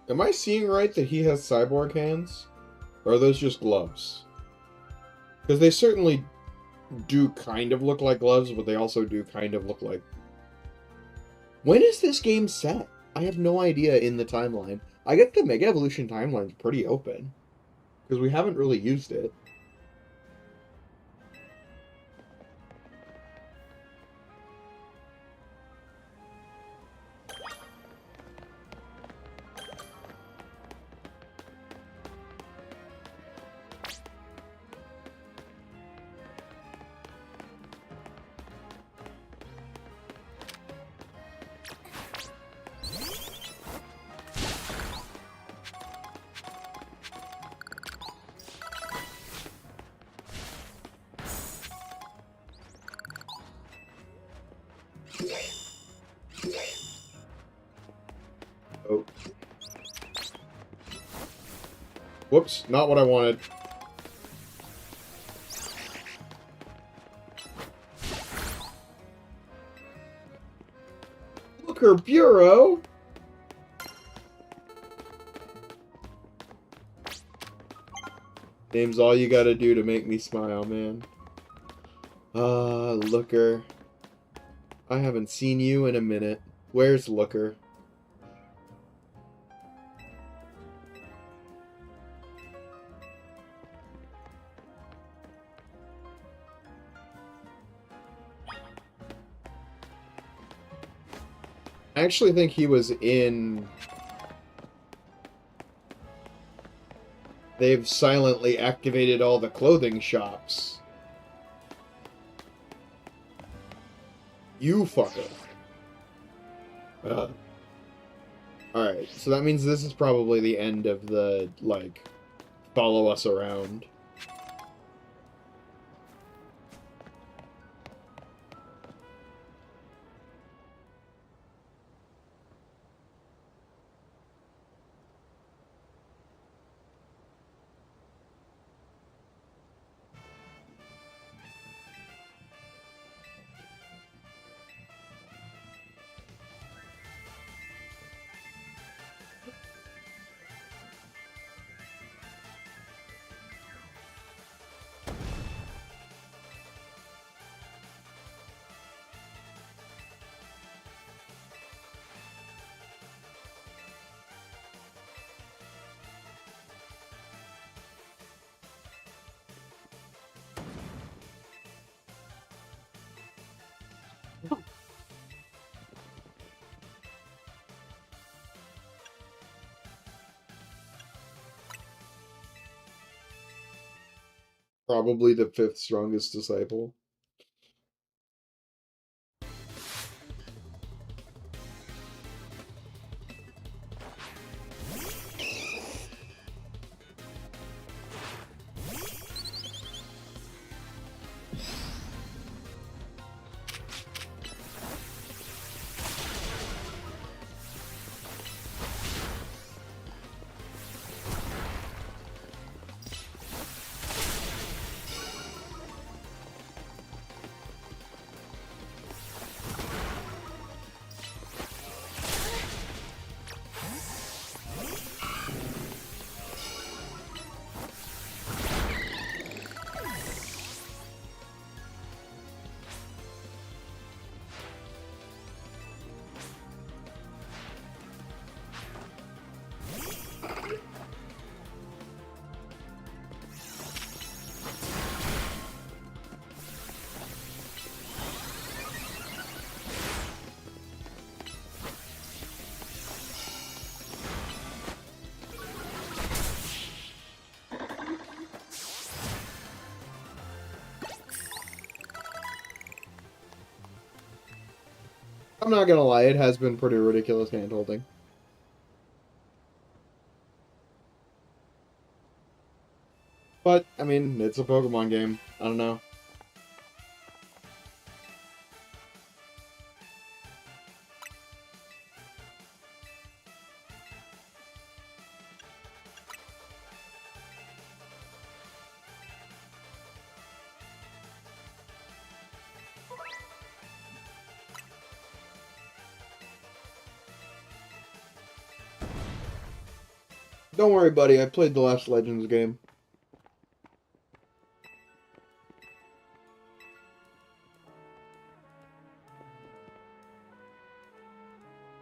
Am I seeing right that he has cyborg hands? Or are those just gloves? Because they certainly do kind of look like gloves, but they also do kind of look like... When is this game set? I have no idea in the timeline. I get the Mega Evolution timeline's pretty open. Because we haven't really used it. Oh. Whoops, not what I wanted. Looker Bureau? Name's all you gotta do to make me smile, man. Ah, Looker. I haven't seen you in a minute. Where's Looker? I actually think he was in... They've silently activated all the clothing shops. You fucker. Alright, so that means this is probably the end of the, like, follow us around. Probably the fifth strongest disciple. I'm not gonna lie, it has been pretty ridiculous handholding. But, I mean, it's a Pokemon game. I don't know. Don't worry, buddy. I played the last Legends game.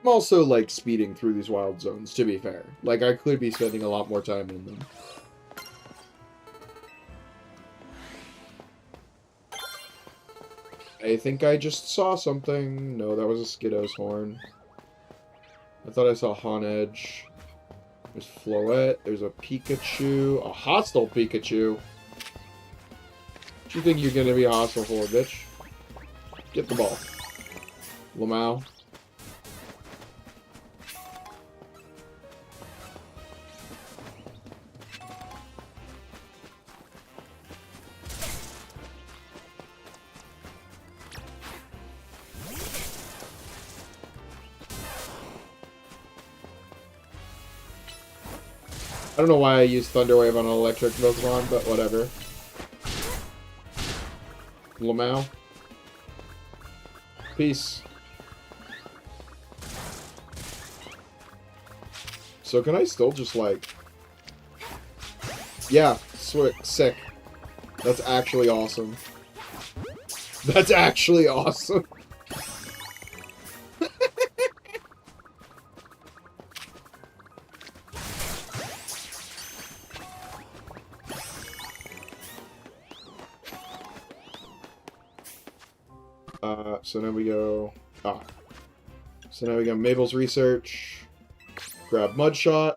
I'm also, like, speeding through these wild zones, to be fair. Like, I could be spending a lot more time in them. I think I just saw something. No, that was a Skiddo's horn. I thought I saw Honedge. There's Floette. There's a Pikachu. A hostile Pikachu. What you think you're gonna be hostile for, bitch? Get the ball. Lamau. I don't know why I used Thunder Wave on an electric Pokemon, but whatever. Lamau. Peace. So can I still just, like... Yeah, sick. That's actually awesome. That's actually awesome. So now we go... So now we got Mabel's Research. Grab Mudshot.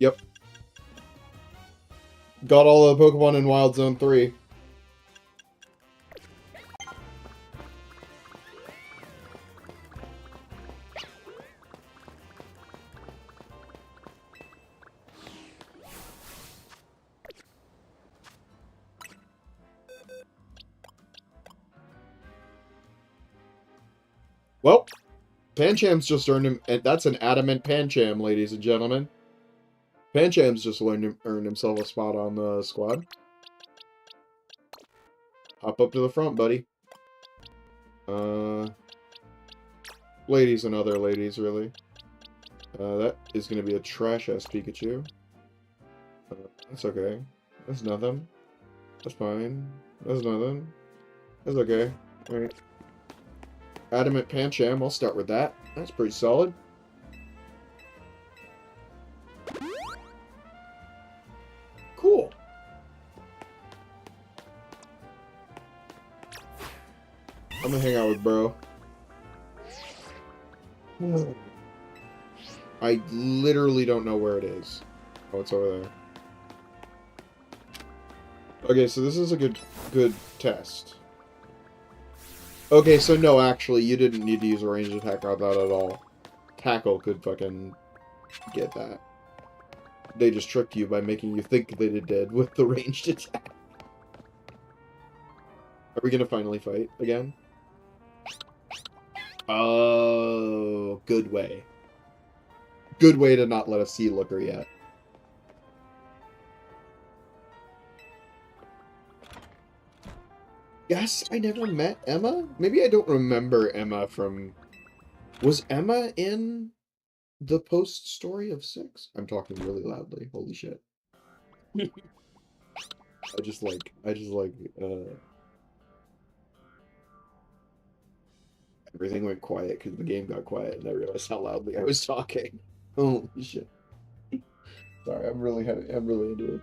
Yep. Got all the Pokemon in Wild Zone 3. Well, Pancham's just earned him, and that's an adamant Pancham, ladies and gentlemen. Pancham's just earned himself a spot on the squad. Hop up to the front, buddy. Ladies and other ladies, really. That is going to be a trash-ass Pikachu. That's okay. That's nothing. That's fine. That's nothing. That's okay. Alright. Adamant Pancham, I'll start with that. That's pretty solid. Cool. I'm gonna hang out with bro. I literally don't know where it is. Oh, it's over there. Okay, so this is a good test. Okay, so no, actually, you didn't need to use a ranged attack on that at all. Tackle could fucking get that. They just tricked you by making you think that it did with the ranged attack. Are we gonna finally fight again? Oh, good way. Good way to not let us see Looker yet. Yes, I never met Emma? Maybe I don't remember Emma from... Was Emma in the post-story of 6? I'm talking really loudly. Holy shit. I just like, everything went quiet because the game got quiet and I realized how loudly I was talking. Holy shit. Sorry, I'm really into it.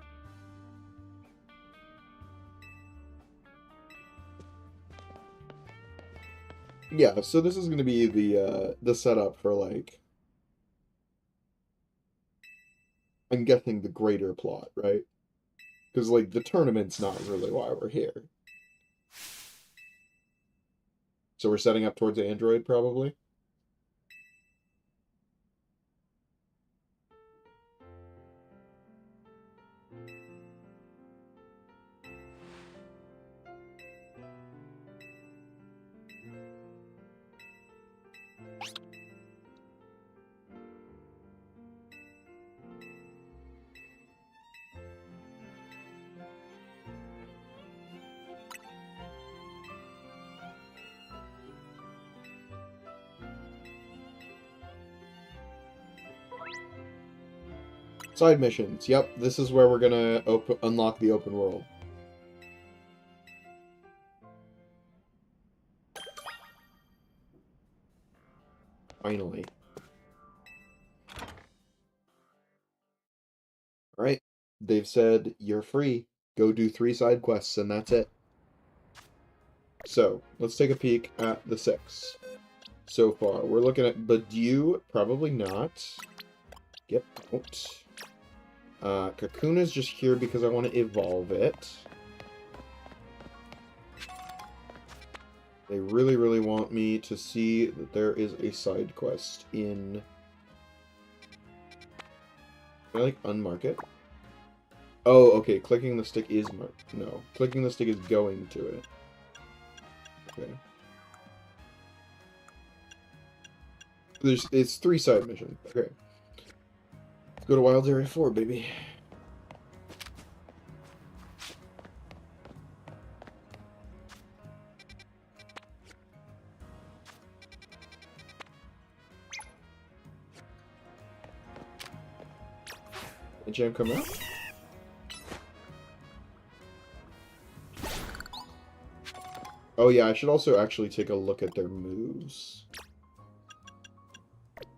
Yeah, so this is gonna be the setup for, like, I'm guessing the greater plot, right? Because, like, the tournament's not really why we're here. So we're setting up towards Android, probably? Side missions. Yep, this is where we're gonna unlock the open world. Finally. Alright. They've said, you're free. Go do 3 side quests, and that's it. So, let's take a peek at the 6. So far, we're looking at Badiou, probably not. Yep, don't. Kakuna's just here because I want to evolve it. They really, really want me to see that there is a side quest in... Can I, like, unmark it? Oh, okay, clicking the stick is no. Clicking the stick is going to it. Okay. It's 3 side missions. Okay. Let's go to Wild Area 4, baby. Did Jam come out? Oh yeah, I should also actually take a look at their moves.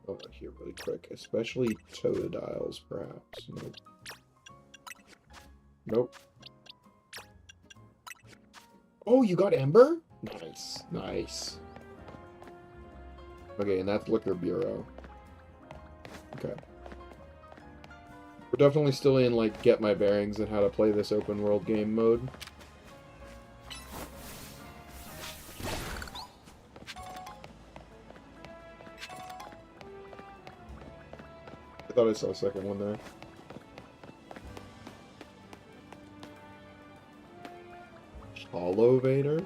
Over here really quick, especially Totodiles, perhaps. Nope. Nope. Oh, you got Ember? Nice, nice. Okay, and that's Liquor Bureau. Okay. We're definitely still in, like, get my bearings and how to play this open world game mode. I thought I saw a second one there. Hollow Vader?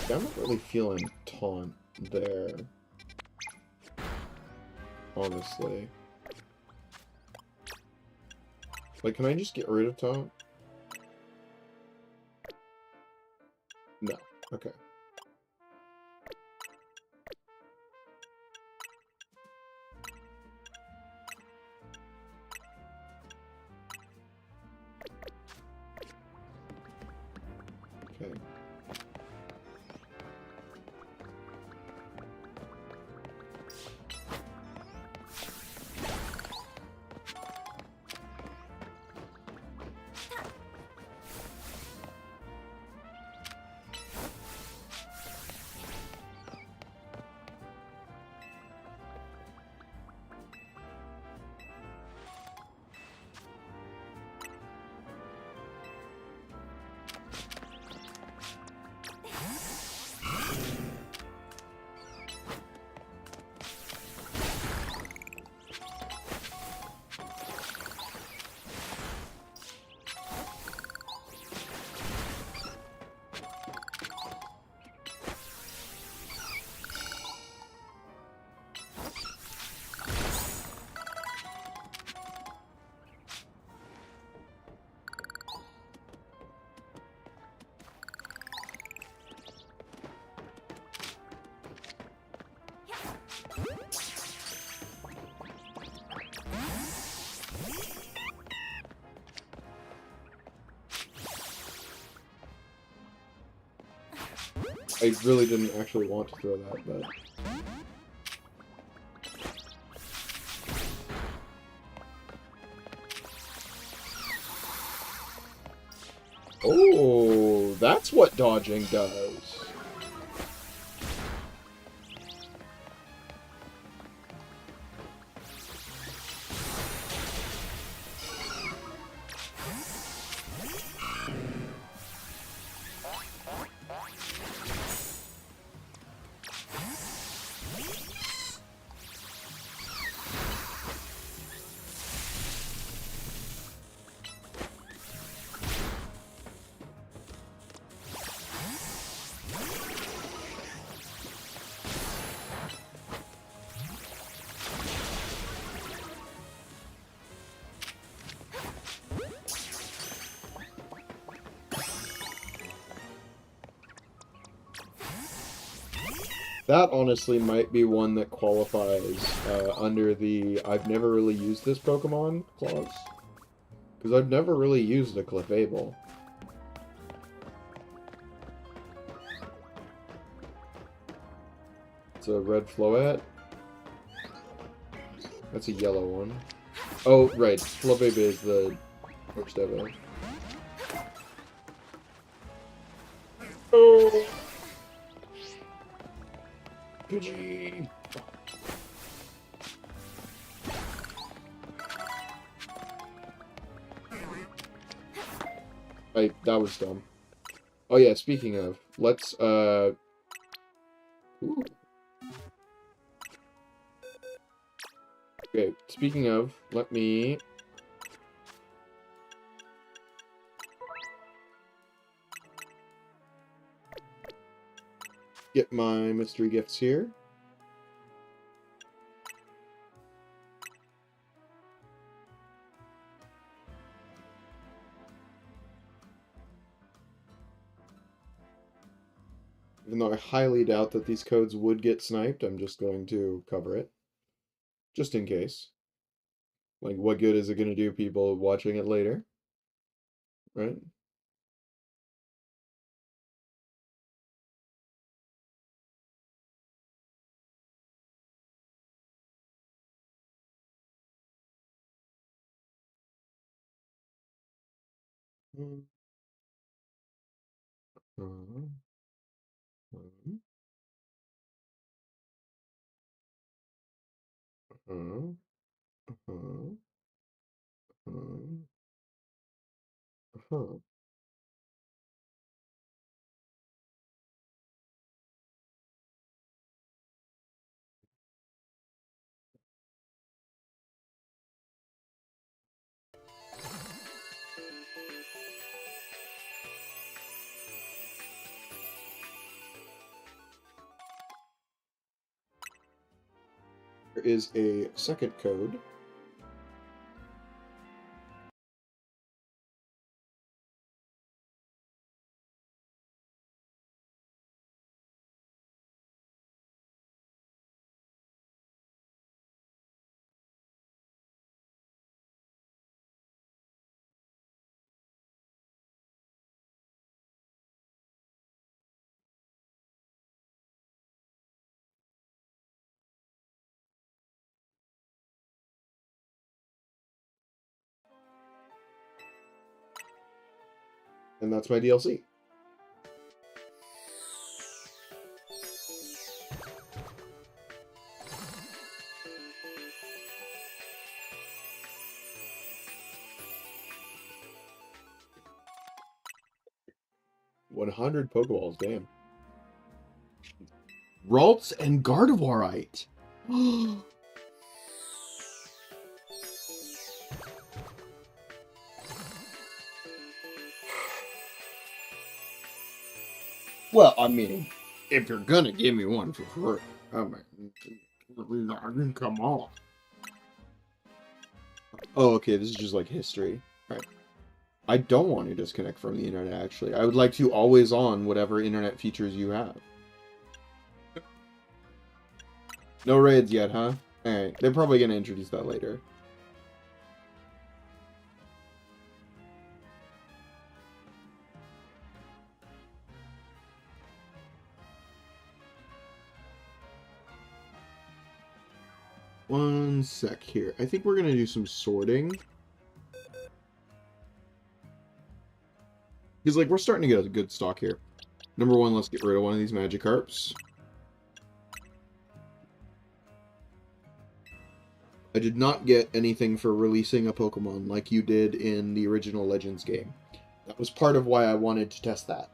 I'm not really feeling taunt there, honestly. Like, can I just get rid of taunt? No. Okay. Okay. I really didn't actually want to throw that, but... Oh, that's what dodging does. That honestly might be one that qualifies under the I've never really used this Pokemon clause. Because I've never really used a Clefable. It's a red Floette. That's a yellow one. Oh, right. Flubebe is the first ever. Oh! Pidgey! That was dumb. Oh yeah, speaking of, let's, ooh. Okay, speaking of, let me... get my mystery gifts here. Even though I highly doubt that these codes would get sniped, I'm just going to cover it. Just in case. Like, what good is it going to do people watching it later? Right? Uh, uh, uh, uh, uh. is a second code. And that's my DLC. $100 Pokeballs, damn. Ralts and Gardevoirite. Well, I mean, if you're gonna give me one for free, I mean, come on. Oh, okay, this is just like history. Right. I don't want to disconnect from the internet, actually. I would like to always on whatever internet features you have. No raids yet, huh? Alright, they're probably gonna introduce that later. One sec here. I think we're gonna do some sorting. Because, like, we're starting to get a good stock here. Number one, let's get rid of one of these Magikarps. I did not get anything for releasing a Pokemon like you did in the original Legends game. That was part of why I wanted to test that.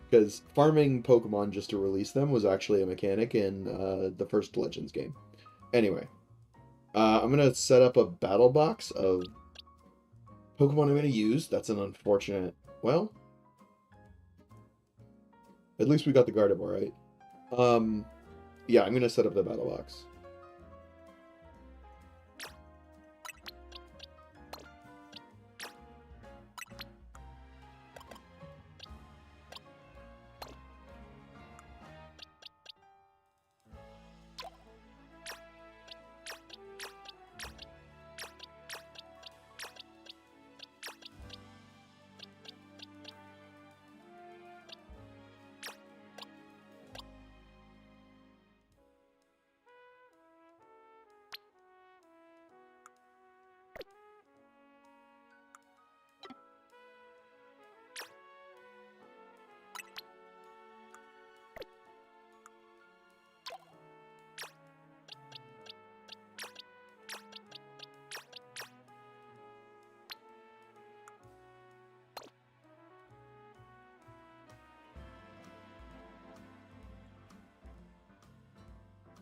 Because farming Pokemon just to release them was actually a mechanic in the first Legends game. Anyway, I'm going to set up a battle box of Pokemon I'm going to use. That's an unfortunate... Well, at least we got the Gardevoir, right? Yeah, I'm going to set up the battle box.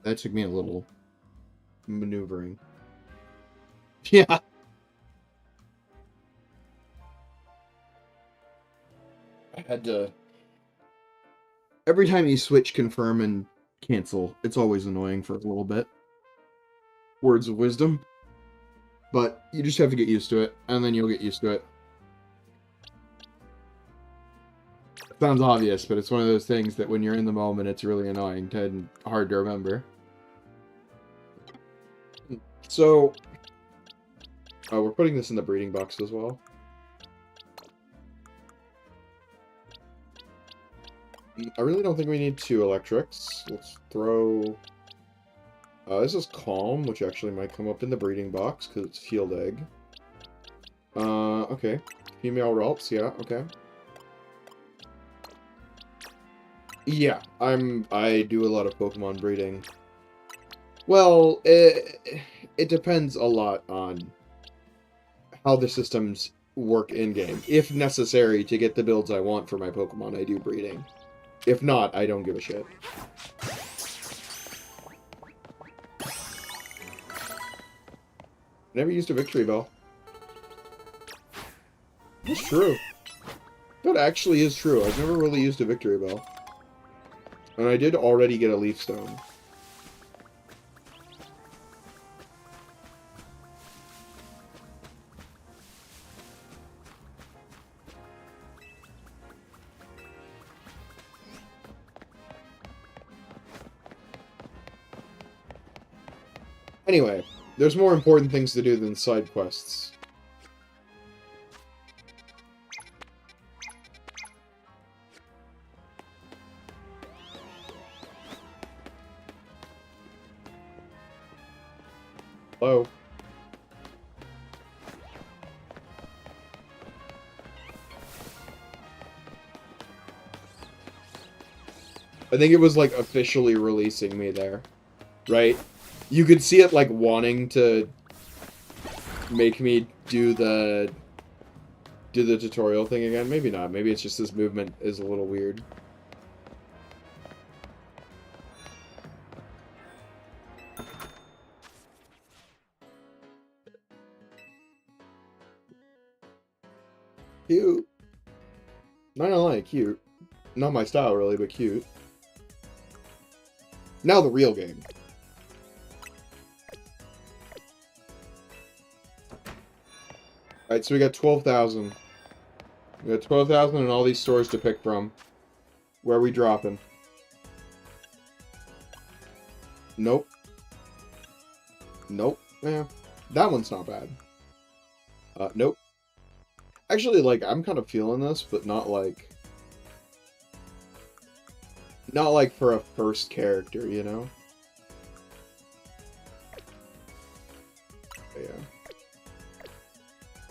That took me a little maneuvering. Yeah. I had to... Every time you switch, confirm, and cancel, it's always annoying for a little bit. Words of wisdom. But you just have to get used to it, and then you'll get used to it. It sounds obvious, but it's one of those things that when you're in the moment, it's really annoying and hard to remember. So, we're putting this in the breeding box as well. I really don't think we need 2 electrics. Let's throw... this is Calm, which actually might come up in the breeding box, because it's Field Egg. Okay. Female Ralts, yeah, okay. Yeah, I do a lot of Pokemon breeding. Well, it depends a lot on how the systems work in-game. If necessary to get the builds I want for my Pokemon, I do breeding. If not, I don't give a shit. Never used a Victory Bell. It's true. That actually is true. I've never really used a Victory Bell. And I did already get a leaf stone. Anyway, there's more important things to do than side quests. Hello? I think it was, like, officially releasing me there. Right? You could see it, like, wanting to make me do the tutorial thing again. Maybe not. Maybe it's just this movement is a little weird. Cute. Not gonna lie, cute. Not my style, really, but cute. Now the real game. Alright, so we got 12,000. We got 12,000 and all these stores to pick from. Where are we dropping? Nope. Nope. Yeah. That one's not bad. Nope. Actually, like, I'm kind of feeling this, but not like... Not like for a first character, you know? Yeah.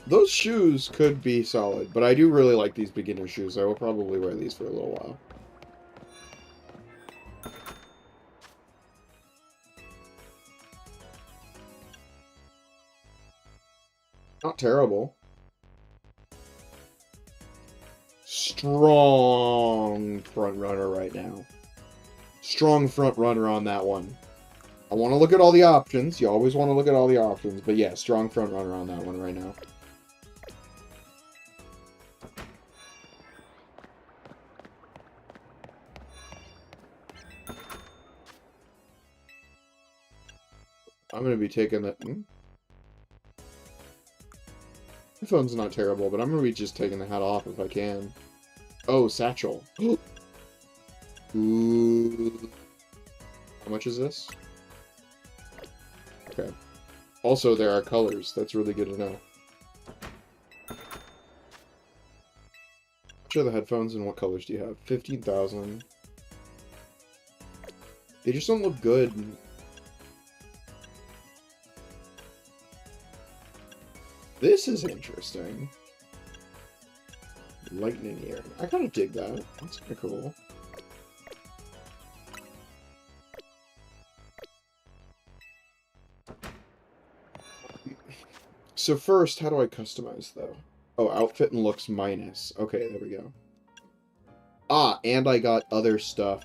Those shoes could be solid, but I do really like these beginner shoes. I will probably wear these for a little while. Not terrible. Strong front runner right now. Strong front runner on that one. I want to look at all the options. You always want to look at all the options. But yeah, strong front runner on that one right now. I'm going to be taking that... My phone's not terrible, but I'm going to be just taking the hat off if I can. Oh, satchel. Ooh. How much is this? Okay. Also, there are colors. That's really good to know. Which are the headphones and what colors do you have? 15,000. They just don't look good. This is interesting. Lightning ear. I kind of dig that. That's kind of cool. So first, how do I customize, though? Oh, outfit and looks minus. Okay, there we go. Ah, and I got other stuff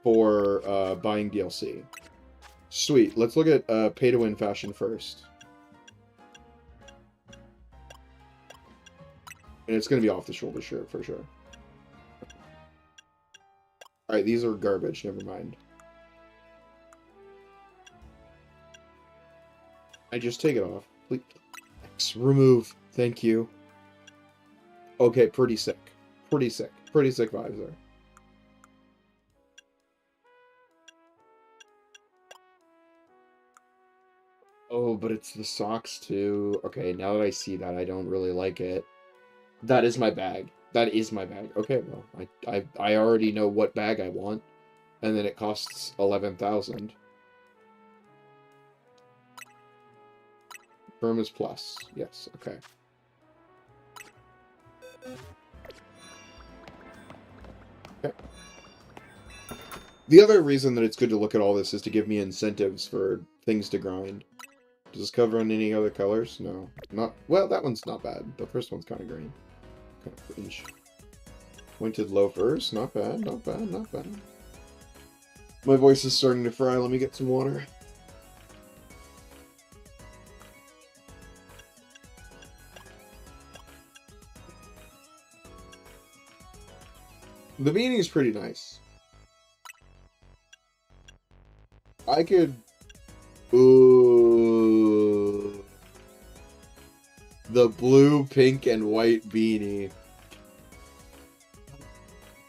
for buying DLC. Sweet. Let's look at pay-to-win fashion first. And it's going to be off-the-shoulder shirt, for sure. Alright, these are garbage. Never mind. I just take it off. Please. X, remove. Thank you. Okay, pretty sick. Pretty sick. Pretty sick vibes there. Oh, but it's the socks, too. Okay, now that I see that, I don't really like it. That is my bag. That is my bag. Okay, well, I already know what bag I want. And then it costs 11,000. Firm is plus. Yes, okay. Okay. The other reason that it's good to look at all this is to give me incentives for things to grind. Does this cover on any other colors? No. Not... Well, that one's not bad. The first one's kind of green. Kind of cringe. Pointed loafers. Not bad, not bad, not bad. My voice is starting to fry. Let me get some water. The beanie is pretty nice. I could. Ooh. The blue, pink, and white beanie.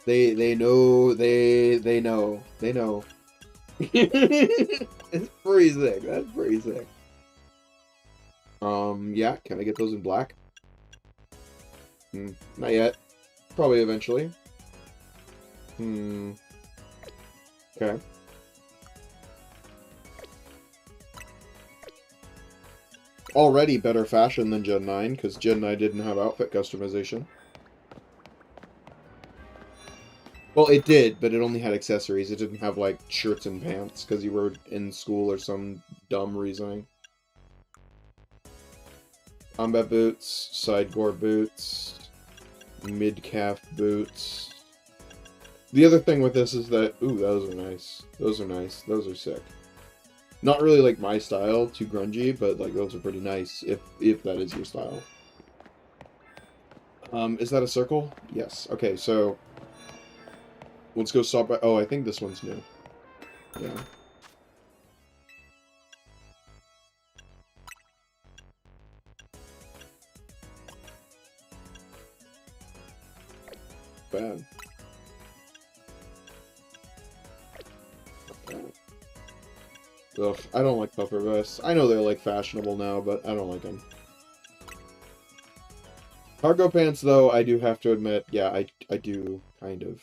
They know they know. They know. It's pretty sick. That's pretty sick. Yeah, can I get those in black? Not yet. Probably eventually. Okay. Already better fashion than Gen 9, because Gen 9 didn't have outfit customization. Well, it did, but it only had accessories. It didn't have, like, shirts and pants, because you were in school or some dumb reasoning. Combat boots, side gore boots, mid-calf boots. The other thing with this is that... Ooh, those are nice. Those are nice. Those are sick. Not really, like, my style, too grungy, but, like, those are pretty nice, if that is your style. Is that a circle? Yes. Okay, so... Let's go stop by... Oh, I think this one's new. Yeah. Bad. Ugh, I don't like puffer vests. I know they're, like, fashionable now, but I don't like them. Cargo pants, though, I do have to admit, yeah, I do, kind of.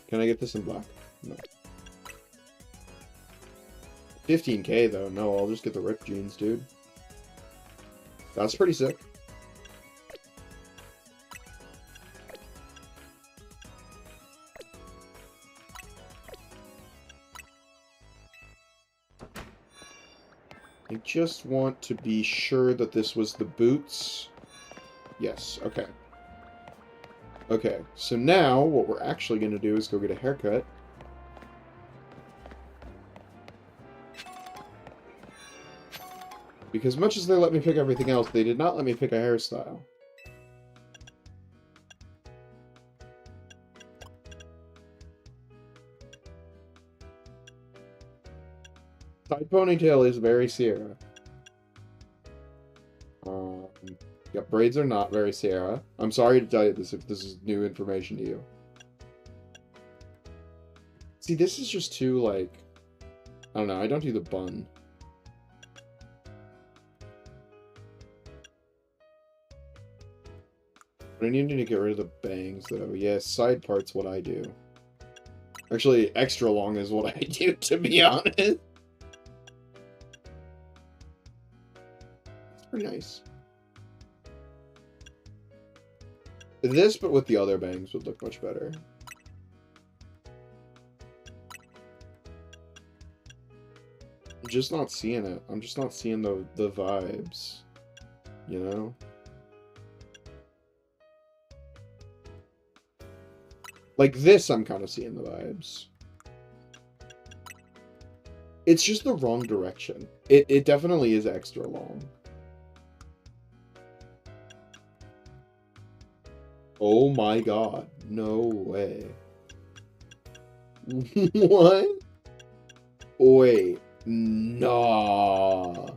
Can I get this in black? No. 15K, though. No, I'll just get the ripped jeans, dude. That's pretty sick. I just want to be sure that this was the boots. Yes, okay. Okay, so now what we're actually going to do is go get a haircut. Because much as they let me pick everything else, they did not let me pick a hairstyle. Side ponytail is very Sierra. Yep, braids are not very Sierra. I'm sorry to tell you this if this is new information to you. See, this is just too, like... I don't know, I don't do the bun. But I need to get rid of the bangs, though. Yeah, side part's what I do. Actually, extra long is what I do, to be honest. It's pretty nice. This, but with the other bangs, would look much better. I'm just not seeing it. I'm just not seeing the vibes. You know? Like this, I'm kind of seeing the vibes. It's just the wrong direction. It definitely is extra long. Oh my god. No way. What? Wait. Nah.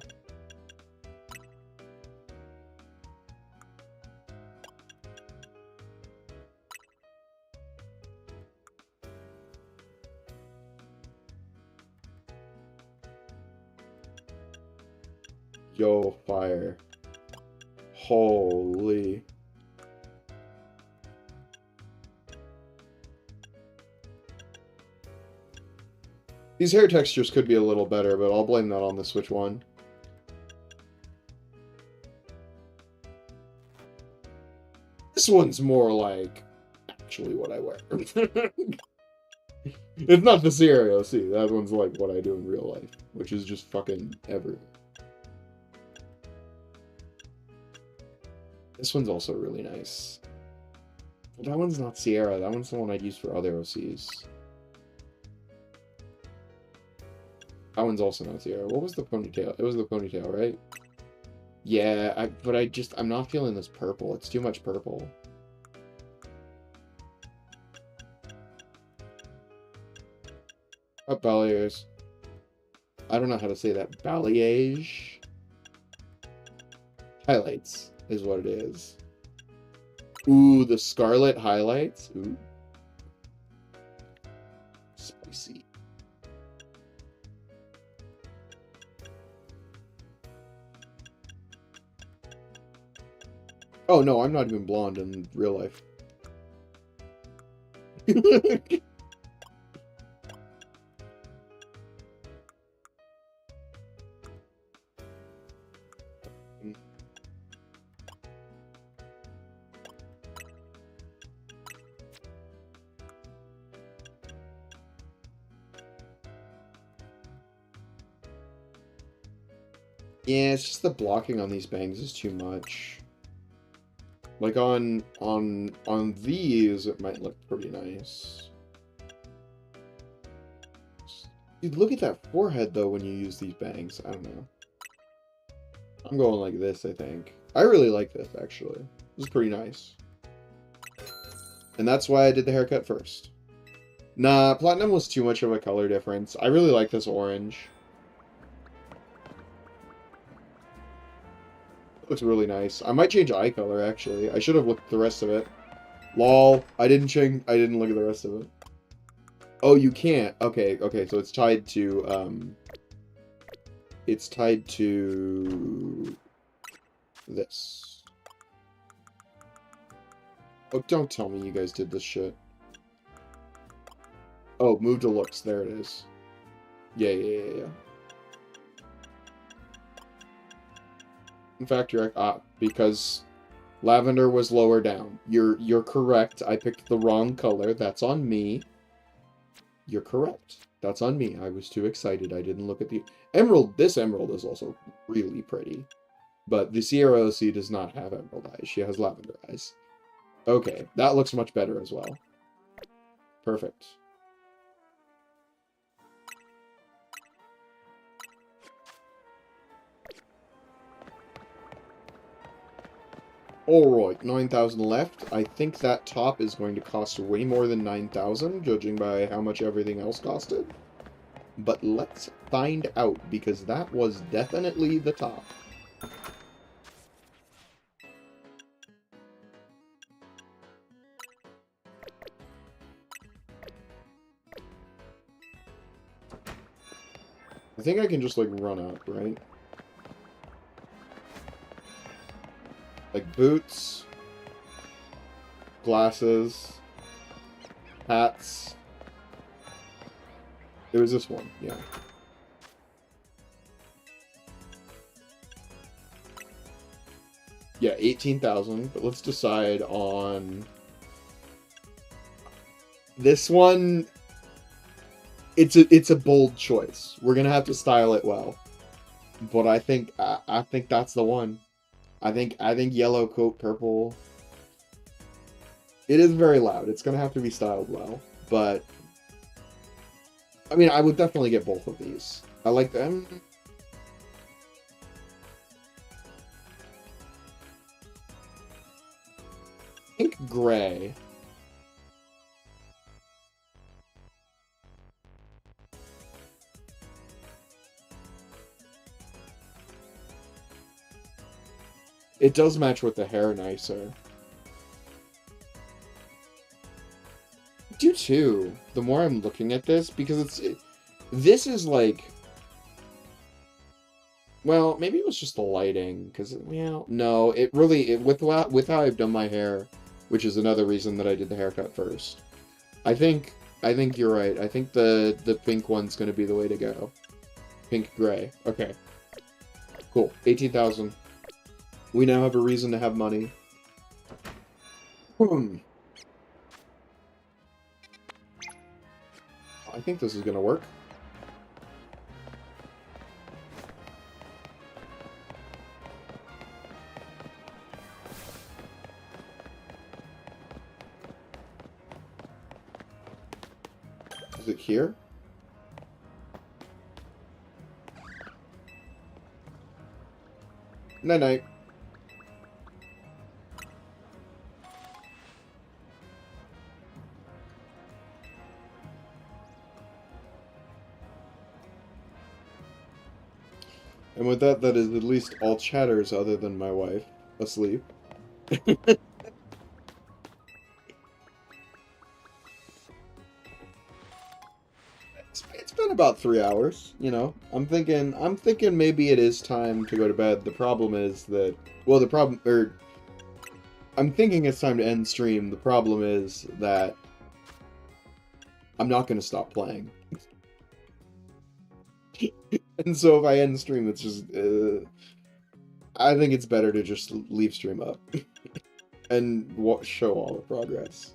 Yo, fire. Holy. These hair textures could be a little better, but I'll blame that on the Switch 1. This one's more like actually what I wear. It's not the Sierra OC. That one's like what I do in real life, which is just fucking everywhere. This one's also really nice. That one's not Sierra. That one's the one I'd use for other OCs. That one's also not Sierra. What was the ponytail? It was the ponytail, right? Yeah, but I'm not feeling this purple. It's too much purple. Balayage. I don't know how to say that. Balayage. Highlights is what it is. Ooh, the scarlet highlights. Ooh. Spicy. Oh no, I'm not even blonde in real life. Yeah, it's just the blocking on these bangs is too much. Like on these, it might look pretty nice. Dude, look at that forehead though when you use these bangs. I don't know. I'm going like this, I think. I really like this actually. This is pretty nice. And that's why I did the haircut first. Nah, platinum was too much of a color difference. I really like this orange. Looks really nice. I might change eye color, actually. I should have looked at the rest of it. Lol. I didn't look at the rest of it. Oh, you can't. Okay, okay, so it's tied to, it's tied to this. Oh, don't tell me you guys did this shit. Oh, move to looks. There it is. Yeah, yeah, yeah, yeah. In fact, you're because lavender was lower down. You're correct. I picked the wrong color. That's on me. You're correct. That's on me. I was too excited. I didn't look at the emerald. This emerald is also really pretty. But the Sierra OC does not have emerald eyes. She has lavender eyes. Okay, that looks much better as well. Perfect. Alright, 9,000 left. I think that top is going to cost way more than 9,000, judging by how much everything else costed. But let's find out, because that was definitely the top. I think I can just, like, run up, right? Like, boots, glasses, hats. It was this one, yeah. Yeah, 18,000, but let's decide on... This one... It's a bold choice. We're gonna have to style it well. But I think that's the one. I think yellow coat purple. It is very loud. It's gonna have to be styled well. But I mean, I would definitely get both of these. I like them. Pink gray. It does match with the hair nicer. I do too. The more I'm looking at this, because this is like, well, maybe it was just the lighting, because, well, no, with how I've done my hair, which is another reason that I did the haircut first. I think you're right. I think the pink one's gonna be the way to go. Pink gray. Okay. Cool. 18,000. We now have a reason to have money. I think this is gonna work. Is it here? Night-night. And with that, that is at least all chatters other than my wife asleep. It's been about 3 hours, you know. I'm thinking maybe it is time to go to bed. The problem is that, well, I'm thinking it's time to end stream. The problem is that I'm not going to stop playing. And so if I end stream, it's just, I think it's better to just leave stream up and show all the progress.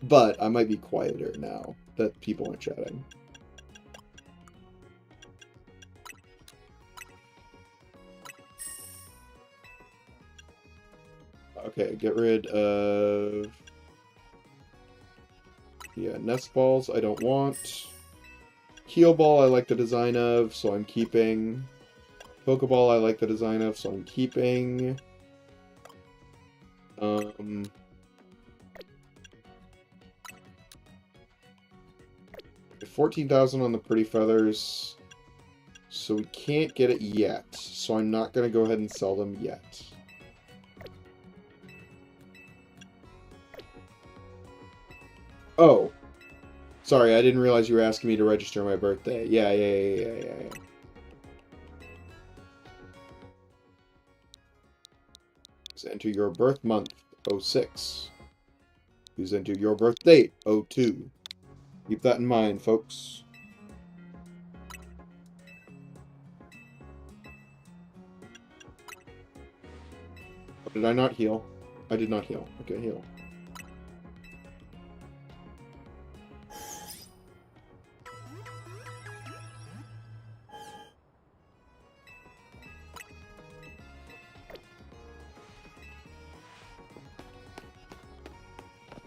But I might be quieter now that people aren't chatting. Okay, get rid of... Yeah, nest balls I don't want. Heal ball I like the design of, so I'm keeping. Pokeball I like the design of, so I'm keeping. 14,000 on the pretty feathers. So we can't get it yet. So I'm not going to go ahead and sell them yet. Oh. Sorry, I didn't realize you were asking me to register my birthday. Yeah. Please enter your birth month, 06. Please enter your birth date, 02. Keep that in mind, folks. Did I not heal? I did not heal. Okay, heal.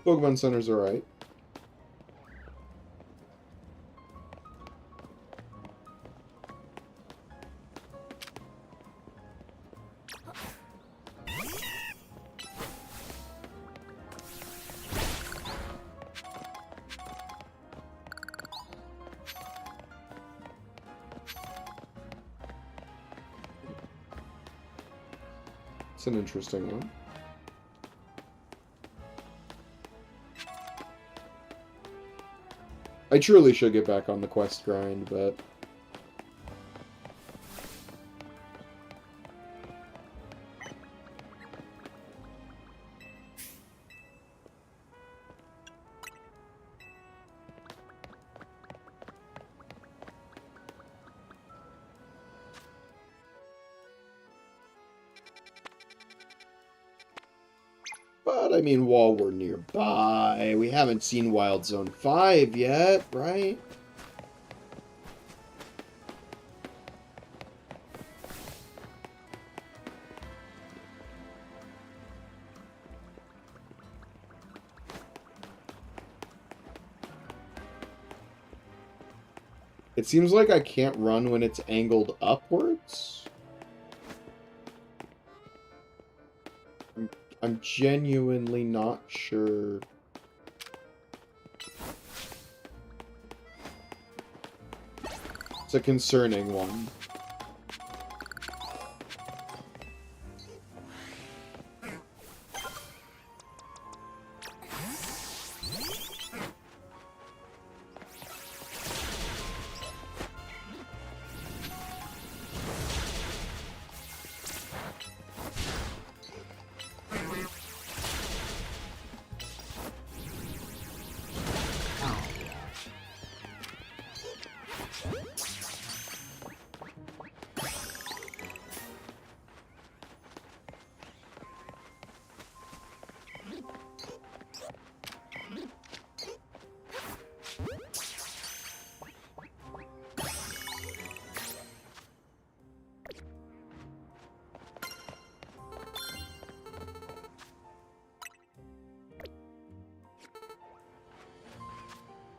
Pokemon Center's alright. It's an interesting one. I truly should get back on the quest grind, but... But, I mean, while we're nearby, we haven't seen Wild Zone 5 yet, right? It seems like I can't run when it's angled upwards. I'm genuinely not sure. It's a concerning one.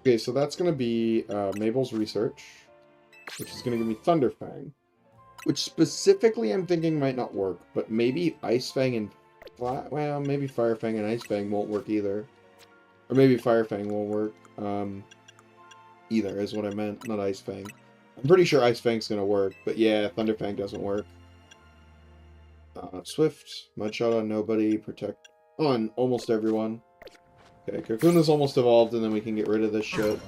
Okay, so that's going to be Mabel's research, which is going to give me Thunderfang, which specifically I'm thinking might not work, but maybe Ice Fang and... Well, maybe Fire Fang and Ice Fang won't work either. Or maybe Fire Fang won't work either, is what I meant, not Ice Fang. I'm pretty sure Ice Fang's gonna work, but yeah, Thunder Fang doesn't work. Swift, Mudshot on nobody, Protect on almost everyone. Okay, Kakuna's almost evolved, and then we can get rid of this shit.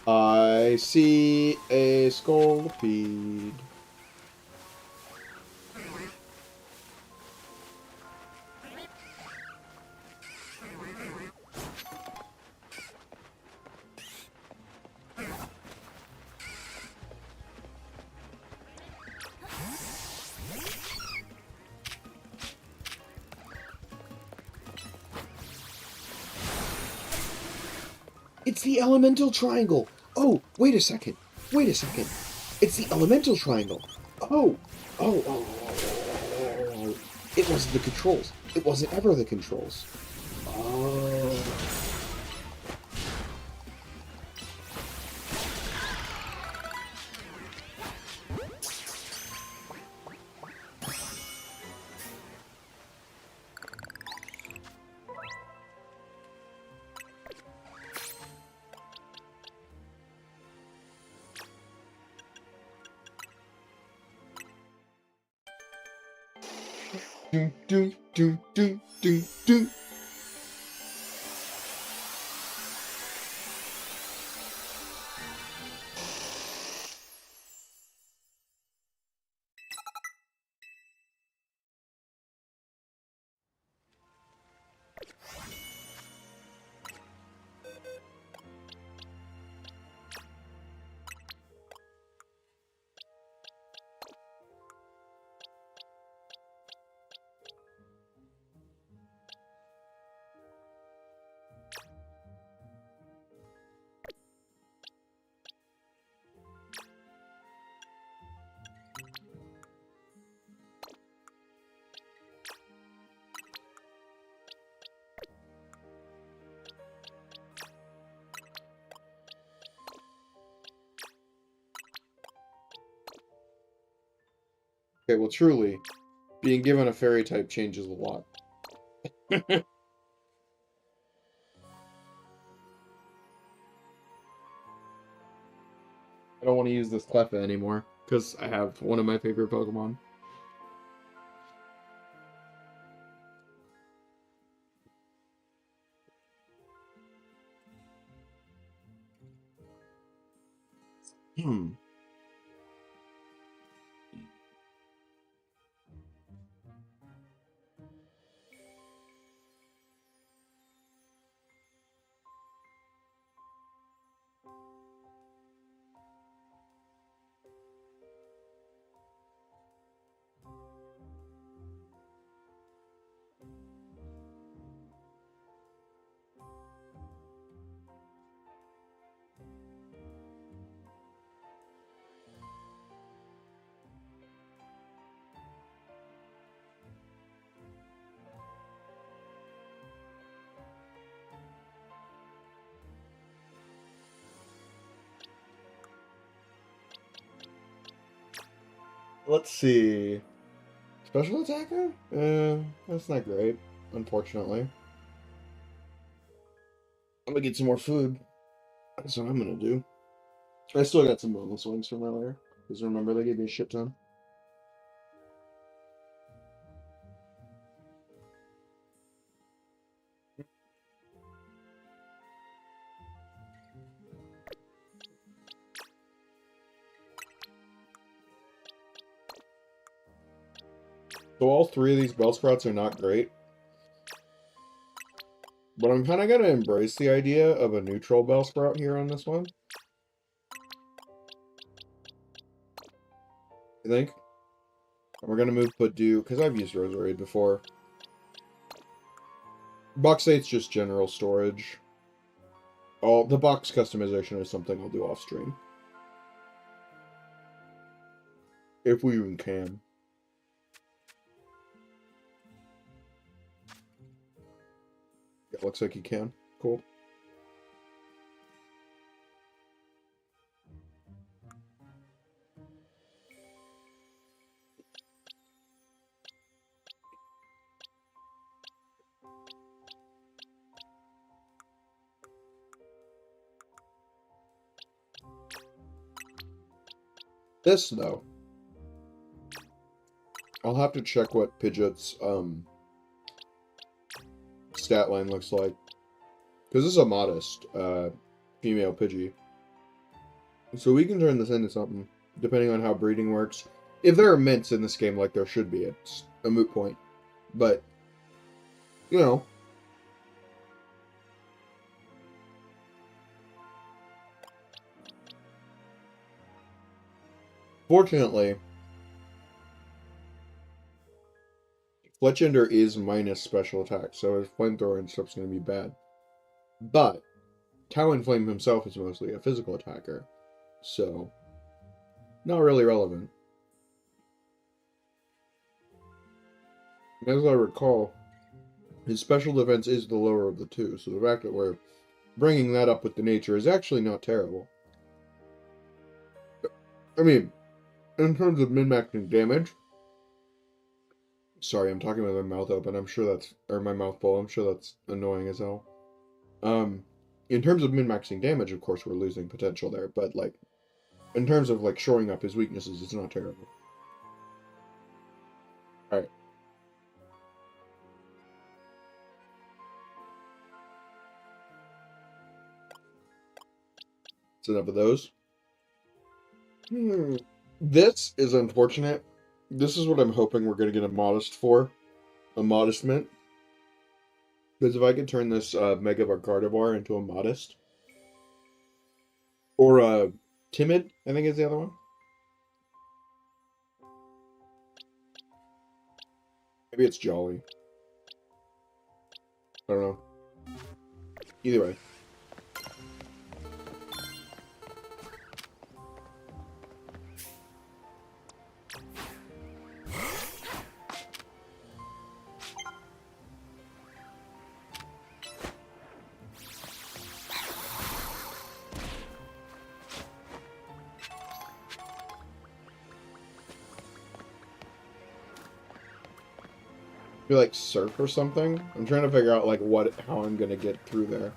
I see a Scolipede. It's the elemental triangle. Oh, wait a second. Wait a second. It's the elemental triangle. Oh, oh. It wasn't the controls. It wasn't ever the controls. Oh. Do, do, do, do, do, do. Okay, well, truly, being given a fairy type changes a lot. I don't want to use this Cleffa anymore, because I have one of my favorite Pokemon. Hmm. Let's see. Special attacker? That's not great, unfortunately. I'm gonna get some more food. That's what I'm gonna do. I still got some bonus wings from earlier. Because remember, they gave me a shit ton. So all three of these Bellsprouts are not great. But I'm kind of gonna embrace the idea of a neutral Bellsprout here on this one. You think? And we're gonna move Purdue, because I've used Roserade before. Box 8's just general storage. All the box customization is something I'll do off stream. If we even can. Yeah, looks like you can. Cool. This, though, I'll have to check what Pidgeot's stat line looks like. Because this is a modest female Pidgey. So we can turn this into something, depending on how breeding works. If there are mints in this game, like there should be, it's a moot point. But, you know. Fortunately, Fletchender is minus special attack, so his flamethrower and stuff's going to be bad. But Talonflame himself is mostly a physical attacker, so not really relevant. As I recall, his special defense is the lower of the two, so the fact that we're bringing that up with the nature is actually not terrible. I mean, in terms of min-maxing damage, sorry, I'm talking with my mouth open. I'm sure that's, or my mouth full. I'm sure that's annoying as hell. In terms of min-maxing damage, of course, we're losing potential there, but like, in terms of like shoring up his weaknesses, it's not terrible. All right. That's enough of those. This is unfortunate. This is what I'm hoping we're going to get a modest for. A modest mint. Because if I could turn this Mega Gardevoir into a modest. Or a timid, I think is the other one. Maybe it's jolly. I don't know. Either way. Be like surf or something. I'm trying to figure out like how I'm gonna get through there.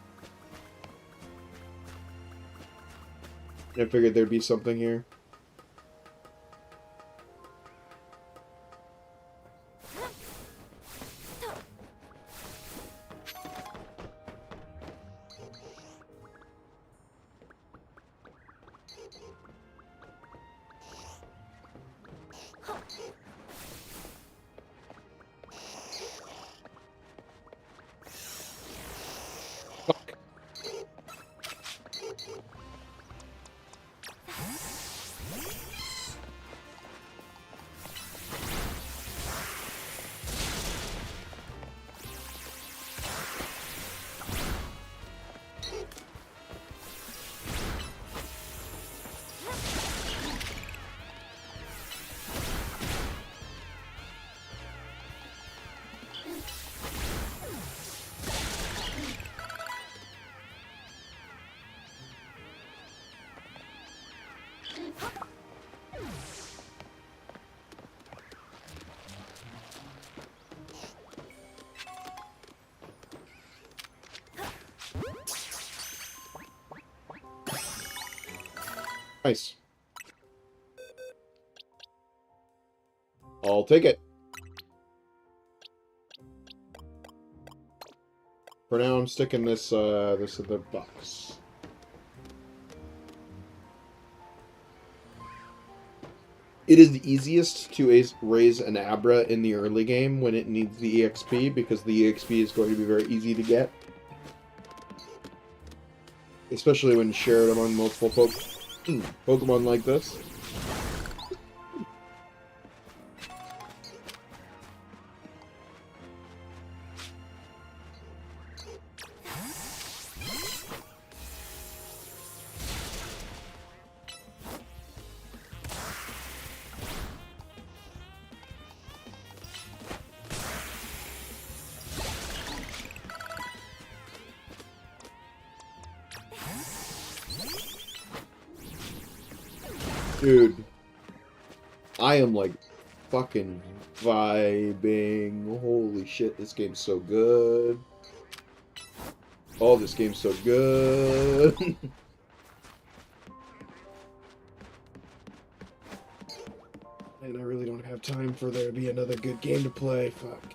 I figured there'd be something here. Nice. I'll take it. For now, I'm sticking this this in the box. It is the easiest to raise an Abra in the early game when it needs the EXP, because the EXP is going to be very easy to get. Especially when shared among multiple Pokemon like this. Dude, I am like fucking vibing. Holy shit, this game's so good. Oh, this game's so good. And I really don't have time for there to be another good game to play. Fuck.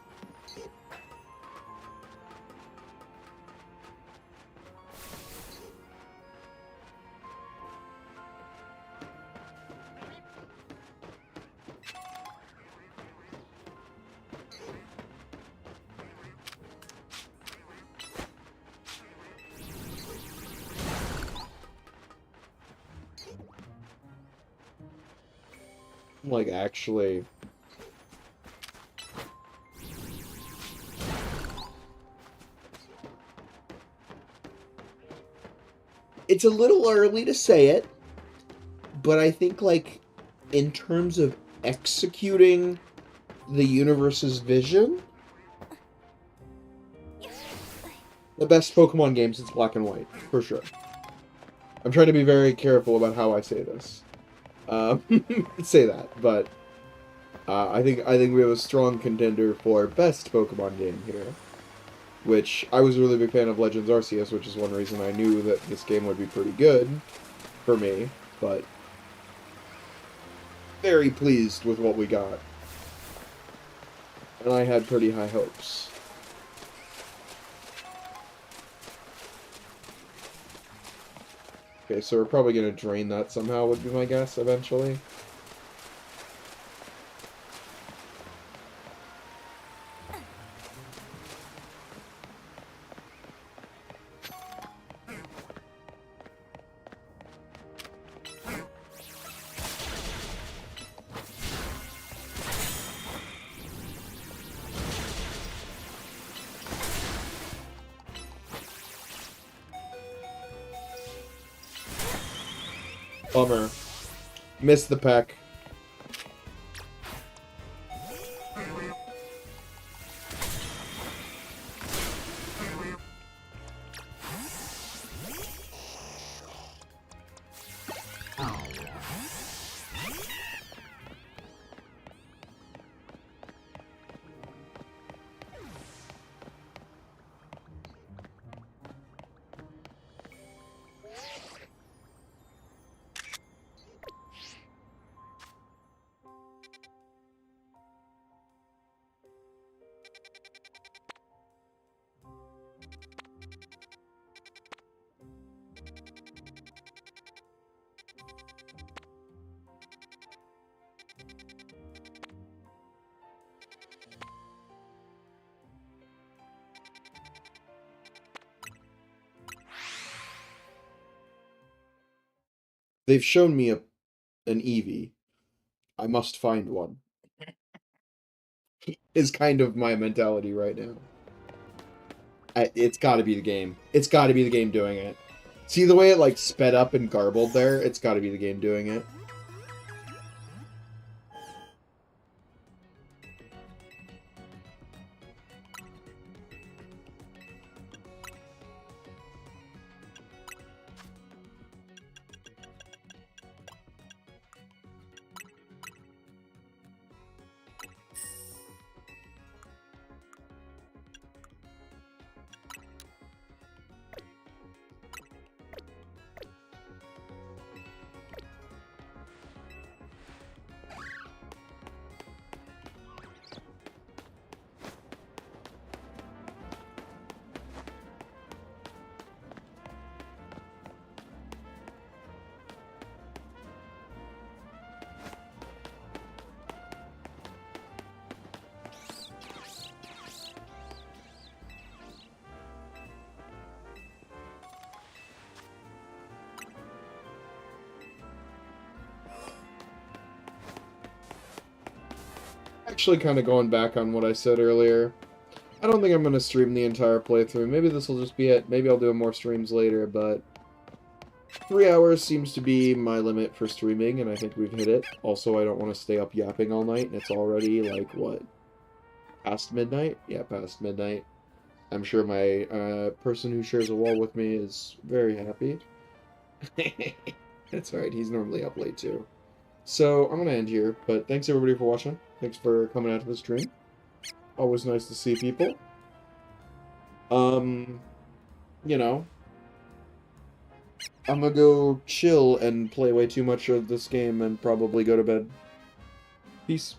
Like, actually... It's a little early to say it, but I think, like, in terms of executing the universe's vision, the best Pokemon game since Black and White, for sure. I'm trying to be very careful about how I say this. Say that, but I think we have a strong contender for best Pokemon game here. Which I was a really big fan of Legends Arceus, which is one reason I knew that this game would be pretty good for me, but very pleased with what we got. And I had pretty high hopes. Okay, so we're probably going to drain that somehow, would be my guess, eventually. Bummer. Missed the peck. They've shown me an Eevee. I must find one. Is kind of my mentality right now. It's got to be the game. It's got to be the game doing it. See the way it like sped up and garbled there? It's got to be the game doing it. Actually, kind of going back on what I said earlier, I don't think I'm going to stream the entire playthrough. Maybe this will just be it. Maybe I'll do more streams later, but 3 hours seems to be my limit for streaming, and I think we've hit it. Also, I don't want to stay up yapping all night, and it's already, like, what? Past midnight? Yeah, past midnight. I'm sure my person who shares a wall with me is very happy. That's right, he's normally up late, too. So I'm gonna end here, but thanks everybody for watching. Thanks for coming out to the stream. Always nice to see people. Um, you know, I'm gonna go chill and play way too much of this game and probably go to bed. Peace.